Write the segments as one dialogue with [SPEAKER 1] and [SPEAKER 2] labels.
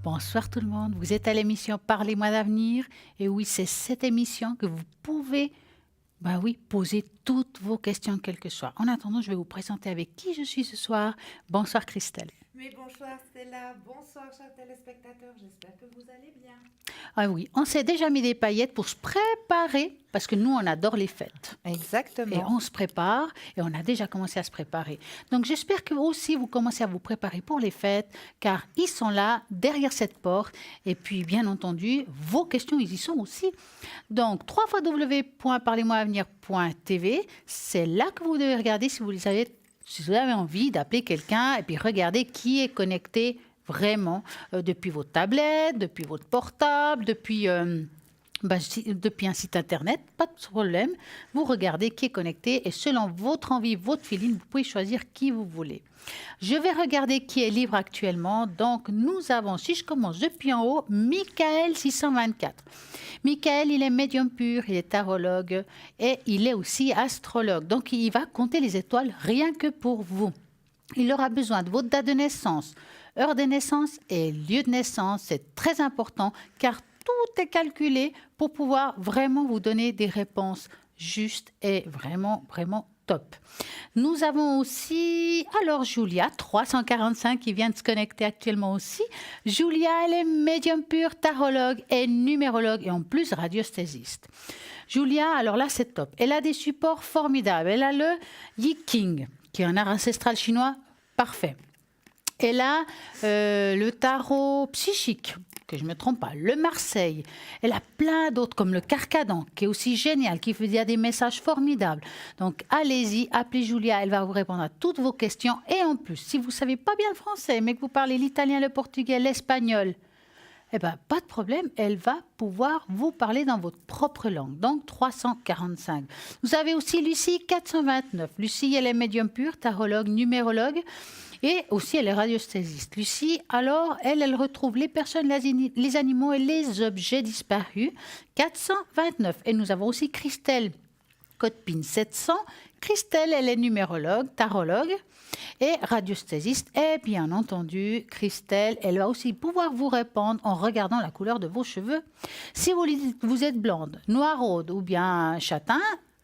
[SPEAKER 1] Bonsoir tout le monde, vous êtes à l'émission Parlez-moi d'avenir. Et oui, c'est cette émission que vous pouvez poser toutes vos questions, quelles que soient. En attendant, je vais vous présenter avec qui je suis ce soir. Bonsoir Christelle.
[SPEAKER 2] Mais bonsoir Stella, bonsoir chers téléspectateurs, j'espère que vous allez bien.
[SPEAKER 1] Ah oui, on s'est déjà mis des paillettes pour se préparer, parce que nous, on adore les fêtes. Et
[SPEAKER 2] Exactement.
[SPEAKER 1] on se prépare, et on a déjà commencé à se préparer. Donc j'espère que vous aussi, vous commencez à vous préparer pour les fêtes, car ils sont là, derrière cette porte. Et puis, bien entendu, vos questions, ils y sont aussi. Donc, www.parlez-moi-avenir.tv, c'est là que vous devez regarder si vous avez envie d'appeler quelqu'un et puis regarder qui est connecté vraiment depuis votre tablette, depuis votre portable, depuis un site internet, pas de problème. Vous regardez qui est connecté et selon votre envie, votre feeling, vous pouvez choisir qui vous voulez. Je vais regarder qui est libre actuellement. Donc, nous avons, si je commence depuis en haut, Michael 624. Michael, il est médium pur, il est tarologue et il est aussi astrologue. Donc, il va compter les étoiles rien que pour vous. Il aura besoin de votre date de naissance, heure de naissance et lieu de naissance. C'est très important car tout est calculé pour pouvoir vraiment vous donner des réponses justes et vraiment, vraiment top. Nous avons aussi, alors Julia, 345, qui vient de se connecter actuellement aussi. Julia, elle est médium pur, tarologue et numérologue et en plus radiesthésiste. Julia, alors là, c'est top. Elle a des supports formidables. Elle a le Yi King, qui est un art ancestral chinois parfait. Elle a le tarot psychique, que je ne me trompe pas, le Marseille. Elle a plein d'autres, comme le Carcadan, qui est aussi génial, qui fait des messages formidables. Donc, allez-y, appelez Julia, elle va vous répondre à toutes vos questions. Et en plus, si vous ne savez pas bien le français, mais que vous parlez l'italien, le portugais, l'espagnol, eh bien, pas de problème, elle va pouvoir vous parler dans votre propre langue. Donc, 345. Vous avez aussi Lucie, 429. Lucie, elle est médium pur, tarologue, numérologue. Et aussi, elle est radiesthésiste. Lucie, alors, elle retrouve les personnes, les animaux et les objets disparus. 429. Et nous avons aussi Christelle, code PIN 700. Christelle, elle est numérologue, tarologue et radiesthésiste. Et bien entendu, Christelle, elle va aussi pouvoir vous répondre en regardant la couleur de vos cheveux. Si vous êtes blonde, noiraude ou bien châtain,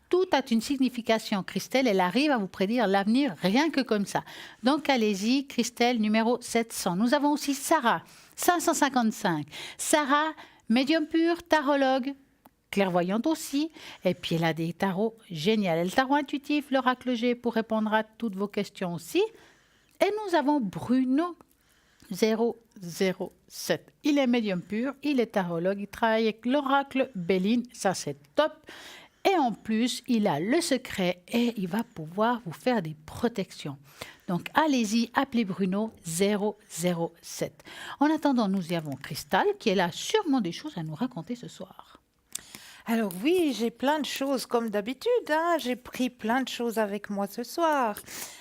[SPEAKER 1] tout a une signification. Christelle, elle arrive à vous prédire l'avenir rien que comme ça. Donc, allez-y, Christelle, numéro 700. Nous avons aussi Sarah, 555. Sarah, médium pur, tarologue, clairvoyante aussi. Et puis, elle a des tarots géniaux. Le tarot intuitif, l'oracle G pour répondre à toutes vos questions aussi. Et nous avons Bruno, 007. Il est médium pur, il est tarologue, il travaille avec l'oracle Béline. Ça, c'est top. Et en plus, il a le secret et il va pouvoir vous faire des protections. Donc, allez-y, appelez Bruno 007. En attendant, nous y avons Cristal qui elle a sûrement des choses à nous raconter ce soir.
[SPEAKER 2] Alors oui, j'ai plein de choses comme d'habitude, hein. J'ai pris plein de choses avec moi ce soir.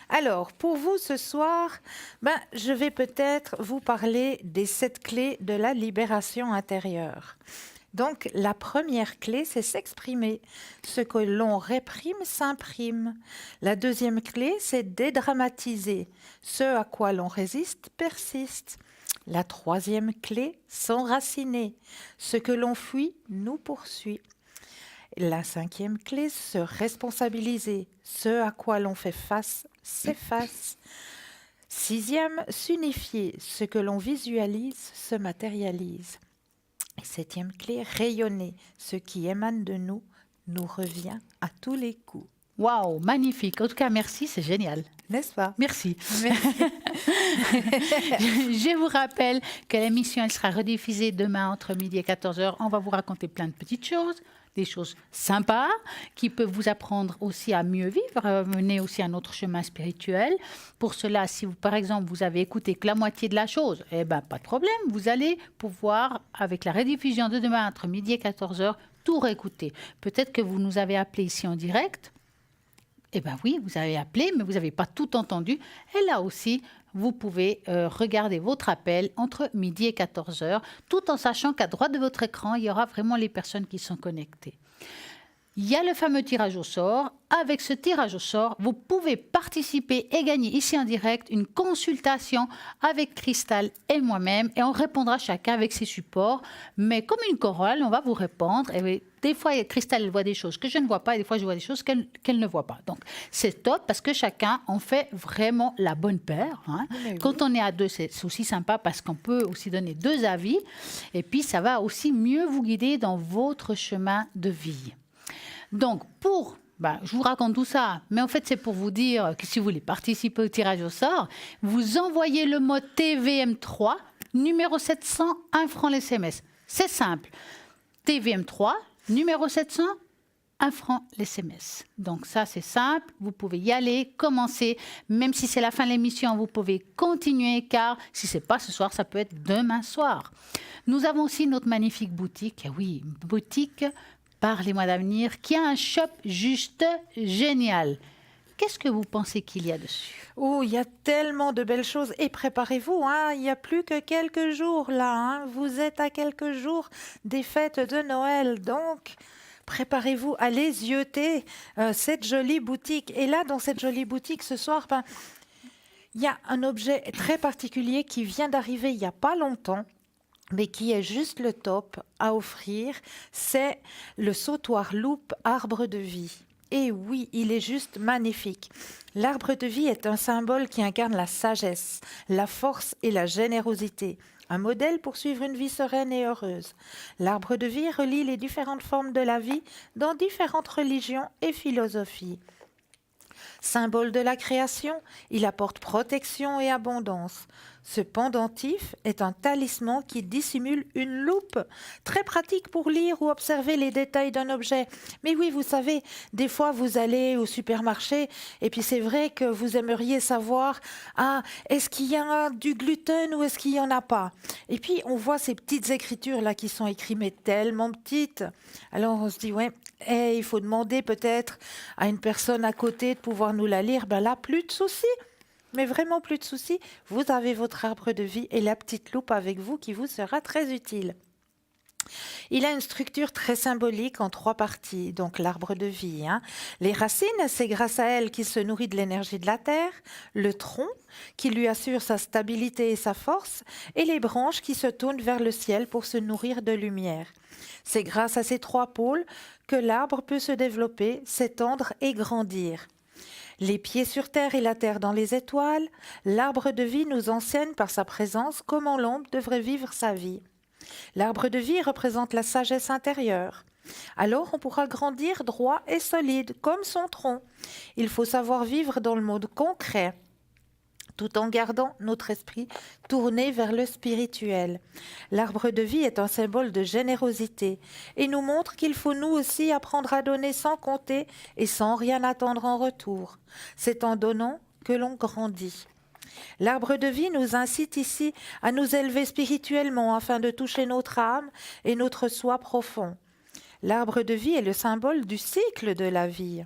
[SPEAKER 2] Alors, pour vous ce soir, je vais peut-être vous parler des 7 clés de la libération intérieure. Donc, la première clé, c'est s'exprimer. Ce que l'on réprime s'imprime. La deuxième clé, c'est dédramatiser. Ce à quoi l'on résiste persiste. La troisième clé, s'enraciner. Ce que l'on fuit nous poursuit. La cinquième clé, se responsabiliser. Ce à quoi l'on fait face s'efface. Sixième, s'unifier. Ce que l'on visualise se matérialise. Septième clé, rayonner. Ce qui émane de nous nous revient à tous les coups.
[SPEAKER 1] Waouh, magnifique. En tout cas, merci, c'est génial.
[SPEAKER 2] N'est-ce pas?
[SPEAKER 1] Merci.
[SPEAKER 2] Merci.
[SPEAKER 1] Je vous rappelle que l'émission elle sera rediffusée demain entre midi et 14h. On va vous raconter plein de petites choses, des choses sympas qui peuvent vous apprendre aussi à mieux vivre, mener aussi un autre chemin spirituel. Pour cela, si vous, par exemple, vous avez écouté que la moitié de la chose, eh ben, pas de problème. Vous allez pouvoir, avec la rediffusion de demain entre midi et 14h, tout réécouter. Peut-être que vous nous avez appelé ici en direct. Eh bien oui, vous avez appelé, mais vous n'avez pas tout entendu. Et là aussi, vous pouvez regarder votre appel entre midi et 14h, tout en sachant qu'à droite de votre écran, il y aura vraiment les personnes qui sont connectées. il y a le fameux tirage au sort. Avec ce tirage au sort, vous pouvez participer et gagner ici en direct une consultation avec Cristal et moi-même. Et on répondra chacun avec ses supports. Mais comme une chorale, on va vous répondre. Et des fois, Cristal elle voit des choses que je ne vois pas et des fois, je vois des choses qu'elle ne voit pas. Donc, c'est top parce que chacun, on fait vraiment la bonne paire. Hein.
[SPEAKER 2] Oui.
[SPEAKER 1] Quand on est à deux, c'est aussi sympa parce qu'on peut aussi donner deux avis. Et puis, ça va aussi mieux vous guider dans votre chemin de vie. Donc, je vous raconte tout ça, mais en fait, c'est pour vous dire que si vous voulez participer au tirage au sort, vous envoyez le mot TVM3, numéro 700, 1 franc l'SMS. C'est simple. TVM3, numéro 700, 1 franc l'SMS. Donc ça, c'est simple. Vous pouvez y aller, commencer. Même si c'est la fin de l'émission, vous pouvez continuer, car si ce n'est pas ce soir, ça peut être demain soir. Nous avons aussi notre magnifique boutique. Oui, boutique par les mois d'avenir, qui a un shop juste génial. Qu'est-ce que vous pensez qu'il y a dessus?
[SPEAKER 2] Oh, il y a tellement de belles choses. Et préparez-vous, hein, il n'y a plus que quelques jours là. Hein. Vous êtes à quelques jours des fêtes de Noël. Donc, préparez-vous à les zioter cette jolie boutique. Et là, dans cette jolie boutique, ce soir, il y a un objet très particulier qui vient d'arriver il n'y a pas longtemps, mais qui est juste le top à offrir, c'est le sautoir loupe arbre de vie. Et oui, il est juste magnifique. L'arbre de vie est un symbole qui incarne la sagesse, la force et la générosité. Un modèle pour suivre une vie sereine et heureuse. L'arbre de vie relie les différentes formes de la vie dans différentes religions et philosophies. Symbole de la création, il apporte protection et abondance. Ce pendentif est un talisman qui dissimule une loupe, très pratique pour lire ou observer les détails d'un objet. Mais oui, vous savez, des fois vous allez au supermarché et puis c'est vrai que vous aimeriez savoir, est-ce qu'il y a du gluten ou est-ce qu'il n'y en a pas? Et puis on voit ces petites écritures là qui sont écrites mais tellement petites. Alors on se dit, ouais, il faut demander peut-être à une personne à côté de pouvoir nous la lire. Ben là, plus de soucis. Mais vraiment plus de soucis. Vous avez votre arbre de vie et la petite loupe avec vous qui vous sera très utile. Il a une structure très symbolique en 3 parties, donc l'arbre de vie. Hein. Les racines, c'est grâce à elles qu'il se nourrit de l'énergie de la terre, le tronc qui lui assure sa stabilité et sa force, et les branches qui se tournent vers le ciel pour se nourrir de lumière. C'est grâce à ces 3 pôles que l'arbre peut se développer, s'étendre et grandir. Les pieds sur terre et la terre dans les étoiles, l'arbre de vie nous enseigne par sa présence comment l'homme devrait vivre sa vie. L'arbre de vie représente la sagesse intérieure. Alors on pourra grandir droit et solide, comme son tronc. Il faut savoir vivre dans le monde concret, tout en gardant notre esprit tourné vers le spirituel. L'arbre de vie est un symbole de générosité et nous montre qu'il faut nous aussi apprendre à donner sans compter et sans rien attendre en retour. C'est en donnant que l'on grandit. L'arbre de vie nous incite ici à nous élever spirituellement afin de toucher notre âme et notre soi profond. L'arbre de vie est le symbole du cycle de la vie.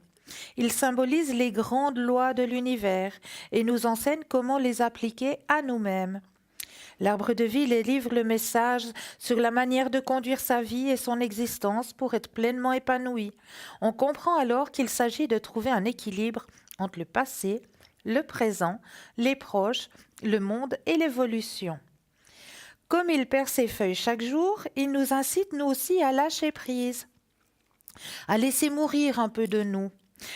[SPEAKER 2] Il symbolise les grandes lois de l'univers et nous enseigne comment les appliquer à nous-mêmes. L'arbre de vie livre le message sur la manière de conduire sa vie et son existence pour être pleinement épanoui. On comprend alors qu'il s'agit de trouver un équilibre entre le passé, le présent, les proches, le monde et l'évolution. Comme il perd ses feuilles chaque jour, il nous incite nous aussi à lâcher prise, à laisser mourir un peu de nous.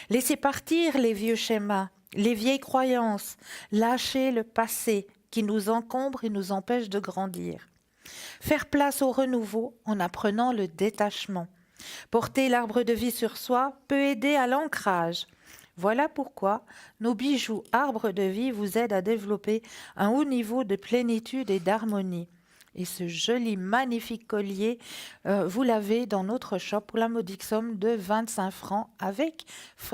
[SPEAKER 2] Laissez partir les vieux schémas, les vieilles croyances, lâcher le passé qui nous encombre et nous empêche de grandir. Faire place au renouveau en apprenant le détachement. Porter l'arbre de vie sur soi peut aider à l'ancrage. Voilà pourquoi nos bijoux arbres de vie vous aident à développer un haut niveau de plénitude et d'harmonie. Et ce joli, magnifique collier, vous l'avez dans notre shop pour la modique somme de 25 francs, avec,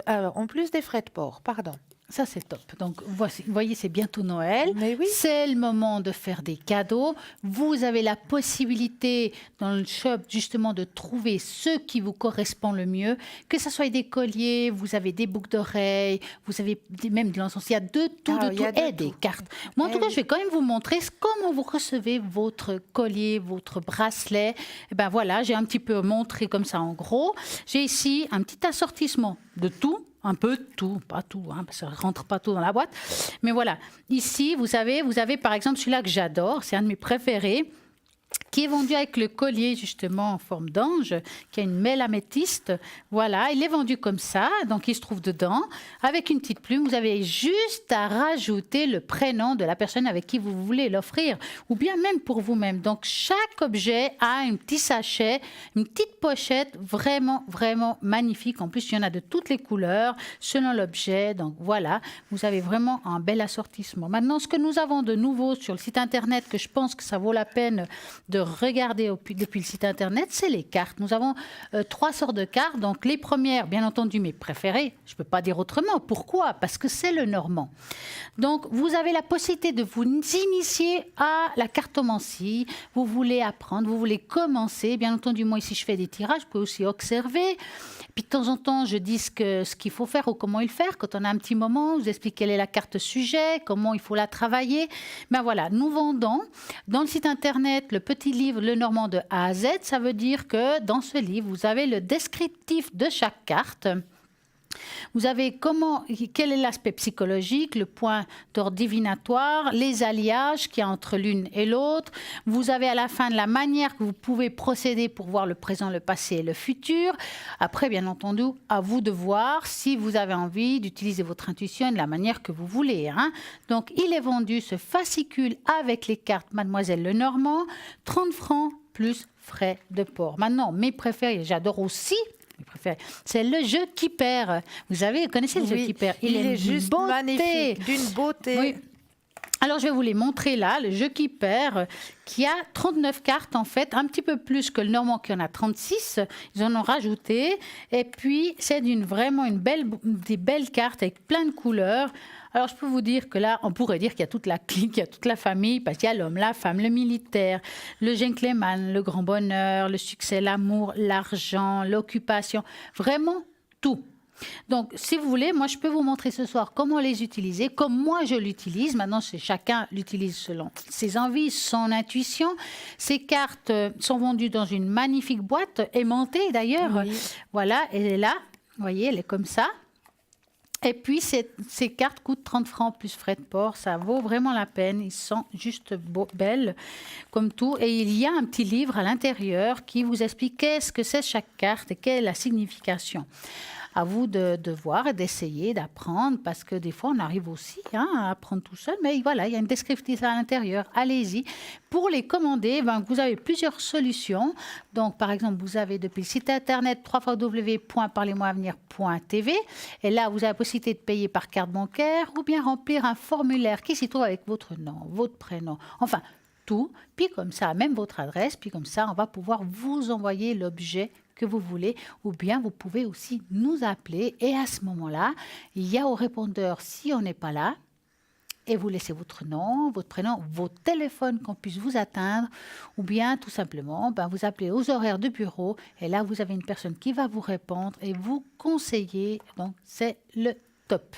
[SPEAKER 2] en plus des frais de port. Pardon.
[SPEAKER 1] Ça, c'est top. Donc, voici, vous voyez, c'est bientôt Noël.
[SPEAKER 2] Mais oui.
[SPEAKER 1] C'est le moment de faire des cadeaux. Vous avez la possibilité dans le shop, justement, de trouver ce qui vous correspond le mieux. Que ce soit des colliers, vous avez des boucles d'oreilles, vous avez même de l'encens. Il y a de tout,
[SPEAKER 2] Ah, il y a de
[SPEAKER 1] et des
[SPEAKER 2] tout.
[SPEAKER 1] cartes. Moi, en tout cas,
[SPEAKER 2] oui.
[SPEAKER 1] je vais quand même vous montrer comment vous recevez votre collier, votre bracelet. Et ben voilà, j'ai un petit peu montré comme ça en gros. J'ai ici un petit assortissement de tout. Un peu de tout, pas tout, hein, parce que ça ne rentre pas tout dans la boîte. Mais voilà, ici, vous avez par exemple celui-là que j'adore, c'est un de mes préférés, qui est vendu avec le collier justement en forme d'ange, qui a une mêle améthyste. Voilà, il est vendu comme ça, donc il se trouve dedans. Avec une petite plume, vous avez juste à rajouter le prénom de la personne avec qui vous voulez l'offrir, ou bien même pour vous-même. Donc chaque objet a un petit sachet, une petite pochette vraiment, vraiment magnifique. En plus, il y en a de toutes les couleurs, selon l'objet. Donc voilà, vous avez vraiment un bel assortissement. Maintenant, ce que nous avons de nouveau sur le site internet, que je pense que ça vaut la peine de regarder depuis le site internet, c'est les cartes. Nous avons 3 sortes de cartes. Donc les premières, bien entendu, mes préférées. Je ne peux pas dire autrement. Pourquoi? Parce que c'est le normand. Donc vous avez la possibilité de vous initier à la cartomancie. Vous voulez apprendre, vous voulez commencer. Bien entendu, moi ici je fais des tirages, je peux aussi observer. Puis de temps en temps, je dis ce qu'il faut faire ou comment il faire. Quand on a un petit moment, je vous explique quelle est la carte sujet, comment il faut la travailler. Ben voilà, nous vendons dans le site internet le petit livre Le Normand de A à Z. Ça veut dire que dans ce livre, vous avez le descriptif de chaque carte. Vous avez quel est l'aspect psychologique, le point d'ordre divinatoire, les alliages qu'il y a entre l'une et l'autre. Vous avez à la fin de la manière que vous pouvez procéder pour voir le présent, le passé et le futur. Après, bien entendu, à vous de voir si vous avez envie d'utiliser votre intuition de la manière que vous voulez. Hein. Donc, il est vendu, ce fascicule avec les cartes Mademoiselle Lenormand, 30 francs plus frais de port. Maintenant, mes préférés, j'adore aussi. C'est le jeu qui perd. Vous connaissez le jeu qui perd.
[SPEAKER 2] Il est juste magnifique, d'une beauté.
[SPEAKER 1] Oui. Alors, je vais vous les montrer là, le jeu qui perd, qui a 39 cartes en fait, un petit peu plus que le normand qui en a 36. Ils en ont rajouté. Et puis, c'est des belles cartes avec plein de couleurs. Alors, je peux vous dire que là, on pourrait dire qu'il y a toute la clique, il y a toute la famille, parce qu'il y a l'homme, la femme, le militaire, le gentleman, le grand bonheur, le succès, l'amour, l'argent, l'occupation, vraiment tout. Donc, si vous voulez, moi, je peux vous montrer ce soir comment les utiliser, comme moi, je l'utilise. Maintenant, chacun l'utilise selon ses envies, son intuition. Ces cartes sont vendues dans une magnifique boîte, aimantée d'ailleurs. Oui. Voilà, elle est là. Vous voyez, elle est comme ça. Et puis, ces cartes coûtent 30 francs plus frais de port. Ça vaut vraiment la peine. Ils sont juste belles, comme tout. Et il y a un petit livre à l'intérieur qui vous explique qu'est-ce que c'est chaque carte et quelle est la signification. À vous de voir et d'essayer, d'apprendre, parce que des fois, on arrive aussi à apprendre tout seul. Mais voilà, il y a une descriptive à l'intérieur. Allez-y. Pour les commander, vous avez plusieurs solutions. Donc, par exemple, vous avez depuis le site internet www.parlez-moi-avenir.tv. Et là, vous avez la possibilité de payer par carte bancaire ou bien remplir un formulaire qui s'y trouve avec votre nom, votre prénom. Enfin, tout. Puis comme ça, même votre adresse. Puis comme ça, on va pouvoir vous envoyer l'objet que vous voulez, ou bien vous pouvez aussi nous appeler et à ce moment-là, il y a au répondeur si on n'est pas là et vous laissez votre nom, votre prénom, vos téléphones qu'on puisse vous atteindre ou bien tout simplement vous appelez aux horaires de bureau et là vous avez une personne qui va vous répondre et vous conseiller, donc c'est le top.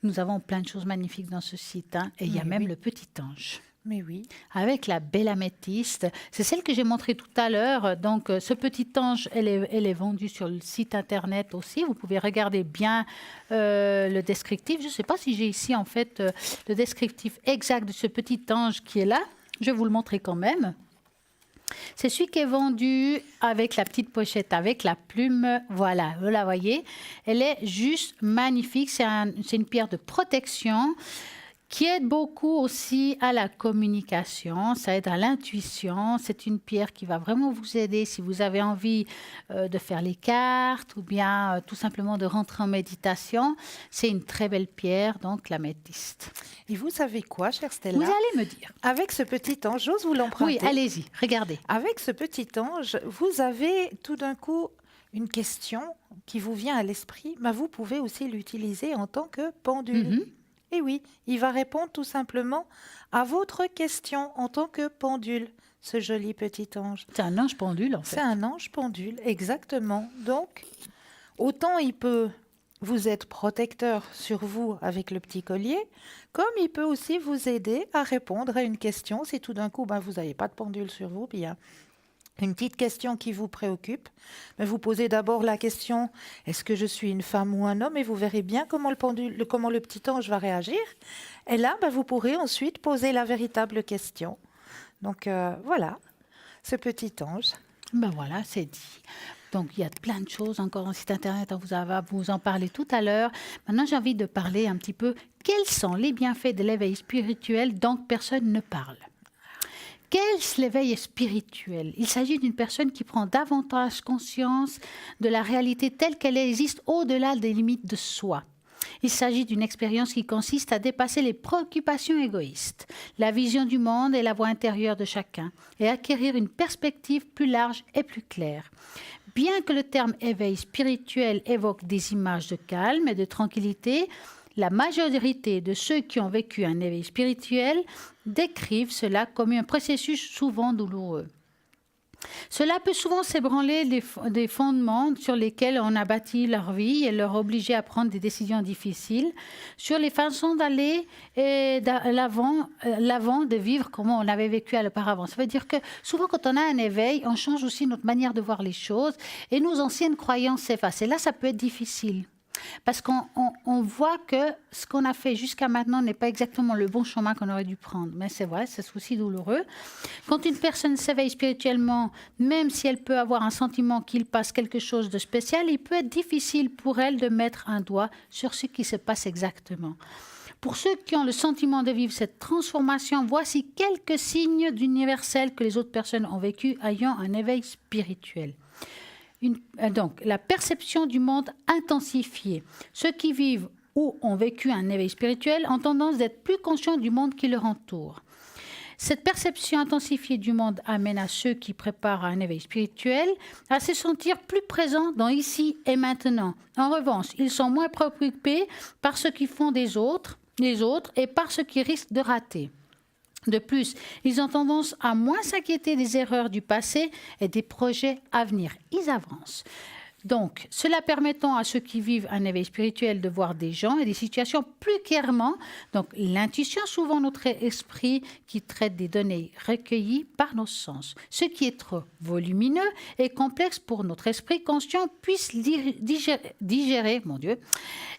[SPEAKER 1] Nous avons plein de choses magnifiques dans ce site et il y a même le petit ange.
[SPEAKER 2] Mais oui.
[SPEAKER 1] Avec la belle améthyste. C'est celle que j'ai montrée tout à l'heure. Donc, ce petit ange, elle est vendue sur le site internet aussi. Vous pouvez regarder bien le descriptif. Je ne sais pas si j'ai ici, en fait, le descriptif exact de ce petit ange qui est là. Je vais vous le montrer quand même. C'est celui qui est vendu avec la petite pochette, avec la plume. Voilà, vous la voyez. Elle est juste magnifique. C'est une pierre de protection qui aide beaucoup aussi à la communication, ça aide à l'intuition. C'est une pierre qui va vraiment vous aider si vous avez envie de faire les cartes ou bien tout simplement de rentrer en méditation. C'est une très belle pierre, donc l'améthyste.
[SPEAKER 2] Et vous savez quoi, chère Stella?
[SPEAKER 1] Vous allez me dire.
[SPEAKER 2] Avec ce petit ange, j'ose vous l'emprunter.
[SPEAKER 1] Oui, allez-y, regardez.
[SPEAKER 2] Avec ce petit ange, vous avez tout d'un coup une question qui vous vient à l'esprit, vous pouvez aussi l'utiliser en tant que pendule. Et oui, il va répondre tout simplement à votre question en tant que pendule, ce joli petit ange.
[SPEAKER 1] C'est un ange pendule, en fait.
[SPEAKER 2] C'est un ange pendule, exactement. Donc, autant il peut vous être protecteur sur vous avec le petit collier, comme il peut aussi vous aider à répondre à une question. Si tout d'un coup, vous n'avez pas de pendule sur vous, puis il y a une petite question qui vous préoccupe, vous posez d'abord la question, est-ce que je suis une femme ou un homme? Et vous verrez bien comment le petit ange va réagir. Et là, vous pourrez ensuite poser la véritable question. Donc voilà, ce petit ange.
[SPEAKER 1] Voilà, c'est dit. Donc, il y a plein de choses encore en site internet, on va vous en parler tout à l'heure. Maintenant, j'ai envie de parler un petit peu, quels sont les bienfaits de l'éveil spirituel dont personne ne parle? Qu'est-ce l'éveil spirituel? Il s'agit d'une personne qui prend davantage conscience de la réalité telle qu'elle existe au-delà des limites de soi. Il s'agit d'une expérience qui consiste à dépasser les préoccupations égoïstes, la vision du monde et la voix intérieure de chacun, et acquérir une perspective plus large et plus claire. Bien que le terme éveil spirituel évoque des images de calme et de tranquillité, la majorité de ceux qui ont vécu un éveil spirituel décrivent cela comme un processus souvent douloureux. Cela peut souvent s'ébranler des fondements sur lesquels on a bâti leur vie et leur obliger à prendre des décisions difficiles sur les façons d'aller l'avant, de vivre comme on avait vécu auparavant. Ça veut dire que souvent quand on a un éveil, on change aussi notre manière de voir les choses et nos anciennes croyances s'effacent. Et là, ça peut être difficile. Parce qu'on voit que ce qu'on a fait jusqu'à maintenant n'est pas exactement le bon chemin qu'on aurait dû prendre. Mais c'est vrai, c'est aussi douloureux. Quand une personne s'éveille spirituellement, même si elle peut avoir un sentiment qu'il passe quelque chose de spécial, il peut être difficile pour elle de mettre un doigt sur ce qui se passe exactement. Pour ceux qui ont le sentiment de vivre cette transformation, voici quelques signes d'universel que les autres personnes ont vécu ayant un éveil spirituel. Donc, la perception du monde intensifiée. Ceux qui vivent ou ont vécu un éveil spirituel ont tendance d'être plus conscients du monde qui leur entoure. Cette perception intensifiée du monde amène à ceux qui préparent un éveil spirituel à se sentir plus présents dans ici et maintenant. En revanche, ils sont moins préoccupés par ce qu'ils font les autres et par ce qu'ils risquent de rater. De plus, ils ont tendance à moins s'inquiéter des erreurs du passé et des projets à venir. Ils avancent. Donc, cela permettant à ceux qui vivent un éveil spirituel de voir des gens et des situations plus clairement. Donc, l'intuition, souvent notre esprit qui traite des données recueillies par nos sens. Ce qui est trop volumineux et complexe pour notre esprit conscient puisse digérer,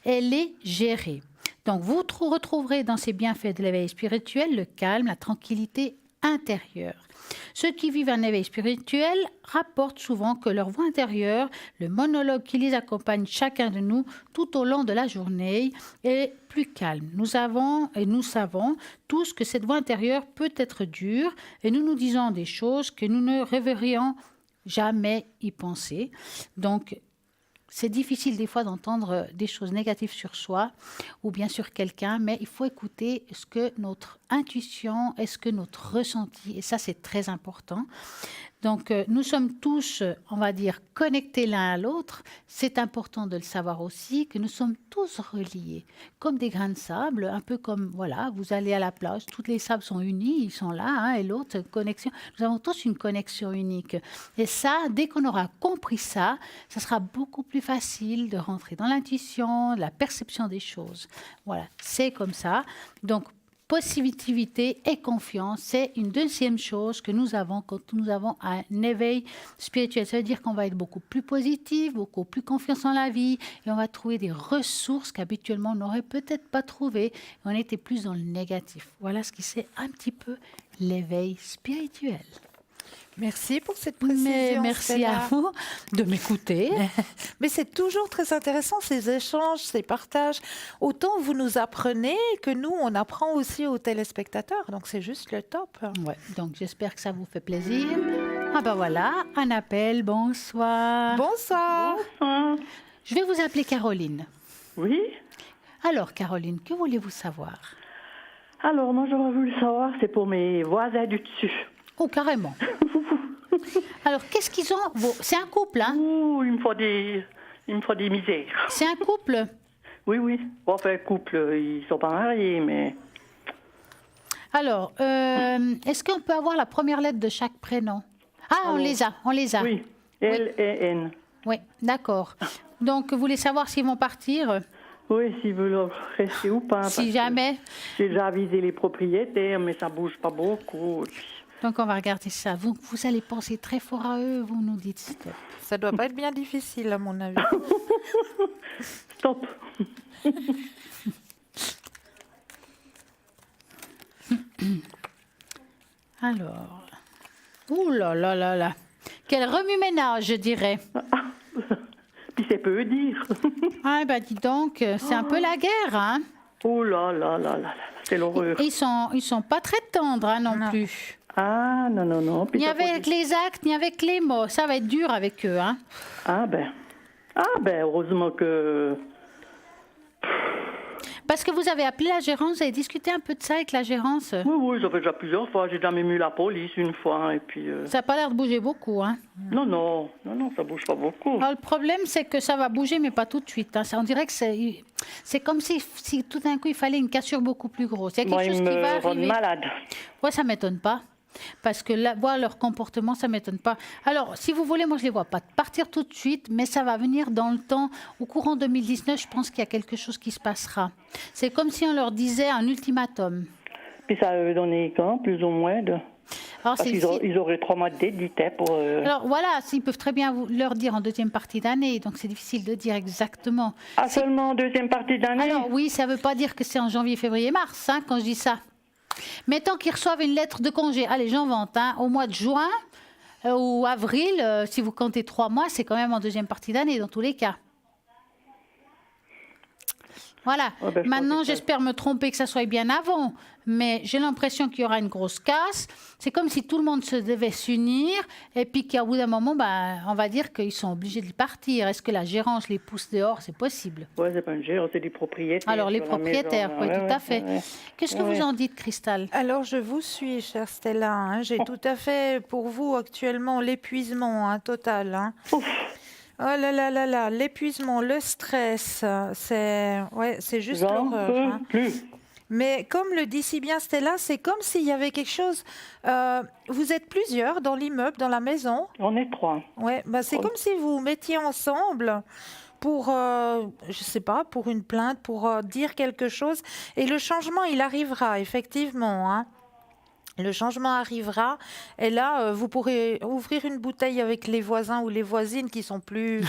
[SPEAKER 1] et les gérer. Donc, vous retrouverez dans ces bienfaits de l'éveil spirituel le calme, la tranquillité intérieure. Ceux qui vivent un éveil spirituel rapportent souvent que leur voix intérieure, le monologue qui les accompagne chacun de nous tout au long de la journée, est plus calme. Nous savons tous que cette voix intérieure peut être dure et nous nous disons des choses que nous ne rêverions jamais y penser. Donc, c'est difficile des fois d'entendre des choses négatives sur soi ou bien sur quelqu'un, mais il faut écouter ce que notre intuition, est-ce que notre ressenti, et ça c'est très important. Donc nous sommes tous, on va dire, connectés l'un à l'autre. C'est important de le savoir aussi, que nous sommes tous reliés, comme des grains de sable, un peu comme, voilà, vous allez à la plage, tous les sables sont unis, ils sont là, et l'autre, connexion. Nous avons tous une connexion unique. Et ça, dès qu'on aura compris ça, ça sera beaucoup plus facile de rentrer dans l'intuition, la perception des choses. Voilà, c'est comme ça. Donc, positivité et confiance, c'est une deuxième chose que nous avons quand nous avons un éveil spirituel. Ça veut dire qu'on va être beaucoup plus positif, beaucoup plus confiance en la vie et on va trouver des ressources qu'habituellement on n'aurait peut-être pas trouvées. On était plus dans le négatif. Voilà ce qui c'est un petit peu l'éveil spirituel.
[SPEAKER 2] Merci pour cette précision.
[SPEAKER 1] Merci à vous de m'écouter.
[SPEAKER 2] Mais c'est toujours très intéressant ces échanges, ces partages. Autant vous nous apprenez que nous, on apprend aussi aux téléspectateurs. Donc c'est juste le top.
[SPEAKER 1] Ouais, donc j'espère que ça vous fait plaisir. Ah ben voilà, un appel. Bonsoir.
[SPEAKER 2] Bonsoir.
[SPEAKER 3] Bonsoir.
[SPEAKER 1] Je vais vous appeler Caroline.
[SPEAKER 3] Oui.
[SPEAKER 1] Alors Caroline, que voulez-vous savoir?
[SPEAKER 3] Alors moi j'aurais voulu savoir, c'est pour mes voisins du dessus.
[SPEAKER 1] Oh, carrément. Alors, qu'est-ce qu'ils ont C'est un couple, hein?
[SPEAKER 3] Ouh, il me faut des misères.
[SPEAKER 1] C'est un couple.
[SPEAKER 3] Oui, oui. Bon, enfin, couple, ils sont pas mariés, mais...
[SPEAKER 1] Alors, est-ce qu'on peut avoir la première lettre de chaque prénom? Ah, on les a.
[SPEAKER 3] Oui, L et N.
[SPEAKER 1] Oui, d'accord. Donc, vous voulez savoir s'ils vont partir?
[SPEAKER 3] Oui, s'ils veulent rester ou pas. parce
[SPEAKER 1] Si
[SPEAKER 3] que
[SPEAKER 1] jamais.
[SPEAKER 3] J'ai déjà avisé les propriétaires, mais ça bouge pas beaucoup. et puis-
[SPEAKER 1] Donc, on va regarder ça. Vous allez penser très fort à eux, vous nous dites stop.
[SPEAKER 2] Ça doit pas être bien difficile, à mon avis.
[SPEAKER 3] Stop.
[SPEAKER 1] Alors. Ouh là là là là. Quel remue-ménage, je dirais.
[SPEAKER 3] Puis c'est peu dire.
[SPEAKER 1] Ah, ben dis donc, c'est un peu la guerre, hein?
[SPEAKER 3] Oh là là là là là, c'est l'horreur.
[SPEAKER 1] Et ils sont pas très tendres, hein, non plus.
[SPEAKER 3] Ah, non, non, non. Puis
[SPEAKER 1] Ni
[SPEAKER 3] ça faut
[SPEAKER 1] avec
[SPEAKER 3] dire-
[SPEAKER 1] les actes, ni avec les mots. Ça va être dur avec eux, hein?
[SPEAKER 3] Ah ben, heureusement que...
[SPEAKER 1] Parce que vous avez appelé la gérance, vous avez discuté un peu de ça avec la gérance.
[SPEAKER 3] Oui, oui, ça fait déjà plusieurs fois. J'ai déjà même eu la police une fois, et puis...
[SPEAKER 1] Ça n'a pas l'air de bouger beaucoup, hein?
[SPEAKER 3] Non, non, non, non, ça bouge pas beaucoup.
[SPEAKER 1] Alors, le problème, c'est que ça va bouger, mais pas tout de suite, hein. On dirait que c'est comme si tout d'un coup, il fallait une cassure beaucoup plus grosse. Il y a
[SPEAKER 3] Moi,
[SPEAKER 1] quelque
[SPEAKER 3] ils
[SPEAKER 1] chose qui va
[SPEAKER 3] me rendent
[SPEAKER 1] arriver.
[SPEAKER 3] malade.
[SPEAKER 1] Ouais, ça m'étonne pas. Parce que là, voir leur comportement, ça m'étonne pas. Alors, si vous voulez, moi, je les vois pas partir tout de suite, mais ça va venir dans le temps. Au courant 2019, je pense qu'il y a quelque chose qui se passera. C'est comme si on leur disait un ultimatum.
[SPEAKER 3] Puis ça a donné quand, plus ou moins de...
[SPEAKER 1] Alors,
[SPEAKER 3] Parce qu'ils auraient 3 mois de dette, dit-elle, pour...
[SPEAKER 1] Alors voilà, ils peuvent très bien leur dire en deuxième partie d'année, donc c'est difficile de dire exactement.
[SPEAKER 3] Ah, seulement en deuxième partie d'année?
[SPEAKER 1] Alors oui, ça ne veut pas dire que c'est en janvier, février, mars, hein, quand je dis ça. Mais tant qu'ils reçoivent une lettre de congé, allez, j'invente, hein, au mois de juin ou avril, si vous comptez 3 mois, c'est quand même en deuxième partie d'année, dans tous les cas. Voilà.
[SPEAKER 3] Oh, ben, je
[SPEAKER 1] Maintenant,
[SPEAKER 3] pensais que-
[SPEAKER 1] j'espère me tromper que ça soit bien avant, mais j'ai l'impression qu'il y aura une grosse casse. C'est comme si tout le monde se devait s'unir et puis qu'au bout d'un moment, ben, on va dire qu'ils sont obligés de partir. Est-ce que la gérance les pousse dehors? C'est possible.
[SPEAKER 3] Ouais, c'est pas une gérance, c'est des propriétaires.
[SPEAKER 1] Alors, les
[SPEAKER 3] sur la
[SPEAKER 1] propriétaires,
[SPEAKER 3] maison,
[SPEAKER 1] oui,
[SPEAKER 3] ouais,
[SPEAKER 1] tout
[SPEAKER 3] ouais,
[SPEAKER 1] à fait.
[SPEAKER 3] ouais.
[SPEAKER 1] Qu'est-ce que
[SPEAKER 3] Ouais.
[SPEAKER 1] vous en dites, Cristal?
[SPEAKER 2] Alors, je vous suis, chère Stella, hein. J'ai tout à fait pour vous actuellement l'épuisement, hein, total, hein. Oh là là là là, l'épuisement, le stress, c'est juste
[SPEAKER 3] J'en
[SPEAKER 2] l'horreur,
[SPEAKER 3] peux
[SPEAKER 2] hein.
[SPEAKER 3] plus.
[SPEAKER 2] Mais comme le dit si bien Stella, c'est comme s'il y avait quelque chose. Vous êtes plusieurs dans l'immeuble, dans la maison.
[SPEAKER 3] On est 3.
[SPEAKER 2] Ouais, bah c'est
[SPEAKER 3] Oh.
[SPEAKER 2] comme si vous mettiez ensemble pour, je sais pas, pour une plainte, pour dire quelque chose. Et le changement, il arrivera, effectivement, hein. Le changement arrivera. Et là, vous pourrez ouvrir une bouteille avec les voisins ou les voisines qui sont plus.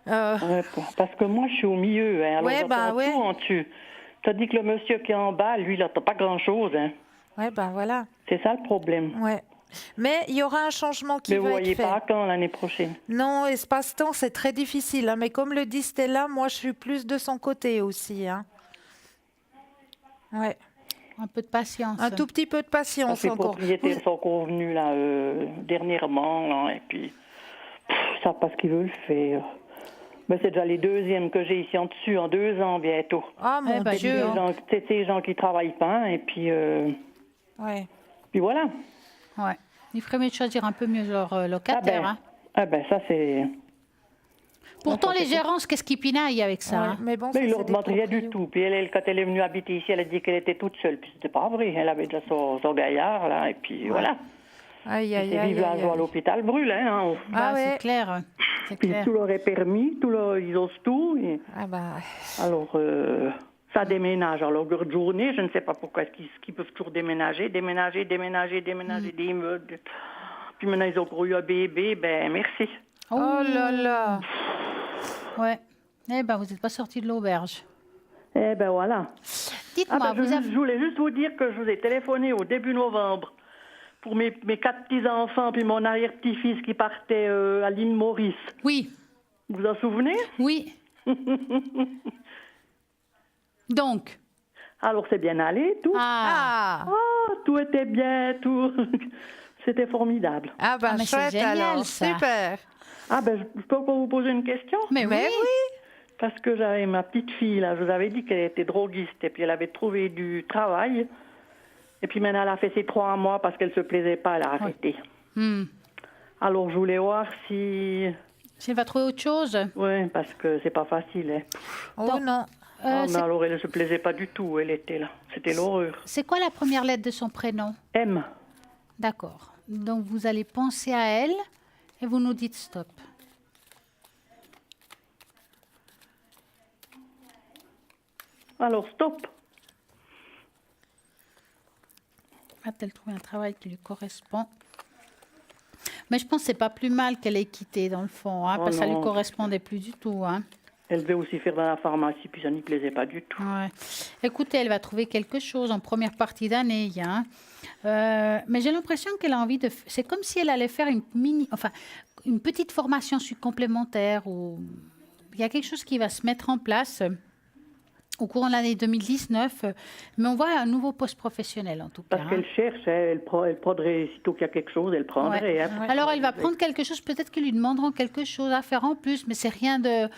[SPEAKER 3] Ouais, parce que moi, je suis au milieu. Hein, alors
[SPEAKER 2] Ouais,
[SPEAKER 3] j'entends
[SPEAKER 2] bah, ouais.
[SPEAKER 3] tout en dessus. Tandis que le monsieur qui est en bas, lui, il n'entend pas grand-chose. Hein.
[SPEAKER 2] Ouais, ben voilà.
[SPEAKER 3] C'est ça le problème.
[SPEAKER 2] Ouais. Mais il y aura un changement qui
[SPEAKER 3] Mais vous
[SPEAKER 2] va
[SPEAKER 3] voyez
[SPEAKER 2] être fait.
[SPEAKER 3] pas quand l'année prochaine?
[SPEAKER 2] Non, espace-temps, c'est très difficile, hein. Mais comme le dit Stella, moi, je suis plus de son côté aussi, hein. Ouais.
[SPEAKER 1] Un peu de patience.
[SPEAKER 2] Un tout petit peu de patience
[SPEAKER 3] Les
[SPEAKER 2] encore.
[SPEAKER 3] propriétaires sont convenus là, dernièrement, là, et puis ils savent pas ce qu'ils veulent faire. Mais c'est déjà les deuxièmes que j'ai ici en dessus, en 2 ans bientôt.
[SPEAKER 2] Ah mon
[SPEAKER 1] Eh ben,
[SPEAKER 2] Dieu.
[SPEAKER 3] C'est ces gens qui travaillent pas, et puis,
[SPEAKER 2] Ouais.
[SPEAKER 3] puis voilà.
[SPEAKER 1] Ouais. Il ferait mieux de choisir un peu mieux leur locataire. Hein.
[SPEAKER 3] Ça c'est...
[SPEAKER 1] Pourtant,
[SPEAKER 3] ça,
[SPEAKER 1] les
[SPEAKER 3] c'est-
[SPEAKER 1] gérances, qu'est-ce qu'ils pinaillent avec ça?
[SPEAKER 2] Ouais,
[SPEAKER 1] Hein.
[SPEAKER 2] mais bon,
[SPEAKER 3] Mais
[SPEAKER 2] ça,
[SPEAKER 3] ils leur
[SPEAKER 2] c'est des
[SPEAKER 3] demandent rien du
[SPEAKER 2] proprios.
[SPEAKER 3] tout. Puis quand elle est venue habiter ici, elle a dit qu'elle était toute seule. Puis c'était pas vrai. Elle avait déjà son gaillard, là, et puis voilà.
[SPEAKER 2] Aïe, aïe,
[SPEAKER 3] Ces
[SPEAKER 2] aïe, aïe,
[SPEAKER 3] villageois à
[SPEAKER 2] aïe.
[SPEAKER 3] l'hôpital brûlent, hein.
[SPEAKER 2] Ah
[SPEAKER 1] Bah,
[SPEAKER 2] ouais.
[SPEAKER 1] C'est clair. C'est
[SPEAKER 3] Puis
[SPEAKER 1] clair.
[SPEAKER 3] tout leur est permis, ils osent tout. Et
[SPEAKER 2] Ah bah,
[SPEAKER 3] alors, ça déménage. Alors, leur journée, je ne sais pas pourquoi est-ce qu'ils peuvent toujours déménager des immeubles. Puis maintenant, ils ont encore eu un bébé, ben merci.
[SPEAKER 2] oh là là.
[SPEAKER 1] Ouais. Eh ben, vous n'êtes pas sorti de l'auberge.
[SPEAKER 3] Eh ben voilà.
[SPEAKER 1] Dites-moi, vous avez...
[SPEAKER 3] Je voulais juste vous dire que je vous ai téléphoné au début novembre pour mes 4 petits-enfants puis mon arrière-petit-fils qui partait à l'île Maurice.
[SPEAKER 1] Oui,
[SPEAKER 3] Vous vous en souvenez?
[SPEAKER 1] oui. Donc,
[SPEAKER 3] Alors, c'est bien allé, tout.
[SPEAKER 1] ah,
[SPEAKER 2] Ah,
[SPEAKER 3] Tout était bien, tout. C'était formidable.
[SPEAKER 2] ah bah
[SPEAKER 1] Ah, mais c'est
[SPEAKER 2] chouette
[SPEAKER 1] génial,
[SPEAKER 2] alors,
[SPEAKER 1] ça.
[SPEAKER 2] super.
[SPEAKER 3] Ah ben, je peux encore vous poser une question?
[SPEAKER 1] mais
[SPEAKER 2] Mais
[SPEAKER 1] oui.
[SPEAKER 2] oui.
[SPEAKER 3] Parce que j'avais ma petite fille, là, je vous avais dit qu'elle était droguiste, et puis elle avait trouvé du travail. Et puis maintenant, elle a fait ses 3 mois parce qu'elle se plaisait pas, elle a arrêté.
[SPEAKER 1] Hmm.
[SPEAKER 3] Alors, je voulais voir si...
[SPEAKER 1] Si elle va trouver autre chose.
[SPEAKER 3] Oui, parce que c'est pas facile. Hein.
[SPEAKER 2] Oh
[SPEAKER 1] Donc,
[SPEAKER 2] non.
[SPEAKER 3] Mais
[SPEAKER 1] c'est-
[SPEAKER 3] alors, elle ne se plaisait pas du tout où elle était là. C'était l'horreur.
[SPEAKER 1] c'est quoi la première lettre de son prénom?
[SPEAKER 3] M.
[SPEAKER 1] D'accord. Donc vous allez penser à elle et vous nous dites stop.
[SPEAKER 3] Alors, stop.
[SPEAKER 1] Va-t-elle trouver un travail qui lui correspond? Mais je pense que c'est pas plus mal qu'elle ait quitté dans le fond, hein,
[SPEAKER 3] Oh
[SPEAKER 1] parce que ça lui
[SPEAKER 3] non.
[SPEAKER 1] correspondait plus du tout. Hein.
[SPEAKER 3] Elle devait aussi faire dans la pharmacie, puis ça n'y plaisait pas du tout.
[SPEAKER 1] Ouais. Écoutez, elle va trouver quelque chose en première partie d'année. Hein. Mais j'ai l'impression qu'elle a envie de... C'est comme si elle allait faire une petite formation complémentaire. Ou... Il y a quelque chose qui va se mettre en place au courant de l'année 2019. Mais on voit un nouveau poste professionnel en tout cas.
[SPEAKER 3] Parce qu'elle cherche, elle prendrait, sitôt qu'il y a quelque chose, elle prendrait.
[SPEAKER 1] Ouais.
[SPEAKER 3] Hein.
[SPEAKER 1] Alors elle va prendre quelque chose, peut-être qu'ils lui demanderont quelque chose à faire en plus, mais c'est rien de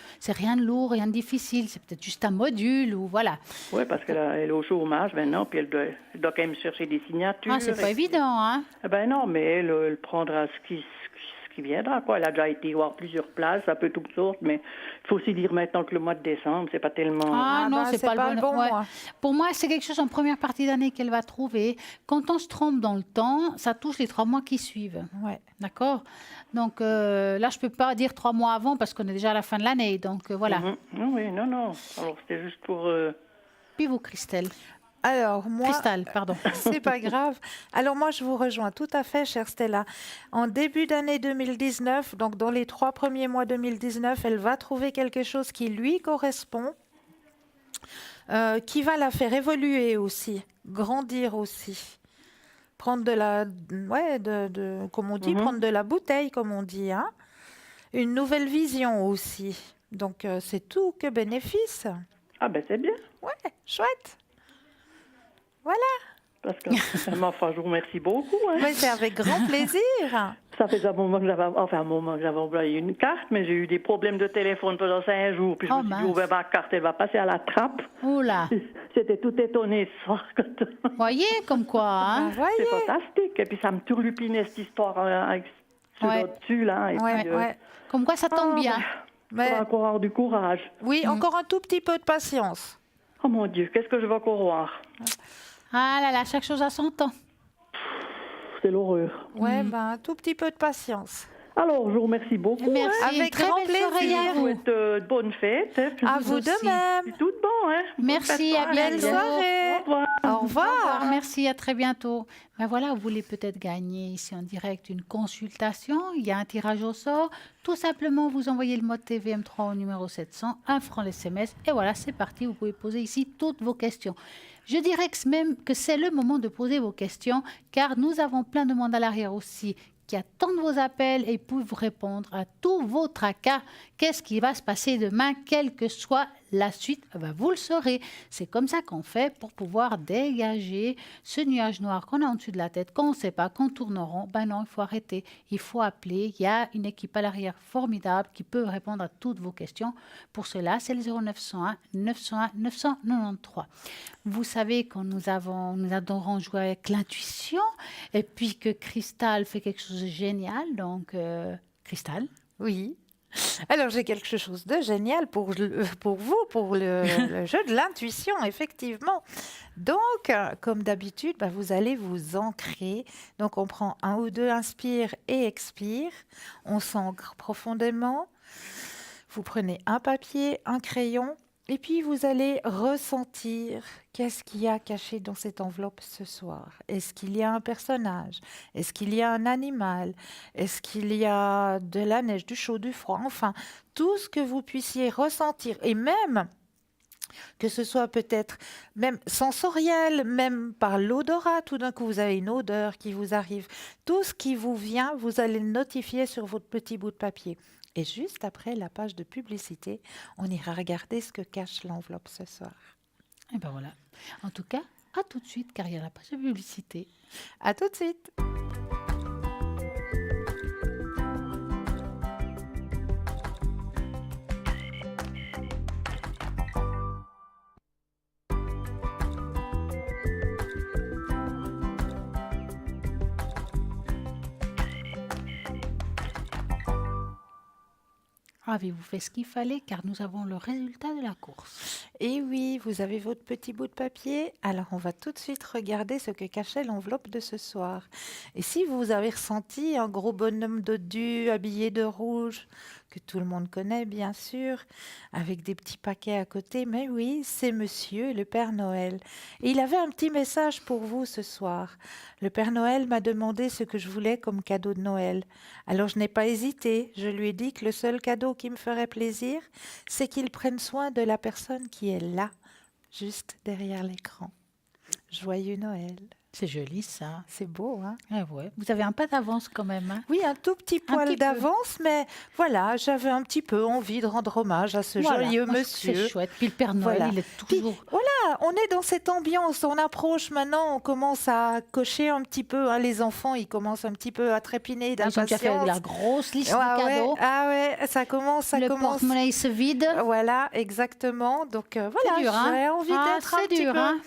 [SPEAKER 1] lourd, rien de difficile, c'est peut-être juste un module ou voilà.
[SPEAKER 3] Oui, parce qu'elle elle est au chômage maintenant, puis elle doit quand même chercher des signatures.
[SPEAKER 1] Ah, c'est pas
[SPEAKER 3] Et puis-
[SPEAKER 1] évident, hein.
[SPEAKER 3] Eh ben non, mais elle prendra ce qui viendra, quoi. Elle a déjà été voir plusieurs places, un peu toutes sortes, mais il faut aussi dire maintenant que le mois de décembre, c'est pas tellement...
[SPEAKER 1] Ah non,
[SPEAKER 2] bah,
[SPEAKER 1] c'est pas le bon. Ouais.
[SPEAKER 2] mois.
[SPEAKER 1] Pour moi, c'est quelque chose en première partie d'année qu'elle va trouver. Quand on se trompe dans le temps, ça touche les 3 mois qui suivent.
[SPEAKER 2] Ouais.
[SPEAKER 1] D'accord. Donc là, je peux pas dire 3 mois avant parce qu'on est déjà à la fin de l'année. Donc voilà.
[SPEAKER 3] Non, oui, non. Alors, c'était juste pour...
[SPEAKER 1] Puis vous, Christelle.
[SPEAKER 2] Alors, moi,
[SPEAKER 1] Cristal, pardon.
[SPEAKER 2] c'est pas grave. Alors, moi, je vous rejoins tout à fait, chère Stella. En début d'année 2019, donc dans les 3 premiers mois 2019, elle va trouver quelque chose qui lui correspond, qui va la faire évoluer aussi, grandir aussi. Prendre de la, ouais, comme on dit, prendre de la bouteille, comme on dit, hein. Une nouvelle vision aussi. Donc, c'est tout que bénéfice.
[SPEAKER 3] Ah ben, c'est bien.
[SPEAKER 2] Ouais, chouette. Voilà.
[SPEAKER 3] Parce que, enfin, je vous remercie beaucoup. Hein.
[SPEAKER 2] Mais c'est avec grand plaisir.
[SPEAKER 3] Ça fait un moment que j'avais envoyé une carte, mais j'ai eu des problèmes de téléphone pendant 5 jours. Puis je
[SPEAKER 1] Oh,
[SPEAKER 3] me suis dit,
[SPEAKER 1] mince.
[SPEAKER 3] oh, ben, ma carte, elle va passer à la trappe.
[SPEAKER 1] Oula.
[SPEAKER 3] J'étais tout étonnée ce soir.
[SPEAKER 1] Voyez comme quoi, hein.
[SPEAKER 2] Ben, voyez.
[SPEAKER 3] C'est fantastique. Et puis ça me turlupinait cette histoire avec ce
[SPEAKER 1] Ouais.
[SPEAKER 3] là-dessus, là. Et
[SPEAKER 2] Ouais,
[SPEAKER 3] puis,
[SPEAKER 2] ouais.
[SPEAKER 1] Comme quoi, ça tombe bien.
[SPEAKER 2] Mais
[SPEAKER 3] on va encore avoir du courage.
[SPEAKER 2] oui, encore un tout petit peu de patience.
[SPEAKER 3] Oh mon Dieu, qu'est-ce que je vais encore voir?
[SPEAKER 1] Ah là là, chaque chose a son temps.
[SPEAKER 3] C'est l'horreur.
[SPEAKER 2] Ouais, ben un tout petit peu de patience.
[SPEAKER 3] Alors, je vous remercie beaucoup.
[SPEAKER 1] Merci.
[SPEAKER 3] Hein.
[SPEAKER 2] Avec
[SPEAKER 1] Une très
[SPEAKER 2] grand
[SPEAKER 1] belle soirée
[SPEAKER 2] plaisir.
[SPEAKER 1] à
[SPEAKER 3] Je vous
[SPEAKER 1] vous.
[SPEAKER 3] souhaite de bonnes fêtes. Hein. Puis
[SPEAKER 2] À
[SPEAKER 3] je
[SPEAKER 2] vous
[SPEAKER 1] aussi.
[SPEAKER 2] de même.
[SPEAKER 3] suis toute bonne. Hein.
[SPEAKER 1] Merci, à
[SPEAKER 3] Bonne
[SPEAKER 1] bientôt.
[SPEAKER 2] Belle
[SPEAKER 3] soirée.
[SPEAKER 2] soirée.
[SPEAKER 3] Au revoir.
[SPEAKER 2] Au
[SPEAKER 1] Au
[SPEAKER 2] revoir.
[SPEAKER 1] revoir, merci, à très bientôt. Ben voilà, vous voulez peut-être gagner ici en direct une consultation. Il y a un tirage au sort. Tout simplement, vous envoyez le mode TVM3 au numéro 700, 1 franc l'SMS. Et voilà, c'est parti. Vous pouvez poser ici toutes vos questions. Je dirais même que c'est le moment de poser vos questions, car nous avons plein de monde à l'arrière aussi qui attendent vos appels et peuvent vous répondre à tous vos tracas. Qu'est-ce qui va se passer demain, quelle que soit la suite, ben vous le saurez. C'est comme ça qu'on fait pour pouvoir dégager ce nuage noir qu'on a en dessus de la tête, qu'on ne sait pas, qu'on tourne en rond. Ben non, il faut arrêter, il faut appeler. Il y a une équipe à l'arrière formidable qui peut répondre à toutes vos questions. Pour cela, c'est le 0901 901 993. Vous savez que nous adorons jouer avec l'intuition et puis que Cristal fait quelque chose de génial. Donc, Cristal.
[SPEAKER 2] Oui. Alors, j'ai quelque chose de génial pour vous, pour le jeu de l'intuition, effectivement. Donc, comme d'habitude, bah, vous allez vous ancrer. Donc, on prend 1 ou 2 inspire et expire. On s'ancre profondément. Vous prenez un papier, un crayon, et puis vous allez ressentir qu'est-ce qu'il y a caché dans cette enveloppe ce soir. Est-ce qu'il y a un personnage? Est-ce qu'il y a un animal? Est-ce qu'il y a de la neige, du chaud, du froid? Enfin, tout ce que vous puissiez ressentir. Et même que ce soit peut-être même sensoriel, même par l'odorat, tout d'un coup vous avez une odeur qui vous arrive. Tout ce qui vous vient, vous allez le notifier sur votre petit bout de papier. Et juste après la page de publicité, on ira regarder ce que cache l'enveloppe ce soir.
[SPEAKER 1] Et ben voilà. En tout cas, à tout de suite, car il y a la page de publicité.
[SPEAKER 2] À tout de suite.
[SPEAKER 1] Avez-vous fait ce qu'il fallait? Car nous avons le résultat de la course.
[SPEAKER 2] Et oui, vous avez votre petit bout de papier. Alors, on va tout de suite regarder ce que cachait l'enveloppe de ce soir. Et si vous avez ressenti un gros bonhomme dodu habillé de rouge, que tout le monde connaît bien sûr, avec des petits paquets à côté, mais oui, c'est monsieur le Père Noël. Et il avait un petit message pour vous ce soir. Le Père Noël m'a demandé ce que je voulais comme cadeau de Noël. Alors je n'ai pas hésité, je lui ai dit que le seul cadeau qui me ferait plaisir, c'est qu'il prenne soin de la personne qui est là, juste derrière l'écran. Joyeux Noël.
[SPEAKER 1] C'est joli ça.
[SPEAKER 2] C'est beau, hein?
[SPEAKER 1] Ah ouais. Vous avez un pas d'avance quand même. Hein?
[SPEAKER 2] Oui, un tout petit
[SPEAKER 1] Un
[SPEAKER 2] poil
[SPEAKER 1] petit peu.
[SPEAKER 2] d'avance, mais voilà, j'avais un petit peu envie de rendre hommage à ce
[SPEAKER 1] Voilà.
[SPEAKER 2] joyeux
[SPEAKER 1] Moi, je trouve que
[SPEAKER 2] monsieur.
[SPEAKER 1] C'est chouette. Puis le Père Noël,
[SPEAKER 2] Voilà.
[SPEAKER 1] il est
[SPEAKER 2] Puis,
[SPEAKER 1] toujours...
[SPEAKER 2] voilà, on est dans cette ambiance, on approche maintenant, on commence à cocher un petit peu, hein, les enfants, ils commencent un petit peu à trépiner
[SPEAKER 1] Ils ont déjà fait
[SPEAKER 2] d'impatience.
[SPEAKER 1] la grosse liste
[SPEAKER 2] Ah
[SPEAKER 1] de
[SPEAKER 2] ouais,
[SPEAKER 1] cadeaux.
[SPEAKER 2] ah ouais, ça commence,
[SPEAKER 1] Le porte-monnaie se vide.
[SPEAKER 2] Voilà, exactement. Donc voilà,
[SPEAKER 1] C'est dur, hein?
[SPEAKER 2] j'aurais envie
[SPEAKER 1] Ah,
[SPEAKER 2] d'être un
[SPEAKER 1] c'est
[SPEAKER 2] petit
[SPEAKER 1] dur,
[SPEAKER 2] peu
[SPEAKER 1] hein?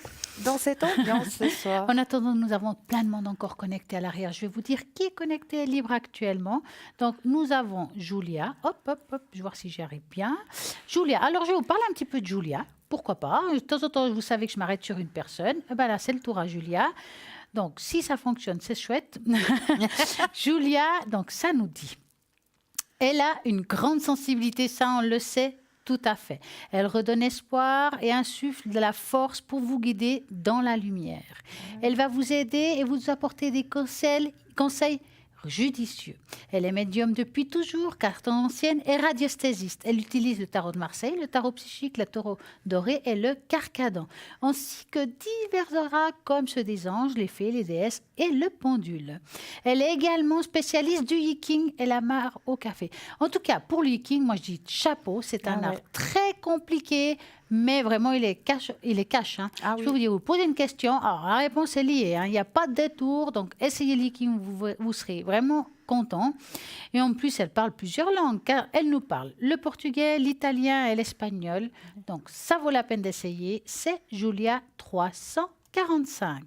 [SPEAKER 2] dans cette ambiance ce soir.
[SPEAKER 1] En attendant, nous avons plein de monde encore connecté à l'arrière. Je vais vous dire qui est connecté et libre actuellement. Donc, nous avons Julia. Hop, hop, hop. Je vais voir si j'y arrive bien. Julia. Alors, je vais vous parler un petit peu de Julia. Pourquoi pas? De temps en temps, vous savez que je m'arrête sur une personne. Eh ben là, c'est le tour à Julia. Donc, si ça fonctionne, c'est chouette. Julia, donc ça nous dit. Elle a une grande sensibilité, ça on le sait tout à fait. Elle redonne espoir et insuffle de la force pour vous guider dans la lumière. Elle va vous aider et vous apporter des conseils judicieux. Elle est médium depuis toujours, carte ancienne et radiesthésiste. Elle utilise le tarot de Marseille, le tarot psychique, le tarot doré et le carcadon, ainsi que divers oracles comme ceux des anges, les fées, les déesses et le pendule. Elle est également spécialiste du yiking et la mare au café. En tout cas, pour le yiking, moi je dis chapeau, c'est un art très compliqué, mais vraiment il est cash. Hein.
[SPEAKER 2] Ah
[SPEAKER 1] Je
[SPEAKER 2] oui.
[SPEAKER 1] peux vous dire, vous posez une question, alors la réponse est liée, hein. Il n'y a pas de détour, donc essayez le yiking, vous serez vraiment content. Et en plus, elle parle plusieurs langues, car elle nous parle le portugais, l'italien et l'espagnol. Donc, ça vaut la peine d'essayer. C'est Julia 345.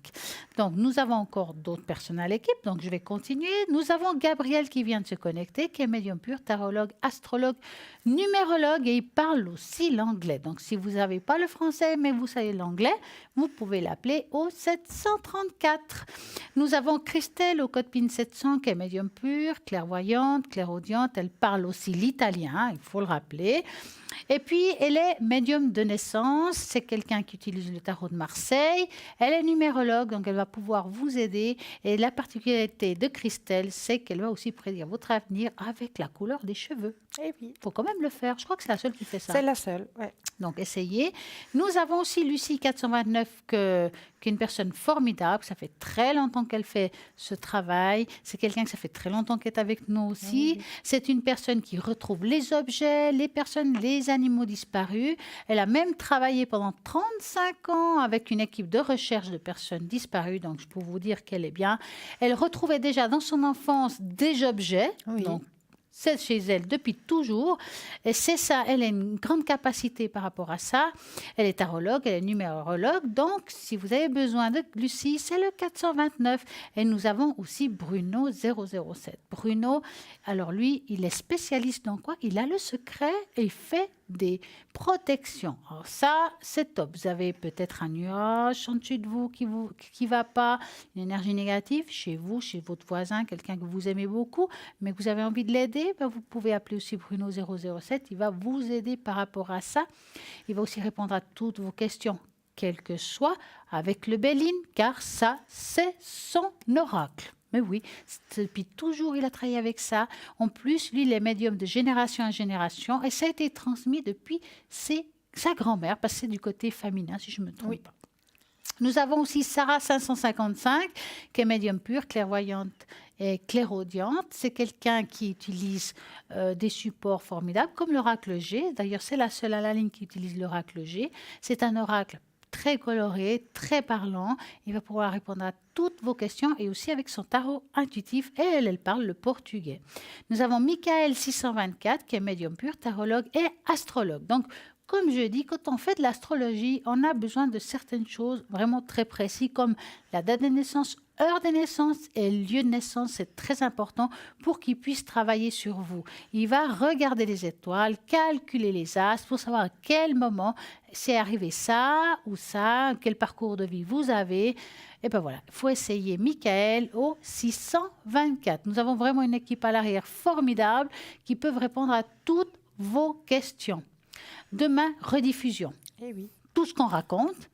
[SPEAKER 1] Donc, nous avons encore d'autres personnes à l'équipe, donc je vais continuer. Nous avons Gabriel qui vient de se connecter, qui est médium pur, tarologue, astrologue, numérologue, et il parle aussi l'anglais. Donc, si vous n'avez pas le français, mais vous savez l'anglais, vous pouvez l'appeler au 734. Nous avons Christelle au code PIN 700, qui est médium pur, clairvoyante, clairaudiente. Elle parle aussi l'italien, il faut le rappeler. Et puis, elle est médium de naissance. C'est quelqu'un qui utilise le tarot de Marseille. Elle est numérologue, donc elle va pouvoir vous aider. Et la particularité de Christelle, c'est qu'elle va aussi prédire votre avenir avec la couleur des cheveux.
[SPEAKER 2] Eh oui,
[SPEAKER 1] Il faut quand même le faire. Je crois que c'est la seule qui fait ça.
[SPEAKER 2] c'est la seule, ouais.
[SPEAKER 1] Donc, essayez. Nous avons aussi Lucie 429, qui est une personne formidable. Ça fait très longtemps qu'elle fait ce travail. C'est quelqu'un que ça fait très longtemps qu'elle est avec nous aussi. C'est une personne qui retrouve les objets, les personnes, les animaux disparus. Elle a même travaillé pendant 35 ans avec une équipe de recherche de personnes disparues. Donc, je peux vous dire qu'elle est bien. Elle retrouvait déjà dans son enfance des objets.
[SPEAKER 2] Oui.
[SPEAKER 1] Donc, c'est chez elle depuis toujours. Et c'est ça, elle a une grande capacité par rapport à ça. Elle est tarologue, elle est numérologue. Donc, si vous avez besoin de Lucie, c'est le 429. Et nous avons aussi Bruno 007. Bruno, alors lui, il est spécialiste dans quoi? Il a le secret et il fait des protections. Alors ça, c'est top. Vous avez peut-être un nuage en dessus de vous qui va pas, une énergie négative chez vous, chez votre voisin, quelqu'un que vous aimez beaucoup, mais que vous avez envie de l'aider, ben vous pouvez appeler aussi Bruno 007. Il va vous aider par rapport à ça. Il va aussi répondre à toutes vos questions, quelles que soient, avec le Béline, car ça, c'est son oracle. Mais oui, depuis toujours, il a travaillé avec ça. En plus, lui, il est médium de génération en génération et ça a été transmis depuis sa grand-mère, parce que c'est du côté féminin, si je ne me trompe pas. Nous avons aussi Sarah 555, qui est médium pur, clairvoyante et clairaudiente. C'est quelqu'un qui utilise des supports formidables, comme l'oracle G. D'ailleurs, c'est la seule à la ligne qui utilise l'oracle G. C'est un oracle très coloré, très parlant. Il va pouvoir répondre à toutes vos questions et aussi avec son tarot intuitif. Et elle parle le portugais. Nous avons Michael 624 qui est médium pur, tarologue et astrologue. Donc, comme je dis, quand on fait de l'astrologie, on a besoin de certaines choses vraiment très précises, comme la date de naissance, heure de naissance et lieu de naissance. C'est très important pour qu'il puisse travailler sur vous. Il va regarder les étoiles, calculer les astres pour savoir à quel moment c'est arrivé ça ou ça, quel parcours de vie vous avez. Et bien voilà, il faut essayer Michael au 624. Nous avons vraiment une équipe à l'arrière formidable qui peut répondre à toutes vos questions. Demain, rediffusion.
[SPEAKER 2] Eh oui.
[SPEAKER 1] Tout ce qu'on raconte,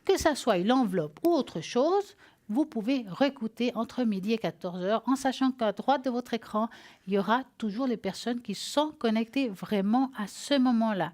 [SPEAKER 1] que ça soit l'enveloppe ou autre chose, vous pouvez réécouter entre midi et 14 heures en sachant qu'à droite de votre écran, il y aura toujours les personnes qui sont connectées vraiment à ce moment-là.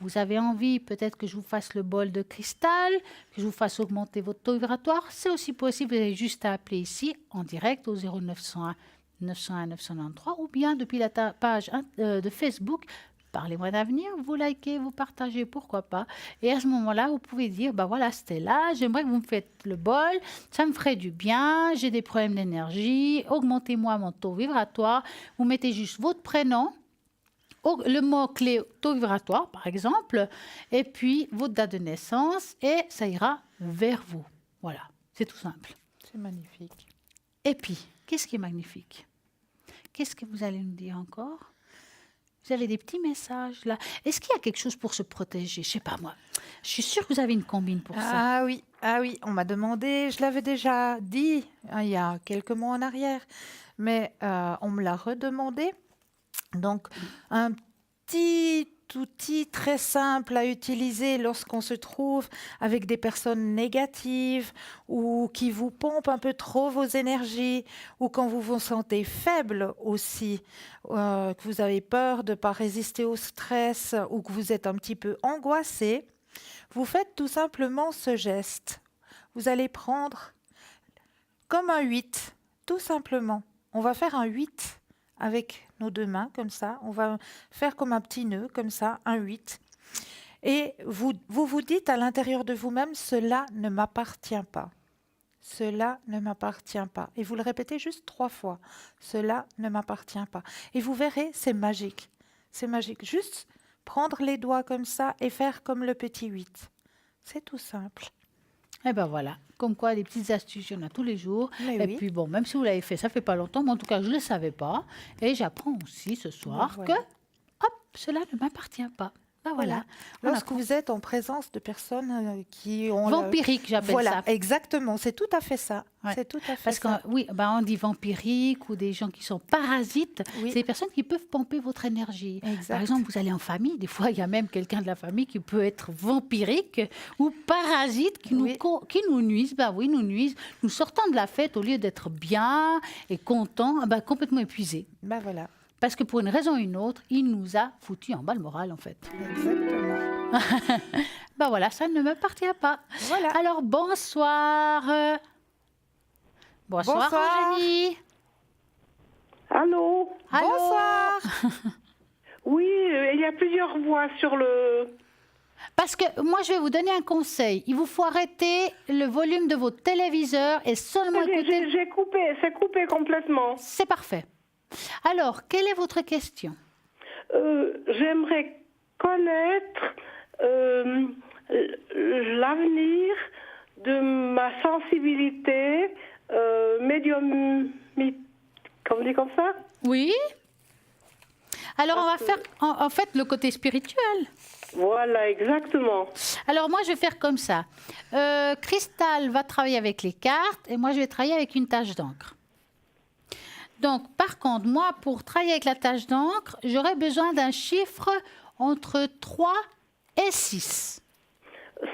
[SPEAKER 1] Vous avez envie peut-être que je vous fasse le bol de cristal, que je vous fasse augmenter votre taux vibratoire. C'est aussi possible, vous avez juste à appeler ici en direct au 0901 901 993 ou bien depuis la page de Facebook. Parlez-moi d'avenir, vous likez, vous partagez, pourquoi pas. Et à ce moment-là, vous pouvez dire, bah voilà, Stella, j'aimerais que vous me faites le bol, ça me ferait du bien, j'ai des problèmes d'énergie, augmentez-moi mon taux vibratoire. Vous mettez juste votre prénom, le mot-clé taux vibratoire, par exemple, et puis votre date de naissance, et ça ira vers vous. Voilà, c'est tout simple.
[SPEAKER 2] C'est magnifique.
[SPEAKER 1] Et puis, qu'est-ce qui est magnifique? Qu'est-ce que vous allez nous dire encore? Vous avez des petits messages là. Est-ce qu'il y a quelque chose pour se protéger? Je sais pas moi. Je suis sûre que vous avez une combine pour ça.
[SPEAKER 2] Ah oui, on m'a demandé, je l'avais déjà dit il y a quelques mois en arrière, mais on me l'a redemandé. Donc, un petit outil très simple à utiliser lorsqu'on se trouve avec des personnes négatives ou qui vous pompent un peu trop vos énergies ou quand vous vous sentez faible aussi, que vous avez peur de ne pas résister au stress ou que vous êtes un petit peu angoissé, vous faites tout simplement ce geste. Vous allez prendre comme un 8, tout simplement. On va faire un 8 avec nos deux mains, comme ça. On va faire comme un petit nœud, comme ça, un 8. Et vous dites à l'intérieur de vous-même, cela ne m'appartient pas. Cela ne m'appartient pas. Et vous le répétez juste 3 fois. Cela ne m'appartient pas. Et vous verrez, c'est magique. C'est magique. Juste prendre les doigts comme ça et faire comme le petit 8. C'est tout simple.
[SPEAKER 1] Et ben voilà, comme quoi les petites astuces, il y en a tous les jours.
[SPEAKER 2] Mais
[SPEAKER 1] Et
[SPEAKER 2] oui.
[SPEAKER 1] puis bon, même si vous l'avez fait, ça fait pas longtemps, mais en tout cas, je ne le savais pas. Et j'apprends aussi ce soir
[SPEAKER 2] Voilà.
[SPEAKER 1] que, hop, cela ne m'appartient pas. Ben voilà. On
[SPEAKER 2] Lorsque
[SPEAKER 1] apprend.
[SPEAKER 2] vous êtes en présence de personnes qui ont...
[SPEAKER 1] Vampirique, j'appelle
[SPEAKER 2] Voilà,
[SPEAKER 1] ça.
[SPEAKER 2] exactement. C'est tout à fait ça.
[SPEAKER 1] Ouais.
[SPEAKER 2] C'est tout à fait
[SPEAKER 1] Parce que
[SPEAKER 2] ça.
[SPEAKER 1] oui, ben on dit vampirique ou des gens qui sont parasites.
[SPEAKER 2] Oui.
[SPEAKER 1] C'est des personnes qui peuvent pomper votre énergie.
[SPEAKER 2] Exact.
[SPEAKER 1] Par exemple, vous allez en famille, des fois, il y a même quelqu'un de la famille qui peut être vampirique ou parasite qui
[SPEAKER 2] Oui.
[SPEAKER 1] qui nous nuisent. Ben oui, nous nuisent. Nous sortons de la fête au lieu d'être bien et contents, ben complètement épuisés.
[SPEAKER 2] Ben voilà.
[SPEAKER 1] Parce que pour une raison ou une autre, il nous a foutu en bas le moral, en fait.
[SPEAKER 2] Exactement.
[SPEAKER 1] Ben voilà, ça ne m'appartient pas.
[SPEAKER 2] Voilà.
[SPEAKER 1] Alors, bonsoir. Bonsoir,
[SPEAKER 2] Bonsoir.
[SPEAKER 1] Eugénie.
[SPEAKER 3] Allô?
[SPEAKER 1] Allô.
[SPEAKER 2] Bonsoir.
[SPEAKER 3] Oui, il y a plusieurs voix sur le...
[SPEAKER 1] Parce que moi, je vais vous donner un conseil. Il vous faut arrêter le volume de votre téléviseur et seulement écouter.
[SPEAKER 3] J'ai coupé, c'est coupé complètement.
[SPEAKER 1] C'est parfait. Alors, quelle est votre question?
[SPEAKER 3] J'aimerais connaître l'avenir de ma sensibilité médiumnique. Comment on dit comme ça?
[SPEAKER 1] Oui. Alors, on va faire en fait le côté spirituel.
[SPEAKER 3] Voilà, exactement.
[SPEAKER 1] Alors, moi, je vais faire comme ça. Cristal va travailler avec les cartes et moi, je vais travailler avec une tache d'encre. Donc, par contre, moi, pour travailler avec la tache d'encre, j'aurais besoin d'un chiffre entre 3 et 6.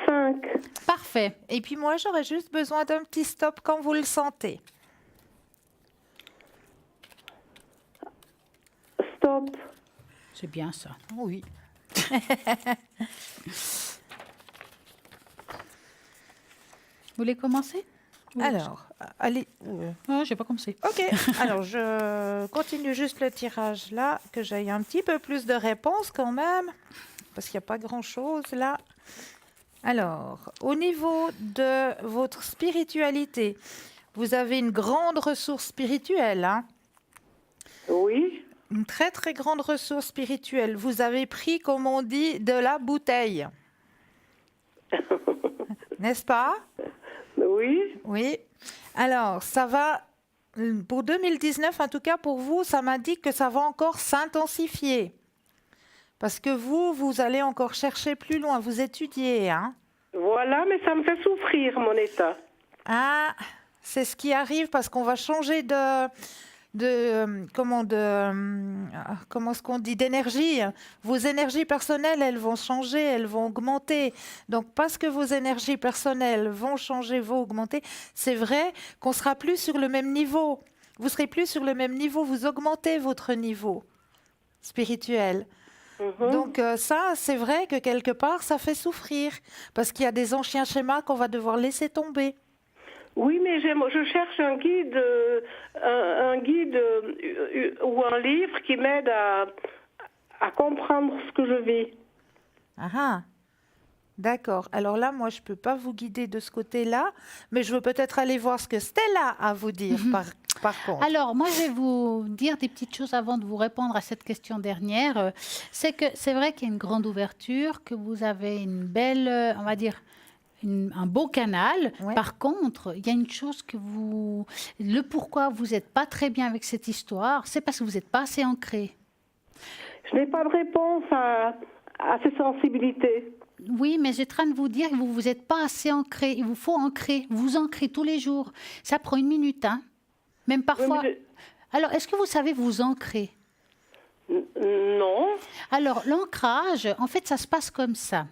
[SPEAKER 3] 5.
[SPEAKER 1] Parfait.
[SPEAKER 2] Et puis moi, j'aurais juste besoin d'un petit stop quand vous le sentez.
[SPEAKER 3] Stop.
[SPEAKER 1] C'est bien ça.
[SPEAKER 2] Oui.
[SPEAKER 1] Vous voulez commencer?
[SPEAKER 2] Alors, allez.
[SPEAKER 1] Non, je n'ai pas commencé.
[SPEAKER 2] Ok. Alors, je continue juste le tirage là, que j'aille un petit peu plus de réponses quand même, parce qu'il n'y a pas grand-chose là. Alors, au niveau de votre spiritualité, vous avez une grande ressource spirituelle, hein?
[SPEAKER 3] Oui.
[SPEAKER 2] une très très grande ressource spirituelle. Vous avez pris, comme on dit, de la bouteille. N'est-ce pas?
[SPEAKER 4] Oui.
[SPEAKER 2] Oui. Alors, ça va, pour 2019, en tout cas pour vous, ça m'indique que ça va encore s'intensifier. Parce que vous allez encore chercher plus loin, vous étudiez, hein?
[SPEAKER 4] Voilà, mais ça me fait souffrir, mon état.
[SPEAKER 2] Ah, c'est ce qui arrive parce qu'on va changer comment est-ce qu'on dit, d'énergie. Vos énergies personnelles, elles vont changer, elles vont augmenter. Donc, parce que vos énergies personnelles vont changer, vont augmenter, c'est vrai qu'on sera plus sur le même niveau. Vous serez plus sur le même niveau, vous augmentez votre niveau spirituel. Donc ça, c'est vrai que quelque part, ça fait souffrir parce qu'il y a des anciens schémas qu'on va devoir laisser tomber.
[SPEAKER 4] Oui, mais je cherche un guide, ou un livre qui m'aide à comprendre ce que je vis.
[SPEAKER 2] Ah ah. D'accord. Alors là, moi, je ne peux pas vous guider de ce côté-là, mais je veux peut-être aller voir ce que Stella a à vous dire par contre.
[SPEAKER 1] Alors, moi, je vais vous dire des petites choses avant de vous répondre à cette question dernière. C'est que c'est vrai qu'il y a une grande ouverture, que vous avez une belle, on va dire, un beau canal.
[SPEAKER 2] Ouais.
[SPEAKER 1] Par contre, il y a une chose que le pourquoi vous n'êtes pas très bien avec cette histoire, c'est parce que vous n'êtes pas assez ancré.
[SPEAKER 4] Je n'ai pas de réponse à ces sensibilités.
[SPEAKER 1] Oui, mais j'ai en train de vous dire que vous n'êtes pas assez ancré. Il vous faut ancrer. Vous ancrez tous les jours. Ça prend 1 minute, hein. Même parfois.
[SPEAKER 4] Oui,
[SPEAKER 1] Alors, est-ce que vous savez vous ancrer?
[SPEAKER 4] Non.
[SPEAKER 1] Alors, l'ancrage, en fait, ça se passe comme ça.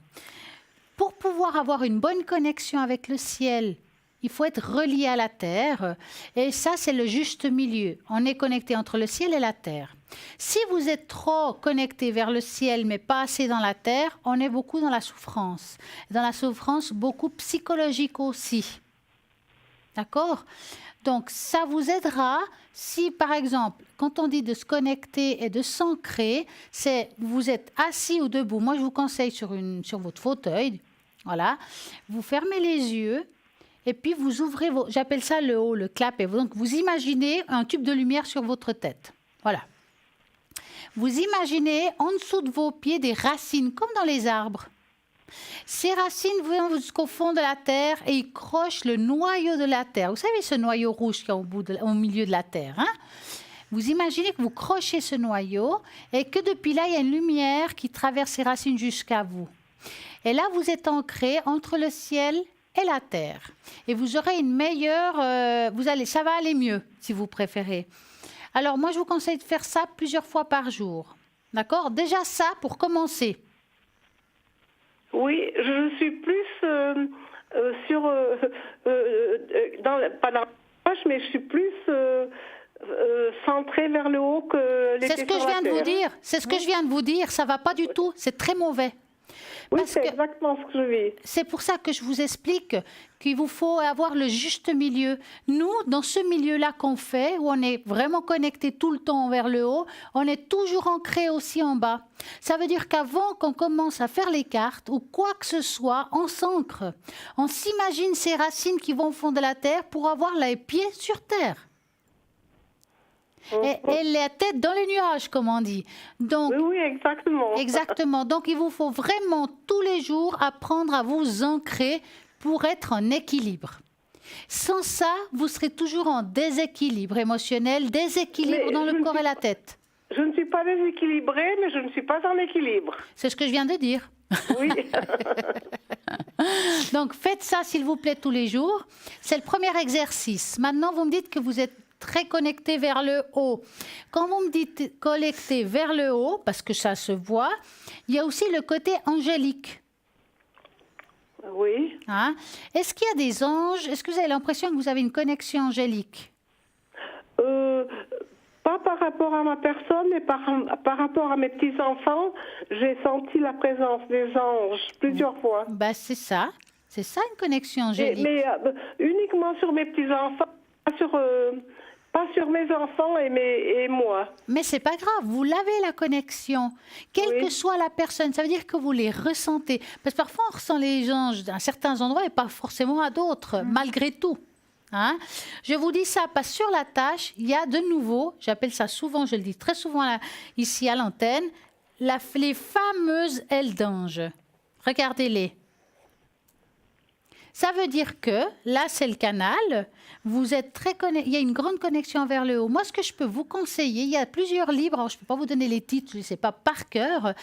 [SPEAKER 1] Pour pouvoir avoir une bonne connexion avec le ciel, il faut être relié à la terre. Et ça, c'est le juste milieu. On est connecté entre le ciel et la terre. Si vous êtes trop connecté vers le ciel, mais pas assez dans la terre, on est beaucoup dans la souffrance. Dans la souffrance, beaucoup psychologique aussi. D'accord? Donc, ça vous aidera si, par exemple, quand on dit de se connecter et de s'ancrer, c'est vous êtes assis ou debout. Moi, je vous conseille sur votre fauteuil, voilà, vous fermez les yeux et puis vous ouvrez j'appelle ça le haut, le clap. Et donc, vous imaginez un tube de lumière sur votre tête. Voilà. Vous imaginez en dessous de vos pieds des racines, comme dans les arbres. Ces racines vont jusqu'au fond de la terre et ils crochent le noyau de la terre. Vous savez ce noyau rouge qui est au milieu de la terre, hein? Vous imaginez que vous crochez ce noyau et que depuis là, il y a une lumière qui traverse ces racines jusqu'à vous. Et là, vous êtes ancré entre le ciel et la terre. Et vous aurez une meilleure... ça va aller mieux, si vous préférez. Alors, moi, je vous conseille de faire ça plusieurs fois par jour. D'accord? Déjà ça, pour commencer.
[SPEAKER 4] Oui, je suis plus pas dans la poche, mais je suis plus centrée vers le haut que les pieds
[SPEAKER 1] C'est ce que
[SPEAKER 4] sur
[SPEAKER 1] je
[SPEAKER 4] la
[SPEAKER 1] viens de vous
[SPEAKER 4] terre.
[SPEAKER 1] dire. C'est ce que je viens de vous dire. Ça va pas du tout. C'est très mauvais.
[SPEAKER 4] Oui,
[SPEAKER 1] Parce
[SPEAKER 4] c'est
[SPEAKER 1] que-
[SPEAKER 4] exactement ce que je vis.
[SPEAKER 1] C'est pour ça que je vous explique qu'il vous faut avoir le juste milieu. Nous, dans ce milieu-là qu'on fait, où on est vraiment connecté tout le temps vers le haut, on est toujours ancré aussi en bas. Ça veut dire qu'avant qu'on commence à faire les cartes ou quoi que ce soit, on s'ancre. On s'imagine ces racines qui vont au fond de la terre pour avoir les pieds sur terre. Et la tête dans les nuages, comme on dit. Donc,
[SPEAKER 4] Oui, exactement.
[SPEAKER 1] exactement. Donc, il vous faut vraiment tous les jours apprendre à vous ancrer pour être en équilibre. Sans ça, vous serez toujours en déséquilibre émotionnel, déséquilibre
[SPEAKER 4] Mais
[SPEAKER 1] dans
[SPEAKER 4] je
[SPEAKER 1] le
[SPEAKER 4] ne
[SPEAKER 1] corps
[SPEAKER 4] suis-
[SPEAKER 1] et la tête.
[SPEAKER 4] Je ne suis pas déséquilibrée, mais je ne suis pas en équilibre.
[SPEAKER 1] C'est ce que je viens de dire.
[SPEAKER 4] Oui.
[SPEAKER 1] Donc, faites ça, s'il vous plaît, tous les jours. C'est le premier exercice. Maintenant, vous me dites que vous êtes très connecté vers le haut. Quand vous me dites connecté vers le haut, parce que ça se voit, il y a aussi le côté angélique.
[SPEAKER 4] Oui.
[SPEAKER 1] Hein? Est-ce qu'il y a des anges? Est-ce que vous avez l'impression que vous avez une connexion angélique?
[SPEAKER 4] Pas par rapport à ma personne, mais par rapport à mes petits-enfants, j'ai senti la présence des anges plusieurs fois.
[SPEAKER 1] Ben, c'est ça. C'est ça, une connexion angélique.
[SPEAKER 4] Mais uniquement sur mes petits-enfants, pas sur mes enfants et moi.
[SPEAKER 1] Mais c'est pas grave, vous l'avez la connexion. Quelle
[SPEAKER 4] Oui.
[SPEAKER 1] que soit la personne, ça veut dire que vous les ressentez. Parce que parfois, on ressent les anges à certains endroits et pas forcément à d'autres, malgré tout. Hein? Je vous dis ça parce que sur la tâche, il y a de nouveau, j'appelle ça souvent, je le dis très souvent ici à l'antenne, les fameuses ailes d'ange. Regardez-les. Ça veut dire que là, c'est le canal. Vous êtes il y a une grande connexion vers le haut. Moi, ce que je peux vous conseiller, il y a plusieurs livres. Alors, je ne peux pas vous donner les titres, je ne sais pas par cœur,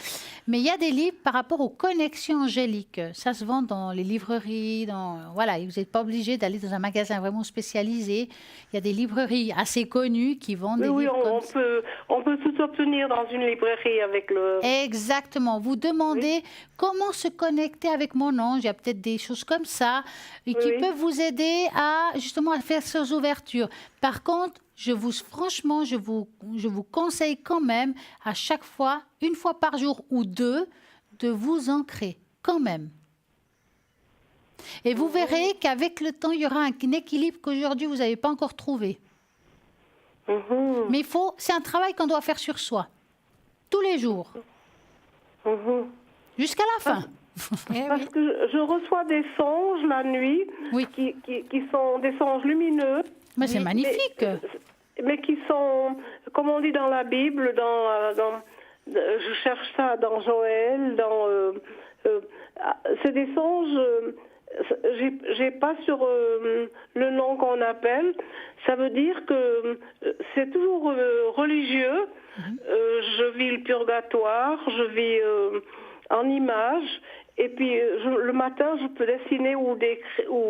[SPEAKER 1] mais il y a des livres par rapport aux connexions angéliques. Ça se vend dans les librairies. Voilà, vous n'êtes pas obligé d'aller dans un magasin vraiment spécialisé. Il y a des librairies assez connues qui vendent des livres comme ça.
[SPEAKER 4] On peut tout obtenir dans une librairie avec le...
[SPEAKER 1] Exactement. Vous demandez comment se connecter avec mon ange. Il y a peut-être des choses comme ça et qui peuvent vous aider à justement à faire ces ouvertures. Par contre, franchement, je vous conseille quand même à chaque fois, une fois par jour ou deux, de vous ancrer quand même. Et vous verrez qu'avec le temps, il y aura un équilibre qu'aujourd'hui, vous n'avez pas encore trouvé. Mais c'est un travail qu'on doit faire sur soi, tous les jours, jusqu'à la fin.
[SPEAKER 4] Parce que je reçois des songes la nuit qui sont des songes lumineux.
[SPEAKER 1] Mais c'est magnifique.
[SPEAKER 4] Mais qui sont, comme on dit dans la Bible, je cherche ça dans Joël, c'est des songes, j'ai pas sur le nom qu'on appelle. Ça veut dire que c'est toujours religieux. Je vis le purgatoire, je vis en images. Et puis, le matin, je peux dessiner ou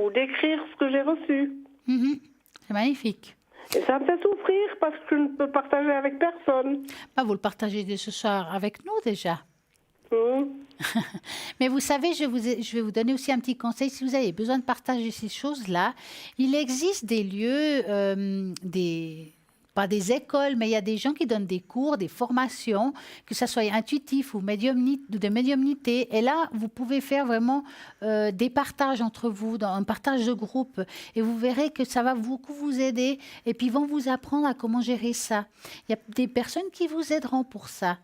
[SPEAKER 4] décrire ce que j'ai reçu.
[SPEAKER 1] C'est magnifique.
[SPEAKER 4] Et ça me fait souffrir parce que je ne peux partager avec personne.
[SPEAKER 1] Vous le partagez dès ce soir avec nous déjà. Mais vous savez, je vais vous donner aussi un petit conseil. Si vous avez besoin de partager ces choses-là, il existe des lieux, pas des écoles, mais il y a des gens qui donnent des cours, des formations, que ça soit intuitif ou de médiumnité. Et là, vous pouvez faire vraiment des partages entre vous, un partage de groupe. Et vous verrez que ça va beaucoup vous aider. Et puis, ils vont vous apprendre à comment gérer ça. Il y a des personnes qui vous aideront pour ça.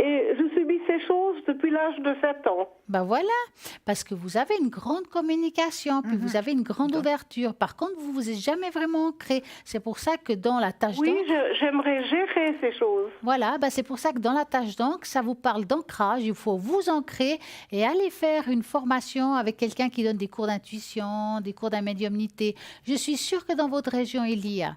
[SPEAKER 4] Et je subis ces choses depuis l'âge de 7 ans.
[SPEAKER 1] Voilà, parce que vous avez une grande communication, puis vous avez une grande ouverture. Par contre, vous vous êtes jamais vraiment ancré. C'est pour ça que dans la tâche d'encre...
[SPEAKER 4] Oui, j'aimerais gérer ces choses.
[SPEAKER 1] Voilà, c'est pour ça que dans la tâche d'encre, ça vous parle d'ancrage. Il faut vous ancrer et aller faire une formation avec quelqu'un qui donne des cours d'intuition, des cours de médiumnité. Je suis sûre que dans votre région, il y a.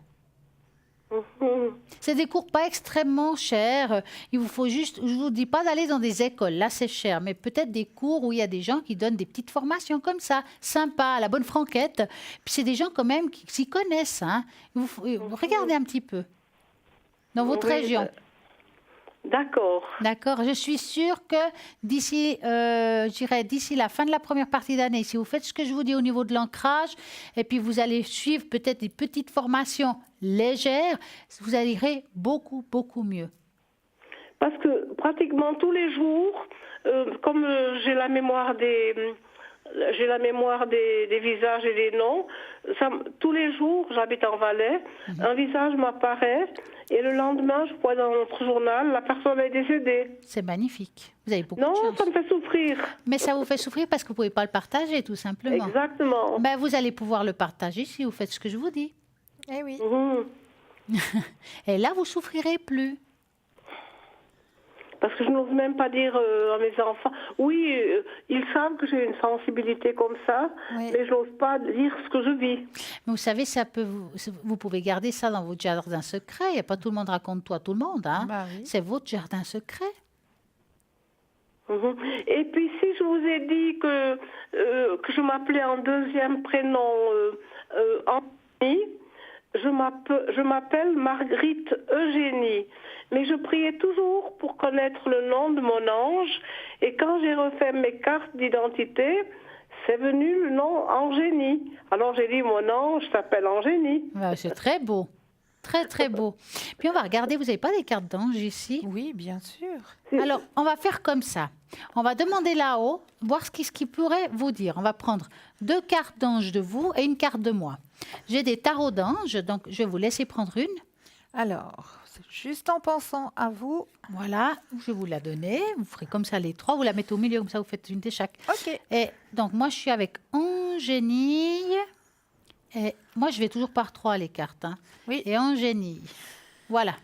[SPEAKER 1] C'est des cours pas extrêmement chers. Il vous faut juste, je vous dis pas d'aller dans des écoles, là c'est cher, mais peut-être des cours où il y a des gens qui donnent des petites formations comme ça, sympa, à la bonne franquette. Puis c'est des gens quand même qui s'y connaissent. Regardez un petit peu dans votre région.
[SPEAKER 4] D'accord.
[SPEAKER 1] D'accord. Je suis sûre que d'ici la fin de la première partie d'année, si vous faites ce que je vous dis au niveau de l'ancrage, et puis vous allez suivre peut-être des petites formations légères, vous irez beaucoup, beaucoup mieux.
[SPEAKER 4] Parce que pratiquement tous les jours, comme j'ai la mémoire des visages et des noms, tous les jours, j'habite en Valais, un visage m'apparaît. Et le lendemain, je vois dans notre journal, la personne est décédée.
[SPEAKER 1] C'est magnifique. Vous avez beaucoup de chance.
[SPEAKER 4] Non, ça me fait souffrir.
[SPEAKER 1] Mais ça vous fait souffrir parce que vous ne pouvez pas le partager, tout simplement.
[SPEAKER 4] Exactement.
[SPEAKER 1] Vous allez pouvoir le partager si vous faites ce que je vous dis.
[SPEAKER 2] Eh oui.
[SPEAKER 1] Et là, vous souffrirez plus.
[SPEAKER 4] Parce que je n'ose même pas dire à mes enfants. Oui, ils savent que j'ai une sensibilité comme ça, mais je n'ose pas dire ce que je vis.
[SPEAKER 1] Mais vous savez, vous pouvez garder ça dans votre jardin secret. Il n'y a pas tout le monde raconte tout à tout le monde.
[SPEAKER 2] Oui.
[SPEAKER 1] C'est votre jardin secret.
[SPEAKER 4] Et puis, si je vous ai dit que je m'appelais en deuxième prénom Annie, je m'appelle Marguerite Eugénie. Mais je priais toujours pour connaître le nom de mon ange. Et quand j'ai refait mes cartes d'identité, c'est venu le nom Angénie. Alors j'ai dit, mon ange s'appelle Angénie.
[SPEAKER 1] C'est très beau. Très, très beau. Puis on va regarder, vous n'avez pas des cartes d'ange ici?
[SPEAKER 2] Oui, bien sûr.
[SPEAKER 1] Alors, on va faire comme ça. On va demander là-haut, voir ce qui pourrait vous dire. On va prendre 2 cartes d'ange de vous et une carte de moi. J'ai des tarots d'ange, donc je vais vous laisser prendre une.
[SPEAKER 2] Alors, c'est juste en pensant à vous.
[SPEAKER 1] Voilà, je vais vous la donner. Vous ferez comme ça les 3, vous la mettez au milieu, comme ça vous faites une de chaque.
[SPEAKER 2] OK.
[SPEAKER 1] Et donc, moi, je suis avec Angénie, Et moi, je vais toujours par 3 les cartes. Hein.
[SPEAKER 2] Oui.
[SPEAKER 1] Et en génie. Voilà.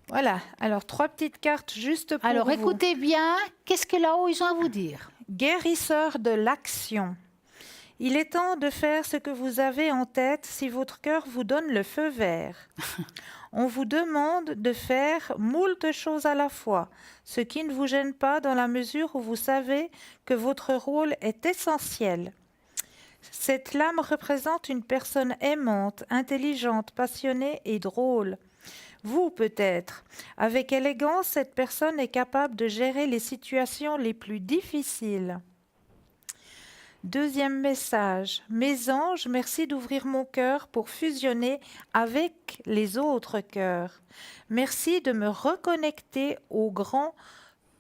[SPEAKER 2] Voilà. Alors, 3 petites cartes juste pour
[SPEAKER 1] Alors,
[SPEAKER 2] vous.
[SPEAKER 1] écoutez bien, qu'est-ce que là-haut, ils ont à vous dire?
[SPEAKER 2] Guérisseur de l'action. Il est temps de faire ce que vous avez en tête si votre cœur vous donne le feu vert. On vous demande de faire moult choses à la fois, ce qui ne vous gêne pas dans la mesure où vous savez que votre rôle est essentiel. Cette lame représente une personne aimante, intelligente, passionnée et drôle. Vous, peut-être. Avec élégance, cette personne est capable de gérer les situations les plus difficiles. Deuxième message. Mes anges, merci d'ouvrir mon cœur pour fusionner avec les autres cœurs. Merci de me reconnecter au grand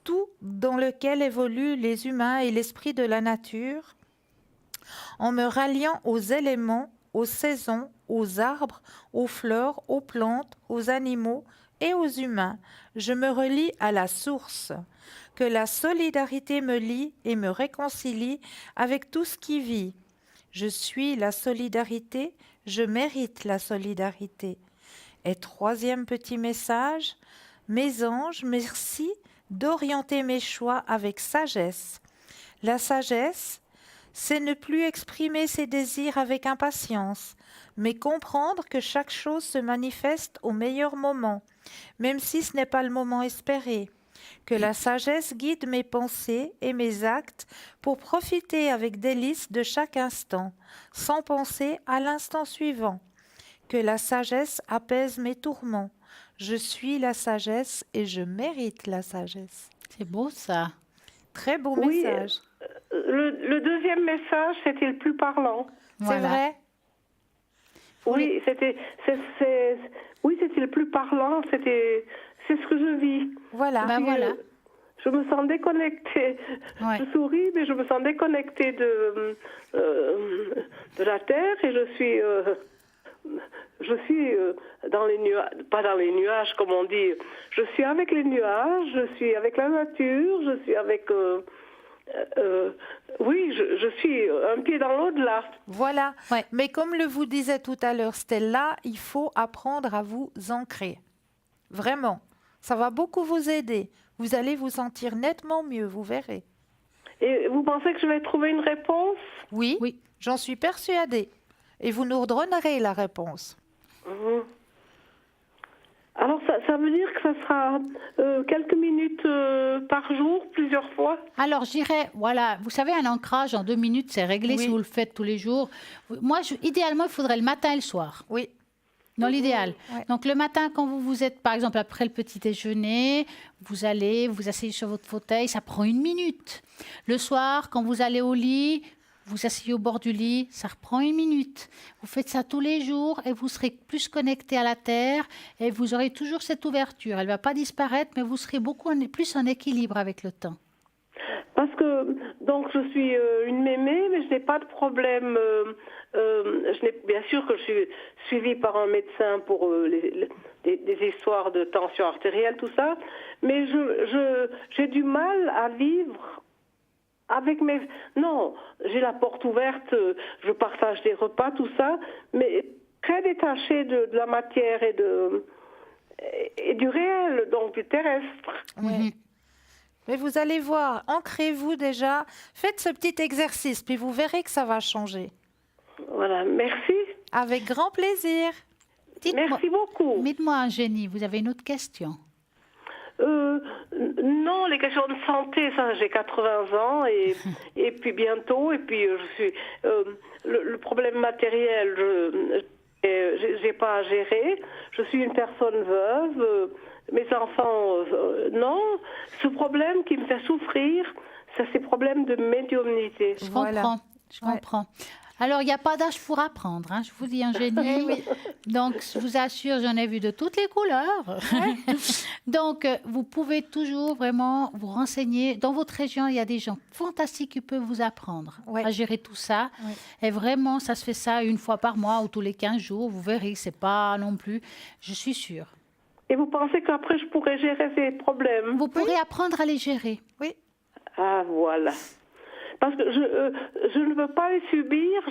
[SPEAKER 2] tout dans lequel évoluent les humains et l'esprit de la nature, en me ralliant aux éléments, aux saisons, aux arbres, aux fleurs, aux plantes, aux animaux et aux humains. Je me relie à la source. Que la solidarité me lie et me réconcilie avec tout ce qui vit. Je suis la solidarité, je mérite la solidarité. Et troisième petit message, mes anges, merci d'orienter mes choix avec sagesse. La sagesse, c'est ne plus exprimer ses désirs avec impatience, mais comprendre que chaque chose se manifeste au meilleur moment, même si ce n'est pas le moment espéré. Que la sagesse guide mes pensées et mes actes pour profiter avec délice de chaque instant, sans penser à l'instant suivant. Que la sagesse apaise mes tourments. Je suis la sagesse et je mérite la sagesse.
[SPEAKER 1] C'est beau ça.
[SPEAKER 2] Très beau
[SPEAKER 4] Oui,
[SPEAKER 2] message.
[SPEAKER 4] le deuxième message, c'était le plus parlant.
[SPEAKER 2] C'est vrai?
[SPEAKER 4] Oui, c'était le plus parlant, c'est ce que je vis.
[SPEAKER 2] Voilà.
[SPEAKER 1] Ben voilà.
[SPEAKER 4] Je me sens déconnectée.
[SPEAKER 1] Ouais.
[SPEAKER 4] Je souris, mais je me sens déconnectée de la terre et je suis dans les nuages, pas dans les nuages comme on dit. Je suis avec les nuages, je suis avec la nature, je suis avec. Oui, je suis un pied dans l'au-delà.
[SPEAKER 2] Voilà.
[SPEAKER 1] Ouais.
[SPEAKER 2] Mais comme le vous disait tout à l'heure Stella, il faut apprendre à vous ancrer. Vraiment. Ça va beaucoup vous aider. Vous allez vous sentir nettement mieux, vous verrez.
[SPEAKER 4] Et vous pensez que je vais trouver une réponse?
[SPEAKER 2] Oui,
[SPEAKER 1] Oui.
[SPEAKER 2] j'en suis persuadée. Et vous nous redonnerez la réponse.
[SPEAKER 4] Mhm. Alors, ça veut dire que ça sera quelques minutes par jour, plusieurs fois?
[SPEAKER 1] Alors, je dirais, voilà, vous savez, un ancrage en 2 minutes, c'est réglé
[SPEAKER 2] Oui.
[SPEAKER 1] si vous le faites tous les jours. Moi, idéalement, il faudrait le matin et le soir.
[SPEAKER 2] Oui.
[SPEAKER 1] Dans l'idéal.
[SPEAKER 2] Ouais.
[SPEAKER 1] Donc, le matin, quand vous êtes, par exemple, après le petit déjeuner, vous allez vous asseyez sur votre fauteuil, ça prend 1 minute. Le soir, quand vous allez au lit, vous asseyez au bord du lit, ça reprend 1 minute. Vous faites ça tous les jours et vous serez plus connecté à la terre et vous aurez toujours cette ouverture. Elle ne va pas disparaître, mais vous serez beaucoup plus en équilibre avec le temps.
[SPEAKER 4] Parce que, donc, je suis une mémé, mais je n'ai pas de problème. Bien sûr que je suis suivie par un médecin pour des histoires de tension artérielle, tout ça, mais j'ai du mal à vivre avec mes... Non, j'ai la porte ouverte, je partage des repas, tout ça, mais très détachée de la matière et du réel, donc du terrestre.
[SPEAKER 2] Ouais. Mais vous allez voir, ancrez-vous déjà, faites ce petit exercice, puis vous verrez que ça va changer.
[SPEAKER 4] Voilà, merci.
[SPEAKER 2] Avec grand plaisir.
[SPEAKER 4] Merci beaucoup.
[SPEAKER 1] Dites-moi, Génie, vous avez une autre question?
[SPEAKER 4] Non, les questions de santé, ça, j'ai 80 ans et puis bientôt, et puis je suis le problème matériel, j'ai pas à gérer. Je suis une personne veuve, mes enfants, non. Ce problème qui me fait souffrir, c'est ces problèmes de médiumnité.
[SPEAKER 1] Je
[SPEAKER 2] Voilà.
[SPEAKER 1] comprends, je comprends. Alors, il n'y a pas d'âge pour apprendre, hein, je vous dis, un génie. Donc, je vous assure, j'en ai vu de toutes les couleurs. Donc, vous pouvez toujours vraiment vous renseigner. Dans votre région, il y a des gens fantastiques qui peuvent vous apprendre à gérer tout ça. Et vraiment, ça se fait ça 1 fois par mois ou tous les 15 jours. Vous verrez, c'est pas non plus, je suis sûre.
[SPEAKER 4] Et vous pensez qu'après, je pourrais gérer ces problèmes?
[SPEAKER 1] Vous pourrez apprendre à les gérer.
[SPEAKER 2] Oui.
[SPEAKER 4] Ah, voilà. Parce que je ne veux pas les subir,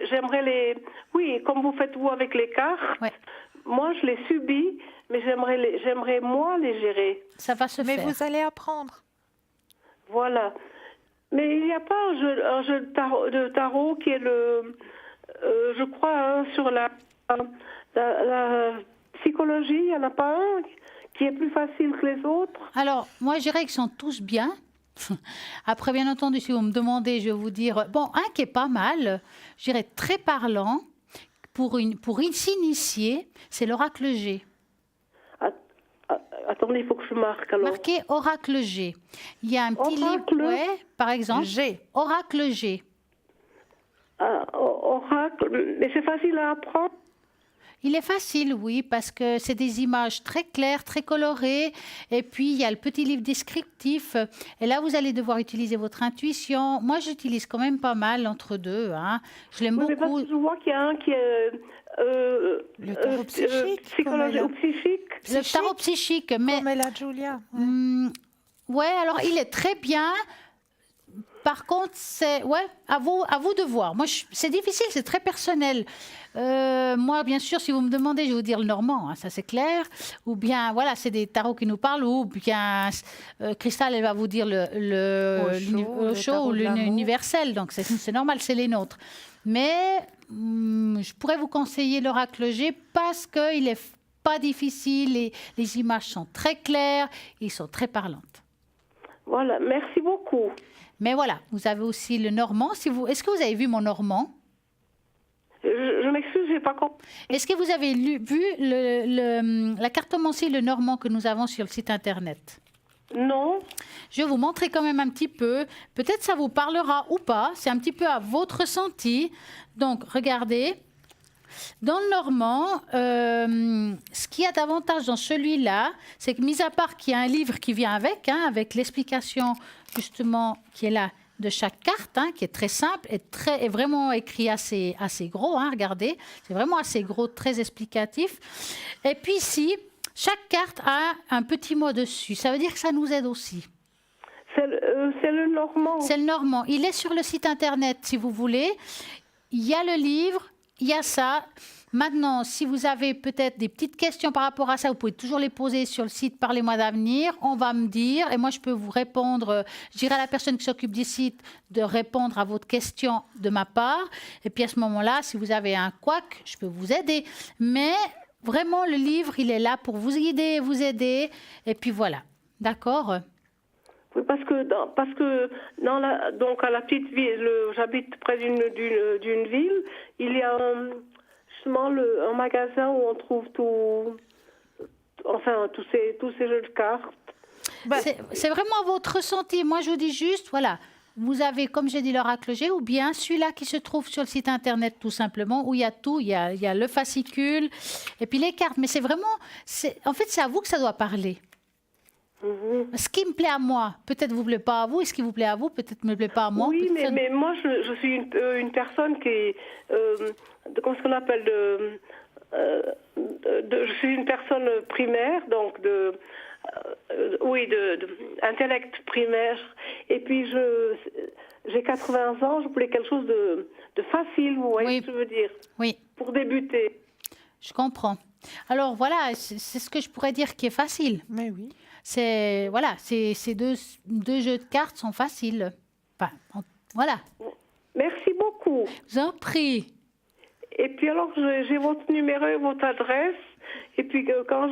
[SPEAKER 4] j'aimerais les... Oui, comme vous faites vous avec les cartes,
[SPEAKER 1] Ouais.
[SPEAKER 4] moi je les subis, mais j'aimerais moi les gérer.
[SPEAKER 1] Ça va se
[SPEAKER 2] Mais
[SPEAKER 1] faire.
[SPEAKER 2] vous allez apprendre.
[SPEAKER 4] Voilà. Mais il n'y a pas un jeu de tarot qui est je crois, hein, sur la psychologie, il n'y en a pas un qui est plus facile que les autres.
[SPEAKER 1] Alors, moi, je dirais qu'ils sont tous bien. Après, bien entendu, si vous me demandez, je vais vous dire... Bon, un qui est pas mal, je dirais très parlant, pour s'initier, c'est l'oracle G.
[SPEAKER 4] Attendez, il faut que je marque alors.
[SPEAKER 1] Marqué oracle G. Il y a un petit
[SPEAKER 4] Oracle.
[SPEAKER 1] livre, ouais, par exemple,
[SPEAKER 2] G.
[SPEAKER 1] oracle G.
[SPEAKER 4] Ah, oracle, mais c'est facile à apprendre.
[SPEAKER 1] Il est facile, oui, parce que c'est des images très claires, très colorées. Et puis, il y a le petit livre descriptif. Et là, vous allez devoir utiliser votre intuition. Moi, j'utilise quand même pas mal entre deux. Hein. Je l'aime
[SPEAKER 4] Oui, mais parce
[SPEAKER 1] beaucoup.
[SPEAKER 4] que je vois qu'il y a un qui est
[SPEAKER 2] Le tarot psychique,
[SPEAKER 4] psychologique ou psychique.
[SPEAKER 1] Le tarot psychique, mais...
[SPEAKER 2] Comme Ella Julia.
[SPEAKER 1] Ouais, alors il est très bien. Par contre, c'est à vous de voir. Moi, c'est difficile, c'est très personnel. Moi, bien sûr, si vous me demandez, je vais vous dire le normand, hein, ça c'est clair. Ou bien, voilà, c'est des tarots qui nous parlent. Ou bien, Cristal, elle va vous dire le
[SPEAKER 2] Osho,
[SPEAKER 1] Osho ou
[SPEAKER 2] le tarot de l'amour.
[SPEAKER 1] l'universel. Donc, c'est normal, c'est les nôtres. Mais je pourrais vous conseiller l'oracle G parce qu'il est pas difficile. Les images sont très claires, ils sont très parlantes.
[SPEAKER 4] Voilà, merci beaucoup.
[SPEAKER 1] Mais voilà, vous avez aussi le normand. Est-ce que vous avez vu mon normand?
[SPEAKER 4] Je m'excuse, j'ai pas compris.
[SPEAKER 1] Est-ce que vous avez vu la cartomancie, le normand que nous avons sur le site internet?
[SPEAKER 4] Non.
[SPEAKER 1] Je vais vous montrer quand même un petit peu. Peut-être ça vous parlera ou pas. C'est un petit peu à votre ressenti. Donc, regardez. Dans le normand, ce qu'il y a d'avantage dans celui-là, c'est que, mis à part qu'il y a un livre qui vient avec, hein, avec l'explication justement qui est là de chaque carte, hein, qui est très simple et vraiment écrit assez gros. Hein, regardez, c'est vraiment assez gros, très explicatif. Et puis ici, chaque carte a un petit mot dessus. Ça veut dire que ça nous aide aussi.
[SPEAKER 4] C'est le normand.
[SPEAKER 1] C'est le normand. Il est sur le site internet, si vous voulez. Il y a le livre. Il y a ça. Maintenant, si vous avez peut-être des petites questions par rapport à ça, vous pouvez toujours les poser sur le site Parlez-moi d'avenir. On va me dire, et moi je peux vous répondre. Je dirais à la personne qui s'occupe du site de répondre à votre question de ma part. Et puis à ce moment-là, si vous avez un couac, je peux vous aider. Mais vraiment, le livre, il est là pour vous guider, vous aider. Et puis voilà. D'accord ?
[SPEAKER 4] Oui, parce que donc à la petite ville, j'habite près d'une ville, il y a justement un magasin où on trouve tous ces jeux de cartes.
[SPEAKER 1] C'est vraiment votre ressenti. Moi, je vous dis juste, voilà, vous avez, comme j'ai dit, l'oracle G, ou bien celui-là qui se trouve sur le site internet, tout simplement, où il y a tout, il y a le fascicule, et puis les cartes. Mais c'est vraiment, en fait, c'est à vous que ça doit parler. Ce qui me plaît à moi, peut-être vous plaît pas à vous, et ce qui vous plaît à vous, peut-être me plaît pas à moi.
[SPEAKER 4] Oui, mais moi, je suis une personne qui est, comment est-ce qu'on appelle, je suis une personne primaire, donc intellect primaire, et puis j'ai 80 ans, je voulais quelque chose de facile, vous voyez ce que je veux dire,
[SPEAKER 1] oui,
[SPEAKER 4] pour débuter.
[SPEAKER 1] Je comprends. Alors voilà, c'est ce que je pourrais dire qui est facile.
[SPEAKER 2] Mais oui.
[SPEAKER 1] Ces deux jeux de cartes sont faciles. Enfin, voilà.
[SPEAKER 4] Merci beaucoup.
[SPEAKER 1] Je vous en prie.
[SPEAKER 4] Et puis alors, j'ai votre numéro et votre adresse. Et puis quand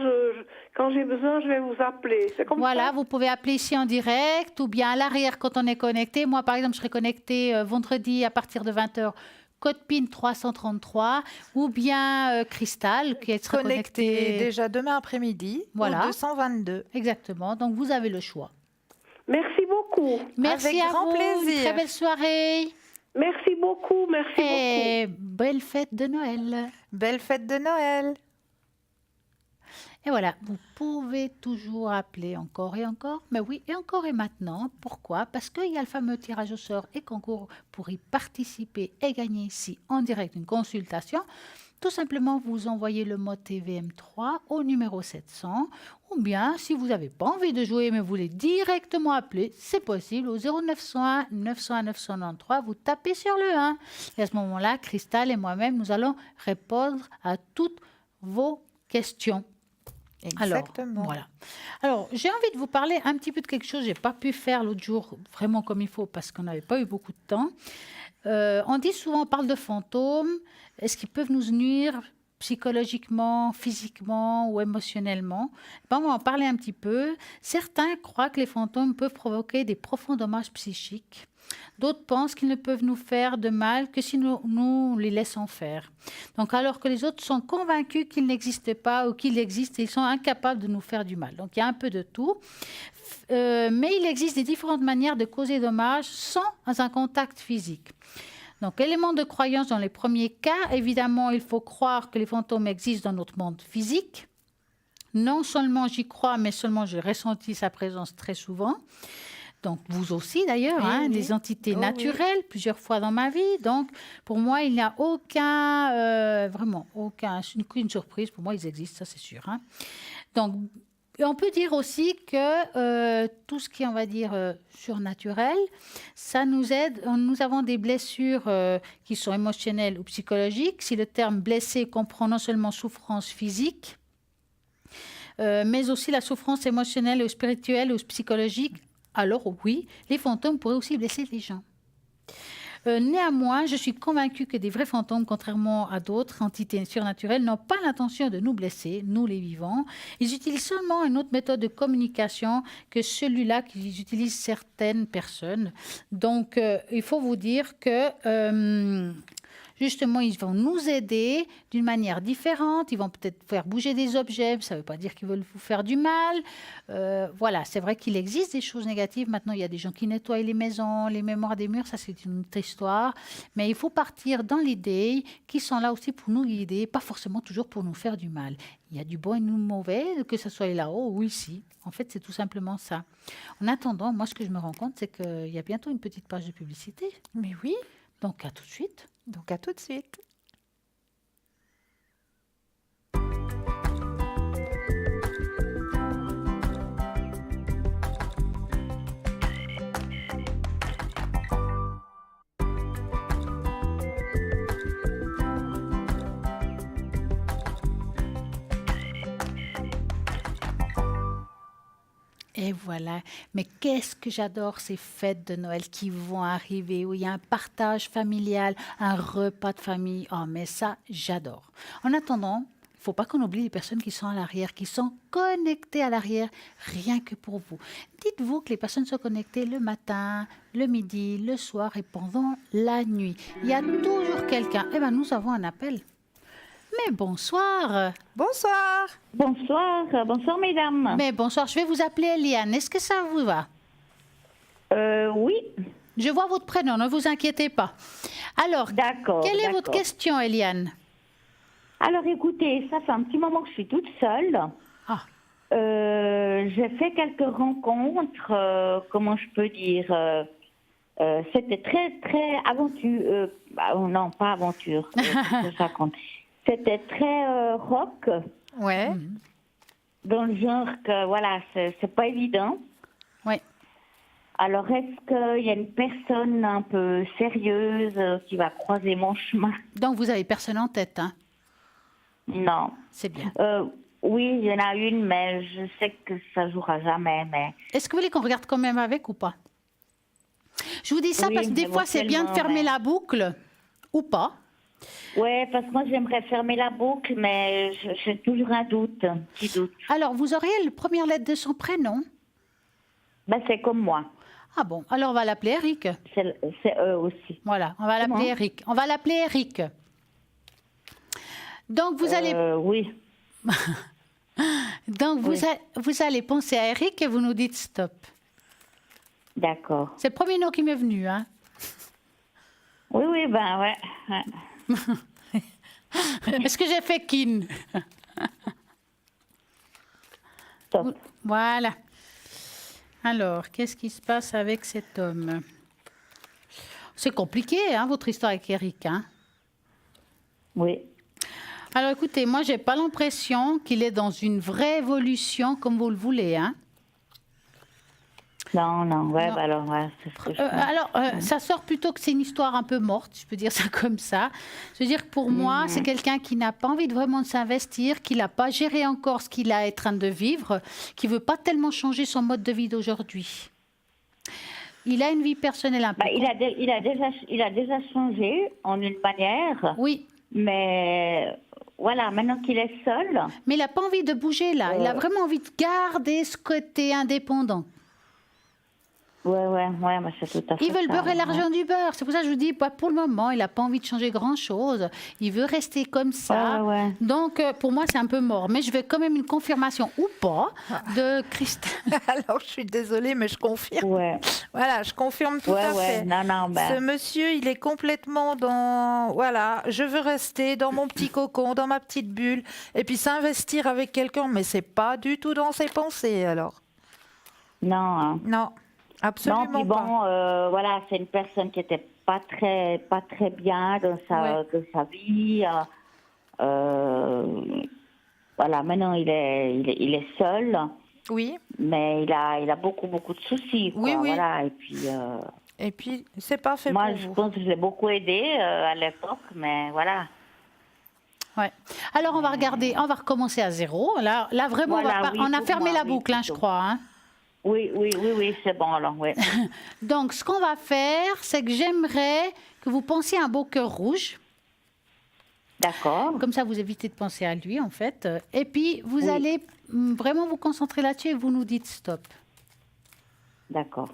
[SPEAKER 4] j'ai besoin, je vais vous appeler. C'est comme
[SPEAKER 1] voilà,
[SPEAKER 4] ça.
[SPEAKER 1] vous pouvez appeler ici en direct ou bien à l'arrière quand on est connecté. Moi, par exemple, je serai connectée vendredi à partir de 20h. Code PIN 333 ou bien Cristal qui sera connecté
[SPEAKER 2] déjà demain après-midi
[SPEAKER 1] voilà.
[SPEAKER 2] au 222.
[SPEAKER 1] Exactement, donc vous avez le choix.
[SPEAKER 4] Merci beaucoup.
[SPEAKER 1] Merci
[SPEAKER 2] Avec
[SPEAKER 1] à
[SPEAKER 2] grand
[SPEAKER 1] vous,
[SPEAKER 2] plaisir.
[SPEAKER 1] une très belle soirée.
[SPEAKER 4] Merci beaucoup, merci
[SPEAKER 1] Et
[SPEAKER 4] beaucoup.
[SPEAKER 1] belle fête de Noël.
[SPEAKER 2] Belle fête de Noël.
[SPEAKER 1] Et voilà, vous pouvez toujours appeler encore et encore. Mais oui, et encore et maintenant. Pourquoi? Parce qu'il y a le fameux tirage au sort et concours pour y participer et gagner ici en direct une consultation. tout simplement vous envoyez le mot TVM3 au numéro 700. Ou bien, si vous n'avez pas envie de jouer, mais vous voulez directement appeler, c'est possible, au 0901 901 993, vous tapez sur le 1. Et à ce moment-là, Christelle et moi-même, nous allons répondre à toutes vos questions.
[SPEAKER 2] Exactement.
[SPEAKER 1] Alors, voilà. Alors, j'ai envie de vous parler un petit peu de quelque chose que je n'ai pas pu faire l'autre jour vraiment comme il faut parce qu'on n'avait pas eu beaucoup de temps. On dit souvent, on parle de fantômes. Est-ce qu'ils peuvent nous nuire psychologiquement, physiquement ou émotionnellement? On va en parler un petit peu. Certains croient que les fantômes peuvent provoquer des profonds dommages psychiques. D'autres pensent qu'ils ne peuvent nous faire de mal que si nous les laissons faire. Donc, alors que les autres sont convaincus qu'ils n'existent pas ou qu'ils existent, ils sont incapables de nous faire du mal. Donc, il y a un peu de tout. Mais il existe des différentes manières de causer dommage sans un contact physique. Donc, élément de croyance dans les premiers cas, évidemment, il faut croire que les fantômes existent dans notre monde physique. Non seulement j'y crois, mais seulement j'ai ressenti sa présence très souvent. Donc, vous aussi d'ailleurs,
[SPEAKER 2] Oui, oui.
[SPEAKER 1] des entités
[SPEAKER 2] Oh,
[SPEAKER 1] naturelles, plusieurs fois dans ma vie. Donc, pour moi, il n'y a vraiment aucune surprise. Pour moi, ils existent, ça c'est sûr. Donc, et on peut dire aussi que tout ce qui est, on va dire, surnaturel, ça nous aide. Nous avons des blessures qui sont émotionnelles ou psychologiques. Si le terme blessé comprend non seulement souffrance physique, mais aussi la souffrance émotionnelle ou spirituelle ou psychologique, alors oui, les fantômes pourraient aussi blesser les gens. Néanmoins, je suis convaincue que des vrais fantômes, contrairement à d'autres entités surnaturelles, n'ont pas l'intention de nous blesser, nous les vivants. Ils utilisent seulement une autre méthode de communication que celui-là qu'ils utilisent certaines personnes. Donc, il faut vous dire que justement, ils vont nous aider d'une manière différente. Ils vont peut-être faire bouger des objets. Ça ne veut pas dire qu'ils veulent vous faire du mal. Voilà, c'est vrai qu'il existe des choses négatives. Maintenant, il y a des gens qui nettoient les maisons, les mémoires des murs. Ça, c'est une autre histoire. Mais il faut partir dans l'idée qu'ils sont là aussi pour nous guider, pas forcément toujours pour nous faire du mal. Il y a du bon et du mauvais, que ce soit là-haut ou ici. En fait, c'est tout simplement ça. En attendant, moi, ce que je me rends compte, c'est qu'il y a bientôt une petite page de publicité.
[SPEAKER 2] Mais oui,
[SPEAKER 1] Donc, à tout de suite.
[SPEAKER 2] donc à tout de suite.
[SPEAKER 1] Et voilà. Mais qu'est-ce que j'adore ces fêtes de Noël qui vont arriver, où il y a un partage familial, un repas de famille. Oh, mais ça, j'adore. En attendant, il ne faut pas qu'on oublie les personnes qui sont à l'arrière, qui sont connectées à l'arrière, rien que pour vous. Dites-vous que les personnes sont connectées le matin, le midi, le soir et pendant la nuit. Il y a toujours quelqu'un. Eh bien, nous avons un appel. Mais bonsoir.
[SPEAKER 2] Bonsoir.
[SPEAKER 5] Bonsoir mesdames.
[SPEAKER 1] Mais bonsoir, je vais vous appeler Eliane. Est-ce que ça vous va?
[SPEAKER 5] Oui,
[SPEAKER 1] Je vois votre prénom, ne vous inquiétez pas. Alors,
[SPEAKER 5] d'accord.
[SPEAKER 1] quelle est votre
[SPEAKER 5] d'accord.
[SPEAKER 1] question, Eliane?
[SPEAKER 5] Alors écoutez, ça fait un petit moment que je suis toute seule.
[SPEAKER 1] Ah,
[SPEAKER 5] J'ai fait quelques rencontres, comment je peux dire, c'était très très aventure, non pas aventure, je raconte. C'était très rock,
[SPEAKER 2] Ouais.
[SPEAKER 5] dans le genre que voilà, c'est pas évident.
[SPEAKER 1] oui.
[SPEAKER 5] Alors est-ce qu'il y a une personne un peu sérieuse qui va croiser mon chemin?
[SPEAKER 1] Donc, vous avez personne en tête, hein?
[SPEAKER 5] Non.
[SPEAKER 1] C'est bien.
[SPEAKER 5] Oui, il y en a une, mais je sais que ça jouera jamais. Mais
[SPEAKER 1] Est-ce que vous voulez qu'on regarde quand même avec ou pas? Je vous dis ça
[SPEAKER 5] Oui,
[SPEAKER 1] parce que des fois, c'est bien de
[SPEAKER 5] éventuellement,
[SPEAKER 1] fermer
[SPEAKER 5] mais-
[SPEAKER 1] la boucle ou pas.
[SPEAKER 5] ouais, parce que moi j'aimerais fermer la boucle, mais j'ai toujours un doute, un petit doute.
[SPEAKER 1] Alors, vous auriez la première lettre de son prénom?
[SPEAKER 5] Ben c'est comme moi,
[SPEAKER 1] Ah bon, alors on va l'appeler Eric.
[SPEAKER 5] c'est eux aussi.
[SPEAKER 1] Voilà, on va l'appeler
[SPEAKER 5] Comment
[SPEAKER 1] Eric. On va l'appeler Eric. Donc, vous allez...
[SPEAKER 5] Oui,
[SPEAKER 1] Donc, vous allez penser à Eric et vous nous dites stop.
[SPEAKER 5] d'accord.
[SPEAKER 1] C'est le premier nom qui m'est venu, hein?
[SPEAKER 5] Oui, oui, ben ouais. ouais.
[SPEAKER 1] Est-ce que j'ai fait kin?
[SPEAKER 5] Stop.
[SPEAKER 1] Voilà. Alors, qu'est-ce qui se passe avec cet homme? C'est compliqué, hein, votre histoire avec Eric, hein?
[SPEAKER 5] Oui.
[SPEAKER 1] Alors écoutez, moi j'ai pas l'impression qu'il est dans une vraie évolution comme vous le voulez, hein.
[SPEAKER 5] Non, ouais,
[SPEAKER 1] Non.
[SPEAKER 5] bah alors, ouais, c'est ce que je pense.
[SPEAKER 1] Ça sort plutôt que c'est une histoire un peu morte, je peux dire ça comme ça. Je veux dire que pour moi, c'est quelqu'un qui n'a pas envie de vraiment s'investir, qui n'a pas géré encore ce qu'il est en train de vivre, qui veut pas tellement changer son mode de vie d'aujourd'hui. Il a une vie personnelle un peu.
[SPEAKER 5] Bah, il a déjà changé en une manière,
[SPEAKER 1] Oui,
[SPEAKER 5] mais voilà, maintenant qu'il est seul,
[SPEAKER 1] mais il n'a pas envie de bouger là. Il a vraiment envie de garder ce côté indépendant.
[SPEAKER 5] ouais, mais c'est tout à fait
[SPEAKER 1] Il veut le
[SPEAKER 5] ça,
[SPEAKER 1] beurre et
[SPEAKER 5] ouais.
[SPEAKER 1] l'argent du beurre. C'est pour ça que je vous dis, bah, pour le moment, il n'a pas envie de changer grand-chose. Il veut rester comme ça.
[SPEAKER 5] Ouais.
[SPEAKER 1] Donc, pour moi, c'est un peu mort. Mais je veux quand même une confirmation ou pas de Christelle.
[SPEAKER 2] Alors, je suis désolée, mais je confirme.
[SPEAKER 5] Ouais,
[SPEAKER 2] Voilà, je confirme tout à fait.
[SPEAKER 5] non,
[SPEAKER 2] Ce
[SPEAKER 5] ben,
[SPEAKER 2] monsieur, il est complètement dans... Voilà, je veux rester dans mon petit cocon, dans ma petite bulle, et puis s'investir avec quelqu'un, mais c'est pas du tout dans ses pensées, alors.
[SPEAKER 5] non. Hein.
[SPEAKER 2] Non,
[SPEAKER 5] Non,
[SPEAKER 2] absolument
[SPEAKER 5] puis
[SPEAKER 2] pas.
[SPEAKER 5] bon, voilà, c'est une personne qui était pas très bien dans sa vie. Voilà, maintenant il est seul,
[SPEAKER 2] Oui,
[SPEAKER 5] mais il a beaucoup de soucis, quoi.
[SPEAKER 2] Oui.
[SPEAKER 5] Voilà,
[SPEAKER 2] et puis, c'est pas fait
[SPEAKER 5] moi
[SPEAKER 2] pour
[SPEAKER 5] je
[SPEAKER 2] vous.
[SPEAKER 5] pense que je l'ai beaucoup aidé à l'époque, mais voilà.
[SPEAKER 1] Ouais. Alors, on va regarder, on va recommencer à zéro. Là vraiment,
[SPEAKER 5] Voilà, oui,
[SPEAKER 1] on a
[SPEAKER 5] pour
[SPEAKER 1] fermé
[SPEAKER 5] moi,
[SPEAKER 1] la
[SPEAKER 5] oui,
[SPEAKER 1] boucle, hein, je
[SPEAKER 5] plutôt.
[SPEAKER 1] crois. Hein.
[SPEAKER 5] Oui, c'est bon alors, oui.
[SPEAKER 1] Donc, ce qu'on va faire, c'est que j'aimerais que vous pensiez à un beau cœur rouge.
[SPEAKER 5] D'accord.
[SPEAKER 1] Comme ça, vous évitez de penser à lui, en fait. Et puis, vous
[SPEAKER 5] Oui.
[SPEAKER 1] allez vraiment vous concentrer là-dessus et vous nous dites stop.
[SPEAKER 5] D'accord.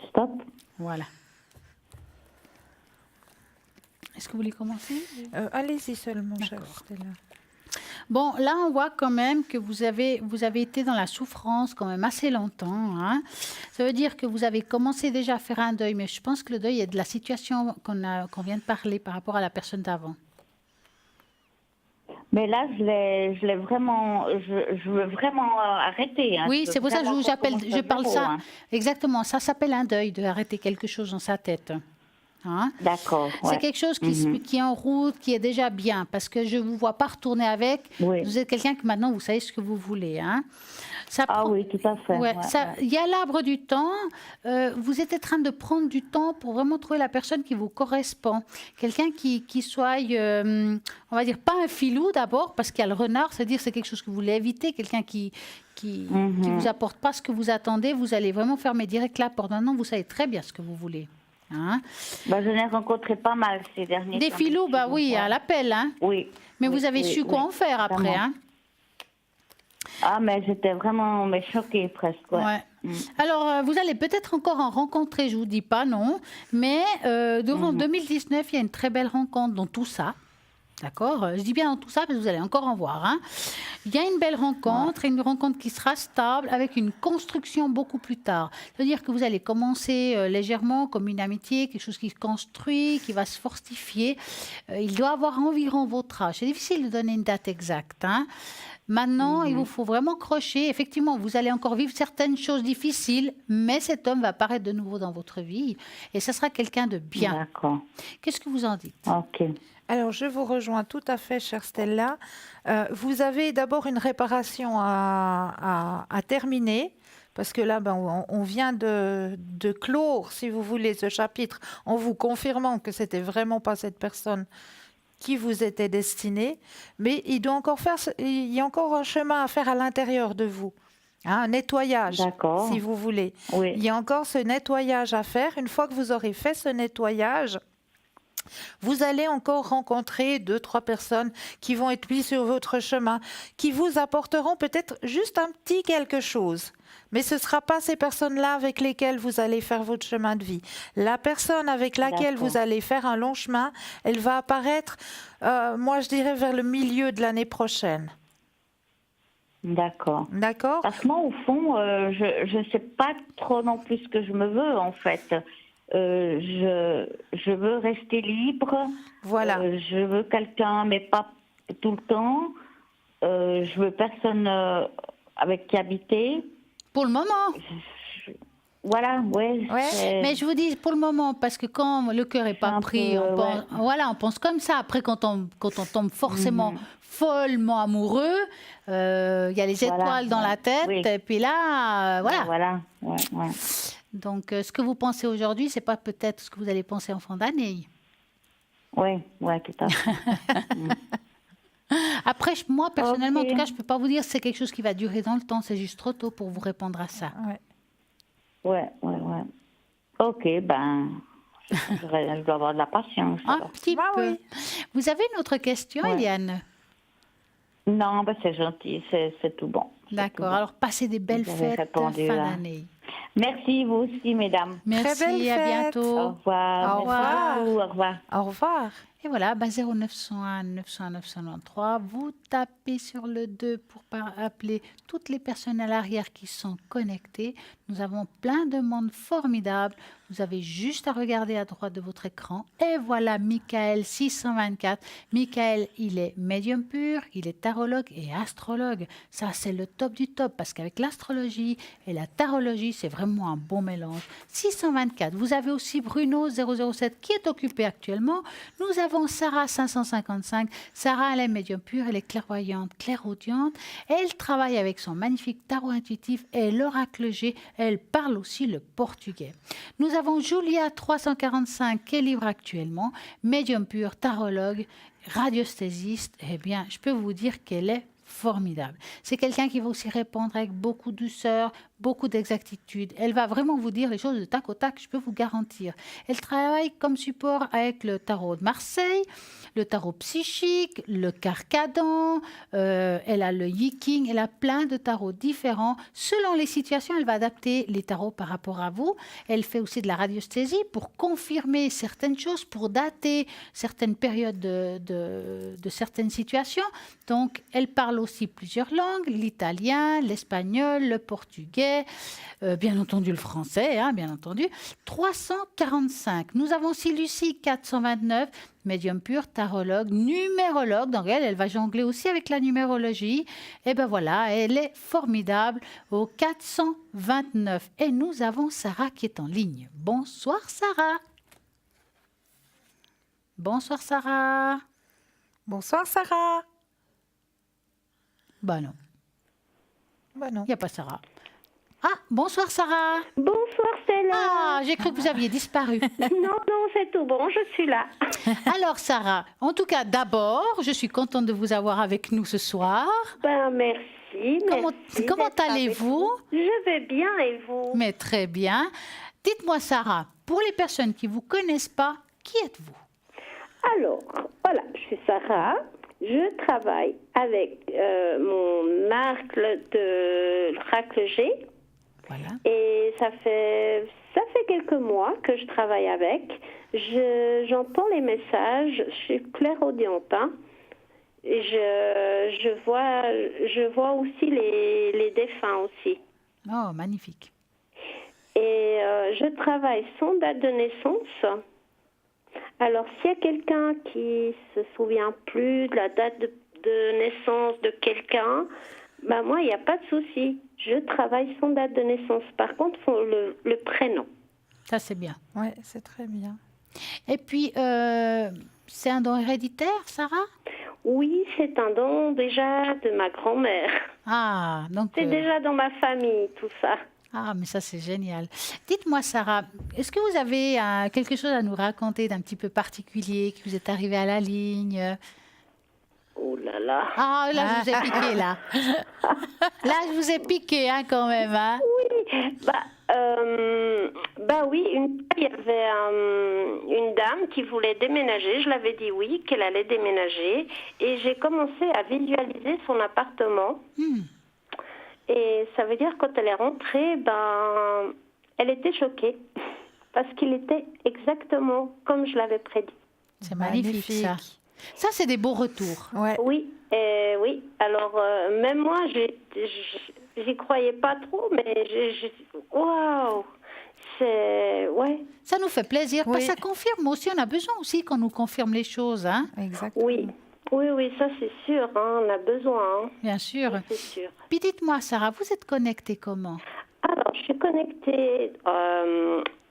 [SPEAKER 5] Stop.
[SPEAKER 1] Voilà. Est-ce que vous voulez commencer?
[SPEAKER 2] Allez-y seulement, chère Stella.
[SPEAKER 1] Bon, là, on voit quand même que vous avez été dans la souffrance quand même assez longtemps. Hein. Ça veut dire que vous avez commencé déjà à faire un deuil, mais je pense que le deuil est de la situation qu'on vient de parler par rapport à la personne d'avant.
[SPEAKER 5] Mais là, je l'ai vraiment, je veux vraiment arrêter. Hein.
[SPEAKER 1] Oui,
[SPEAKER 5] Je veux
[SPEAKER 1] c'est pour ça que
[SPEAKER 5] vraiment
[SPEAKER 1] j'appelle,
[SPEAKER 5] recommencer
[SPEAKER 1] je
[SPEAKER 5] à
[SPEAKER 1] parle
[SPEAKER 5] zéro,
[SPEAKER 1] ça.
[SPEAKER 5] hein.
[SPEAKER 1] Exactement, ça s'appelle un deuil, de arrêter quelque chose dans sa tête. Hein.
[SPEAKER 5] D'accord.
[SPEAKER 1] C'est
[SPEAKER 5] Ouais.
[SPEAKER 1] quelque chose qui est en route, qui est déjà bien, parce que je ne vous vois pas retourner avec.
[SPEAKER 5] Oui.
[SPEAKER 1] Vous êtes quelqu'un que maintenant, vous savez ce que vous voulez. Hein. Ça
[SPEAKER 5] Ah
[SPEAKER 1] prend-
[SPEAKER 5] oui, tout à fait.
[SPEAKER 1] Ouais,
[SPEAKER 5] Ouais,
[SPEAKER 1] ça,
[SPEAKER 5] ouais.
[SPEAKER 1] il y a l'arbre du temps. Vous êtes en train de prendre du temps pour vraiment trouver la personne qui vous correspond. Quelqu'un qui soit, on va dire, pas un filou d'abord, parce qu'il y a le renard, c'est-à-dire c'est quelque chose que vous voulez éviter. Quelqu'un qui vous apporte pas ce que vous attendez, vous allez vraiment fermer direct la porte. Maintenant, vous savez très bien ce que vous voulez. Hein.
[SPEAKER 5] Bah, je n'ai rencontré pas mal ces derniers
[SPEAKER 1] Des
[SPEAKER 5] temps.
[SPEAKER 1] filous, bah oui,
[SPEAKER 5] Ouais.
[SPEAKER 1] à l'appel. Hein.
[SPEAKER 5] Oui.
[SPEAKER 1] Mais
[SPEAKER 5] Oui,
[SPEAKER 1] vous avez
[SPEAKER 5] oui,
[SPEAKER 1] su quoi
[SPEAKER 5] oui,
[SPEAKER 1] en faire après.
[SPEAKER 5] vraiment.
[SPEAKER 1] Hein.
[SPEAKER 5] Ah, mais j'étais vraiment choquée presque. Ouais.
[SPEAKER 1] Ouais. Alors, vous allez peut-être encore en rencontrer, je vous dis pas non, mais durant 2019, il y a une très belle rencontre dans tout ça. D'accord? Je dis bien dans tout ça parce que vous allez encore en voir. Hein. Il y a une belle rencontre, et une rencontre qui sera stable avec une construction beaucoup plus tard. C'est-à-dire que vous allez commencer légèrement comme une amitié, quelque chose qui se construit, qui va se fortifier. Il doit avoir environ votre âge. C'est difficile de donner une date exacte. Hein. Maintenant, il vous faut vraiment crocher. Effectivement, vous allez encore vivre certaines choses difficiles, mais cet homme va apparaître de nouveau dans votre vie et ça sera quelqu'un de bien.
[SPEAKER 5] D'accord.
[SPEAKER 1] Qu'est-ce que vous en dites?
[SPEAKER 5] Ok.
[SPEAKER 2] Alors, je vous rejoins tout à fait, chère Stella. Vous avez d'abord une réparation à terminer, parce que là, on vient de clore, si vous voulez, ce chapitre en vous confirmant que c'était vraiment pas cette personne qui vous était destinée, mais il y a encore un chemin à faire à l'intérieur de vous. Hein, un nettoyage,
[SPEAKER 5] D'accord.
[SPEAKER 2] si vous voulez.
[SPEAKER 5] Oui.
[SPEAKER 2] Il y a encore ce nettoyage à faire. Une fois que vous aurez fait ce nettoyage, vous allez encore rencontrer 2-3 personnes qui vont être mises sur votre chemin, qui vous apporteront peut-être juste un petit quelque chose. Mais ce ne sera pas ces personnes-là avec lesquelles vous allez faire votre chemin de vie. La personne avec laquelle
[SPEAKER 5] D'accord.
[SPEAKER 2] vous allez faire un long chemin, elle va apparaître, moi je dirais, vers le milieu de l'année prochaine.
[SPEAKER 5] D'accord.
[SPEAKER 2] D'accord?
[SPEAKER 5] Parce que moi, au fond, je ne sais pas trop non plus ce que je me veux, en fait. Je veux rester libre.
[SPEAKER 2] Voilà.
[SPEAKER 5] Je veux quelqu'un, mais pas tout le temps. Je veux personne avec qui habiter.
[SPEAKER 1] Pour le moment.
[SPEAKER 5] Voilà, ouais.
[SPEAKER 2] Ouais.
[SPEAKER 1] Mais je vous dis pour le moment, parce que quand le cœur n'est pas
[SPEAKER 5] un
[SPEAKER 1] pris,
[SPEAKER 5] peu,
[SPEAKER 1] on pense,
[SPEAKER 5] ouais.
[SPEAKER 1] voilà, on pense comme ça. Après, quand on tombe forcément follement amoureux, il y a les
[SPEAKER 5] Voilà,
[SPEAKER 1] étoiles dans
[SPEAKER 5] ouais.
[SPEAKER 1] la tête,
[SPEAKER 5] Oui.
[SPEAKER 1] et puis là, voilà.
[SPEAKER 5] Voilà, ouais, ouais.
[SPEAKER 1] Donc, ce que vous pensez aujourd'hui, c'est pas peut-être ce que vous allez penser en fin d'année.
[SPEAKER 5] Oui, ouais, tout à fait.
[SPEAKER 1] Après, moi, personnellement,
[SPEAKER 5] Ok.
[SPEAKER 1] en tout cas, je peux pas vous dire si c'est quelque chose qui va durer dans le temps. C'est juste trop tôt pour vous répondre à ça.
[SPEAKER 2] Ouais.
[SPEAKER 5] Ouais. Ok, ben, je dois avoir de la patience.
[SPEAKER 1] Un
[SPEAKER 5] alors.
[SPEAKER 1] petit
[SPEAKER 2] Bah
[SPEAKER 1] peu.
[SPEAKER 2] oui.
[SPEAKER 1] Vous avez une autre question,
[SPEAKER 5] Ouais.
[SPEAKER 1] Eliane?
[SPEAKER 5] Non, ben, c'est gentil, c'est tout bon. C'est tout
[SPEAKER 1] D'accord.
[SPEAKER 5] bon.
[SPEAKER 1] Alors, passez des belles
[SPEAKER 5] Vous avez
[SPEAKER 1] fêtes
[SPEAKER 5] répondu,
[SPEAKER 1] fin
[SPEAKER 5] là.
[SPEAKER 1] d'année.
[SPEAKER 5] Merci, vous aussi, mesdames.
[SPEAKER 1] Merci,
[SPEAKER 2] belle
[SPEAKER 1] à
[SPEAKER 2] fête.
[SPEAKER 1] bientôt.
[SPEAKER 5] Au revoir.
[SPEAKER 2] Au revoir.
[SPEAKER 5] Merci beaucoup, au revoir.
[SPEAKER 2] Au revoir.
[SPEAKER 1] Et voilà, 0901 900 993, vous tapez sur le 2 pour appeler toutes les personnes à l'arrière qui sont connectées. Nous avons plein de monde formidable. Vous avez juste à regarder à droite de votre écran. Et voilà, Michael 624. Michael, il est médium pur, il est tarologue et astrologue. Ça, c'est le top du top parce qu'avec l'astrologie et la tarologie, c'est vraiment un bon mélange. 624. Vous avez aussi Bruno 007 qui est occupé actuellement. Nous avons Sarah 555. Sarah, elle est médium pure, elle est clairvoyante, clairaudiente. Elle travaille avec son magnifique tarot intuitif et l'oracle G. Elle parle aussi le portugais. Nous avons Julia 345 qui est libre actuellement, médium pur, tarologue, radiesthésiste. Eh bien, je peux vous dire qu'elle est formidable. C'est quelqu'un qui va aussi répondre avec beaucoup de douceur, beaucoup d'exactitude. Elle va vraiment vous dire les choses de tac au tac, je peux vous garantir. Elle travaille comme support avec le tarot de Marseille, le tarot psychique, le carcadan, elle a le yiking, elle a plein de tarots différents. Selon les situations, elle va adapter les tarots par rapport à vous. Elle fait aussi de la radiesthésie pour confirmer certaines choses, pour dater certaines périodes de certaines situations. Donc, elle parle aussi plusieurs langues, l'italien, l'espagnol, le portugais, bien entendu le français, hein, bien entendu. 345. Nous avons aussi Lucie 429, médium pur, tarologue, numérologue, donc elle va jongler aussi avec la numérologie. Et ben voilà, elle est formidable au 429. Et nous avons Sarah qui est en ligne. Bonsoir Sarah. Bonsoir Sarah.
[SPEAKER 2] Bonsoir, Sarah.
[SPEAKER 1] Bah non,
[SPEAKER 2] Bah non.
[SPEAKER 1] il n'y a pas Sarah. Ah, bonsoir Sarah.
[SPEAKER 6] Bonsoir Stella.
[SPEAKER 1] Ah, j'ai cru que vous aviez disparu.
[SPEAKER 6] Non, c'est tout bon, je suis là.
[SPEAKER 1] Alors Sarah, en tout cas d'abord, je suis contente de vous avoir avec nous ce soir.
[SPEAKER 6] Ben merci.
[SPEAKER 1] Comment
[SPEAKER 6] d'être avec
[SPEAKER 1] allez-vous?
[SPEAKER 6] vous. Je vais bien et vous?
[SPEAKER 1] Mais très bien. Dites-moi Sarah, pour les personnes qui ne vous connaissent pas, qui êtes-vous?
[SPEAKER 6] Alors, voilà, je suis Sarah. Je travaille avec mon oracle de l'oracle G.
[SPEAKER 1] Voilà.
[SPEAKER 6] Et ça fait quelques mois que je travaille avec. J'entends les messages, je suis clairaudiente. Hein. Et je vois aussi les défunts aussi.
[SPEAKER 1] Oh, magnifique.
[SPEAKER 6] Et je travaille sans date de naissance. Alors, s'il y a quelqu'un qui se souvient plus de la date de naissance de quelqu'un, ben moi, il n'y a pas de souci. Je travaille sans date de naissance. Par contre, il faut le prénom.
[SPEAKER 1] Ça, c'est bien.
[SPEAKER 2] Oui, c'est très bien.
[SPEAKER 1] Et puis, c'est un don héréditaire, Sarah?
[SPEAKER 6] Oui, c'est un don déjà de ma grand-mère.
[SPEAKER 1] Ah, donc...
[SPEAKER 6] C'est déjà dans ma famille, tout ça.
[SPEAKER 1] Ah, mais ça, c'est génial. Dites-moi, Sarah, est-ce que vous avez quelque chose à nous raconter d'un petit peu particulier qui vous est arrivé à la ligne?
[SPEAKER 6] Oh là là.
[SPEAKER 1] Ah, là, je vous ai piqué, là. Là, je vous ai piqué, hein, quand même. Hein.
[SPEAKER 6] Oui, oui, il y avait une dame qui voulait déménager. Je l'avais dit oui, qu'elle allait déménager. Et j'ai commencé à visualiser son appartement. Et ça veut dire quand elle est rentrée, elle était choquée. Parce qu'il était exactement comme je l'avais prédit.
[SPEAKER 1] C'est magnifique, ça. Ça, c'est des beaux retours.
[SPEAKER 2] Ouais.
[SPEAKER 6] Oui, oui. Alors, même moi, j'y croyais pas trop, mais waouh, c'est... Ouais.
[SPEAKER 1] Ça nous fait plaisir, parce
[SPEAKER 2] Oui.
[SPEAKER 1] que ça confirme aussi. On a besoin aussi qu'on nous confirme les choses, hein.
[SPEAKER 2] Exactement.
[SPEAKER 6] Oui, ça c'est sûr, hein, on a besoin, hein,
[SPEAKER 1] Bien sûr.
[SPEAKER 6] c'est sûr.
[SPEAKER 1] Puis dites-moi, Sarah, vous êtes connectée comment?
[SPEAKER 6] Alors, je suis connectée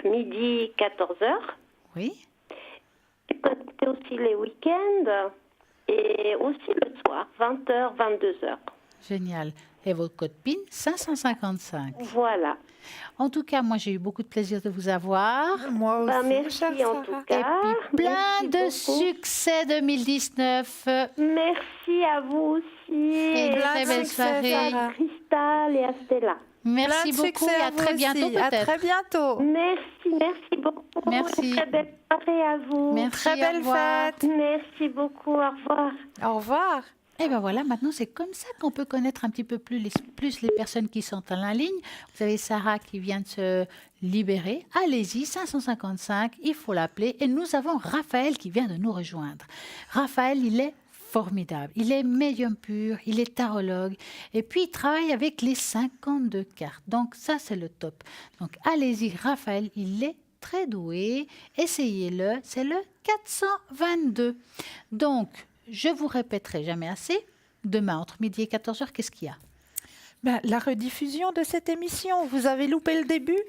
[SPEAKER 6] midi 14h.
[SPEAKER 1] Oui.
[SPEAKER 6] Je suis connectée aussi les week-ends et aussi le soir, 20h, 22h.
[SPEAKER 1] Génial. Et votre code PIN, 555.
[SPEAKER 6] Voilà.
[SPEAKER 1] En tout cas, moi, j'ai eu beaucoup de plaisir de vous avoir.
[SPEAKER 2] Moi aussi,
[SPEAKER 6] Ben, merci
[SPEAKER 2] chère
[SPEAKER 6] en tout
[SPEAKER 2] Sarah.
[SPEAKER 1] Et
[SPEAKER 6] cas.
[SPEAKER 1] puis, plein
[SPEAKER 6] Merci
[SPEAKER 1] de
[SPEAKER 6] beaucoup.
[SPEAKER 1] succès 2019.
[SPEAKER 6] Merci à vous aussi.
[SPEAKER 1] Et une
[SPEAKER 2] plein
[SPEAKER 1] très
[SPEAKER 2] de
[SPEAKER 1] belle
[SPEAKER 2] succès,
[SPEAKER 1] soirée.
[SPEAKER 2] Sarah.
[SPEAKER 6] À Cristal et à Stella.
[SPEAKER 1] Merci
[SPEAKER 2] Plein de
[SPEAKER 1] beaucoup
[SPEAKER 2] succès
[SPEAKER 1] et à
[SPEAKER 2] vous
[SPEAKER 1] très bientôt
[SPEAKER 2] aussi. À
[SPEAKER 1] peut-être.
[SPEAKER 2] très bientôt.
[SPEAKER 6] Merci beaucoup.
[SPEAKER 1] Merci.
[SPEAKER 6] Une très belle soirée à vous.
[SPEAKER 1] Merci,
[SPEAKER 2] Très
[SPEAKER 1] au
[SPEAKER 2] belle
[SPEAKER 1] revoir.
[SPEAKER 2] fête.
[SPEAKER 6] Merci beaucoup. Au revoir.
[SPEAKER 2] Au revoir.
[SPEAKER 1] Et ben voilà, maintenant c'est comme ça qu'on peut connaître un petit peu plus les personnes qui sont en la ligne. Vous avez Sarah qui vient de se libérer. Allez-y, 555, il faut l'appeler. Et nous avons Raphaël qui vient de nous rejoindre. Raphaël, il est formidable. Il est médium pur, il est tarologue. Et puis il travaille avec les 52 cartes. Donc ça, c'est le top. Donc allez-y, Raphaël, il est très doué. Essayez-le, c'est le 422. Donc, je vous répéterai jamais assez. Demain, entre midi et 14h, qu'est-ce qu'il y a?
[SPEAKER 2] Ben, la rediffusion de cette émission, vous avez loupé le début?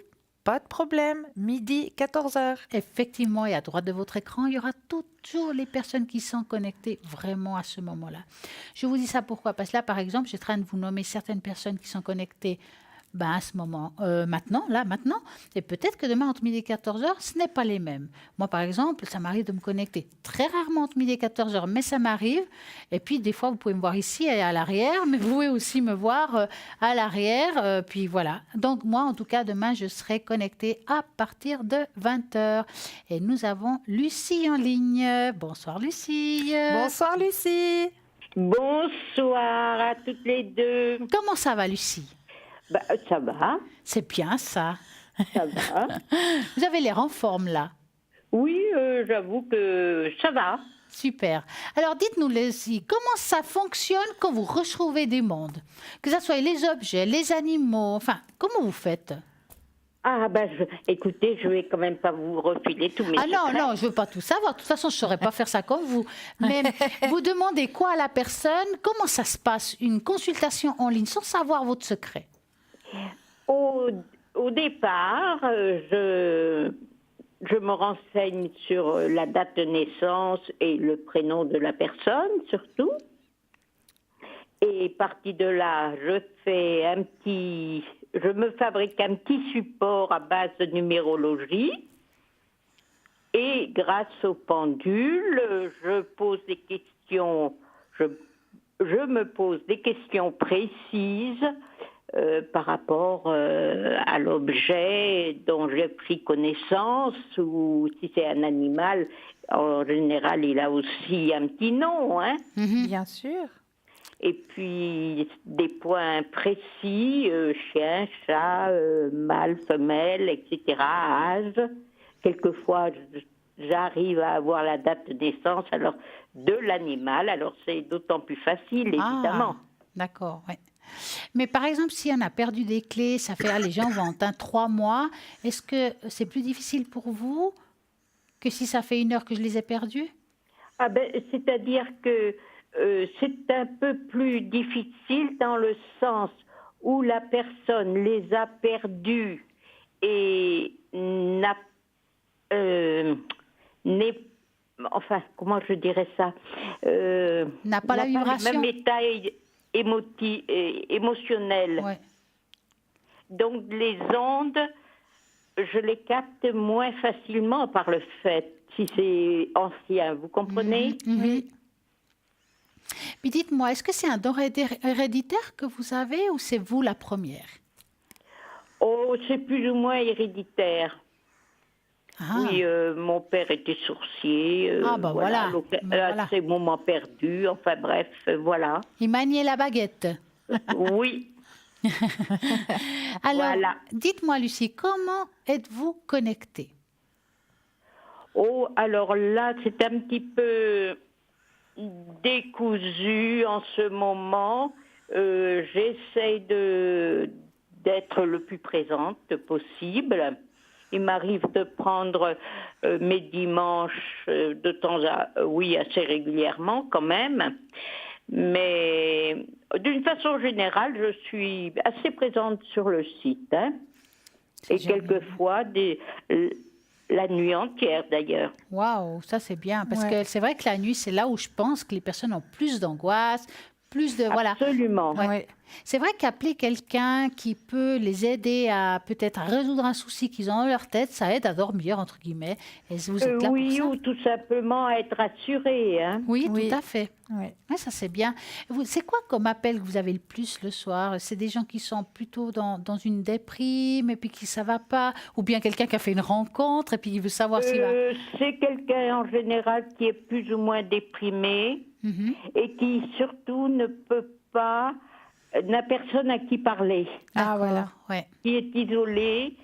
[SPEAKER 2] Pas de problème, midi 14h.
[SPEAKER 1] Effectivement, et à droite de votre écran, il y aura toujours les personnes qui sont connectées vraiment à ce moment-là. Je vous dis ça pourquoi? Parce que là, par exemple, je suis en train de vous nommer certaines personnes qui sont connectées à ce moment, maintenant. Et peut-être que demain, entre midi et 14h, ce n'est pas les mêmes. Moi, par exemple, ça m'arrive de me connecter très rarement entre midi et 14h, mais ça m'arrive. Et puis, des fois, vous pouvez me voir ici et à l'arrière, mais vous pouvez aussi me voir à l'arrière. Puis voilà. Donc, moi, en tout cas, demain, je serai connectée à partir de 20h. Et nous avons Lucie en ligne. Bonsoir, Lucie.
[SPEAKER 2] Bonsoir Lucie.
[SPEAKER 7] Bonsoir à toutes les deux.
[SPEAKER 1] Comment ça va, Lucie?
[SPEAKER 7] Bah, ça va,
[SPEAKER 1] C'est bien ça.
[SPEAKER 7] ça va.
[SPEAKER 1] Vous avez l'air en forme là.
[SPEAKER 7] Oui, j'avoue que ça va.
[SPEAKER 1] Super. Alors dites-nous, Lucie, comment ça fonctionne quand vous retrouvez des mondes? Que ce soit les objets, les animaux, enfin, comment vous faites?
[SPEAKER 7] Ah, bah, écoutez, je vais quand même pas vous refiler tous mes
[SPEAKER 1] Ah non,
[SPEAKER 7] secrets.
[SPEAKER 1] non, je veux pas tout savoir. De toute façon, je ne saurais pas faire ça comme vous. Mais vous demandez quoi à la personne? Comment ça se passe, une consultation en ligne, sans savoir votre secret?
[SPEAKER 7] Au départ, je me renseigne sur la date de naissance et le prénom de la personne, surtout. Et parti de là, je me fabrique un petit support à base de numérologie. Et grâce au pendule, je pose des questions, je me pose des questions précises par rapport à l'objet dont j'ai pris connaissance, ou si c'est un animal, en général, il a aussi un petit nom, hein.
[SPEAKER 2] Bien sûr.
[SPEAKER 7] Et puis des points précis, chien, chat, mâle, femelle, etc., âge. Quelquefois, j'arrive à avoir la date de naissance de l'animal, alors c'est d'autant plus facile, évidemment.
[SPEAKER 1] Ah, d'accord, oui. Mais par exemple, si on a perdu des clés, ça fait, les gens vont en 3 mois, est-ce que c'est plus difficile pour vous que si ça fait 1 heure que je les ai perdues?
[SPEAKER 7] Ah ben, c'est-à-dire que c'est un peu plus difficile dans le sens où la personne les a perdus et enfin, comment je dirais ça,
[SPEAKER 1] N'a pas la vibration.
[SPEAKER 7] le même état émotionnel.
[SPEAKER 1] Ouais.
[SPEAKER 7] Donc les ondes, je les capte moins facilement par le fait, si c'est ancien, vous comprenez?
[SPEAKER 1] Oui. Puis dites-moi, est-ce que c'est un don héréditaire que vous avez ou c'est vous la première?
[SPEAKER 7] Oh, c'est plus ou moins héréditaire.
[SPEAKER 1] Ah.
[SPEAKER 7] Oui, mon père était sourcier.
[SPEAKER 1] voilà.
[SPEAKER 7] Donc,
[SPEAKER 1] Voilà.
[SPEAKER 7] ces moments perdus, enfin bref, voilà.
[SPEAKER 1] Il maniait la baguette.
[SPEAKER 7] Oui.
[SPEAKER 1] Alors,
[SPEAKER 7] Voilà.
[SPEAKER 1] dites-moi, Lucie, comment êtes-vous connectée?
[SPEAKER 7] Oh, alors là, c'est un petit peu décousu en ce moment. J'essaye d'être le plus présente possible. Il m'arrive de prendre mes dimanches de temps à... Oui, assez régulièrement quand même. Mais d'une façon générale, je suis assez présente sur le site. Hein. Et quelquefois, la nuit entière d'ailleurs.
[SPEAKER 1] Waouh, ça c'est bien. Parce que c'est vrai que la nuit, c'est là où je pense que les personnes ont plus d'angoisse, plus de... Voilà.
[SPEAKER 7] Absolument.
[SPEAKER 1] Ouais. C'est vrai qu'appeler quelqu'un qui peut les aider à peut-être à résoudre un souci qu'ils ont dans leur tête, ça aide à dormir, entre guillemets. Et vous êtes là
[SPEAKER 7] Oui,
[SPEAKER 1] pour ça.
[SPEAKER 7] ou tout simplement à être rassuré. Hein.
[SPEAKER 1] Oui, tout à fait.
[SPEAKER 2] Oui.
[SPEAKER 1] Ouais, ça c'est bien. C'est quoi comme appel que vous avez le plus le soir? C'est des gens qui sont plutôt dans une déprime et puis qui ça va pas? Ou bien quelqu'un qui a fait une rencontre et puis qui veut savoir s'il va...
[SPEAKER 7] C'est quelqu'un en général qui est plus ou moins déprimé et qui surtout ne peut pas, n'a personne à qui parler.
[SPEAKER 1] Ah voilà, ouais.
[SPEAKER 7] Qui est isolé,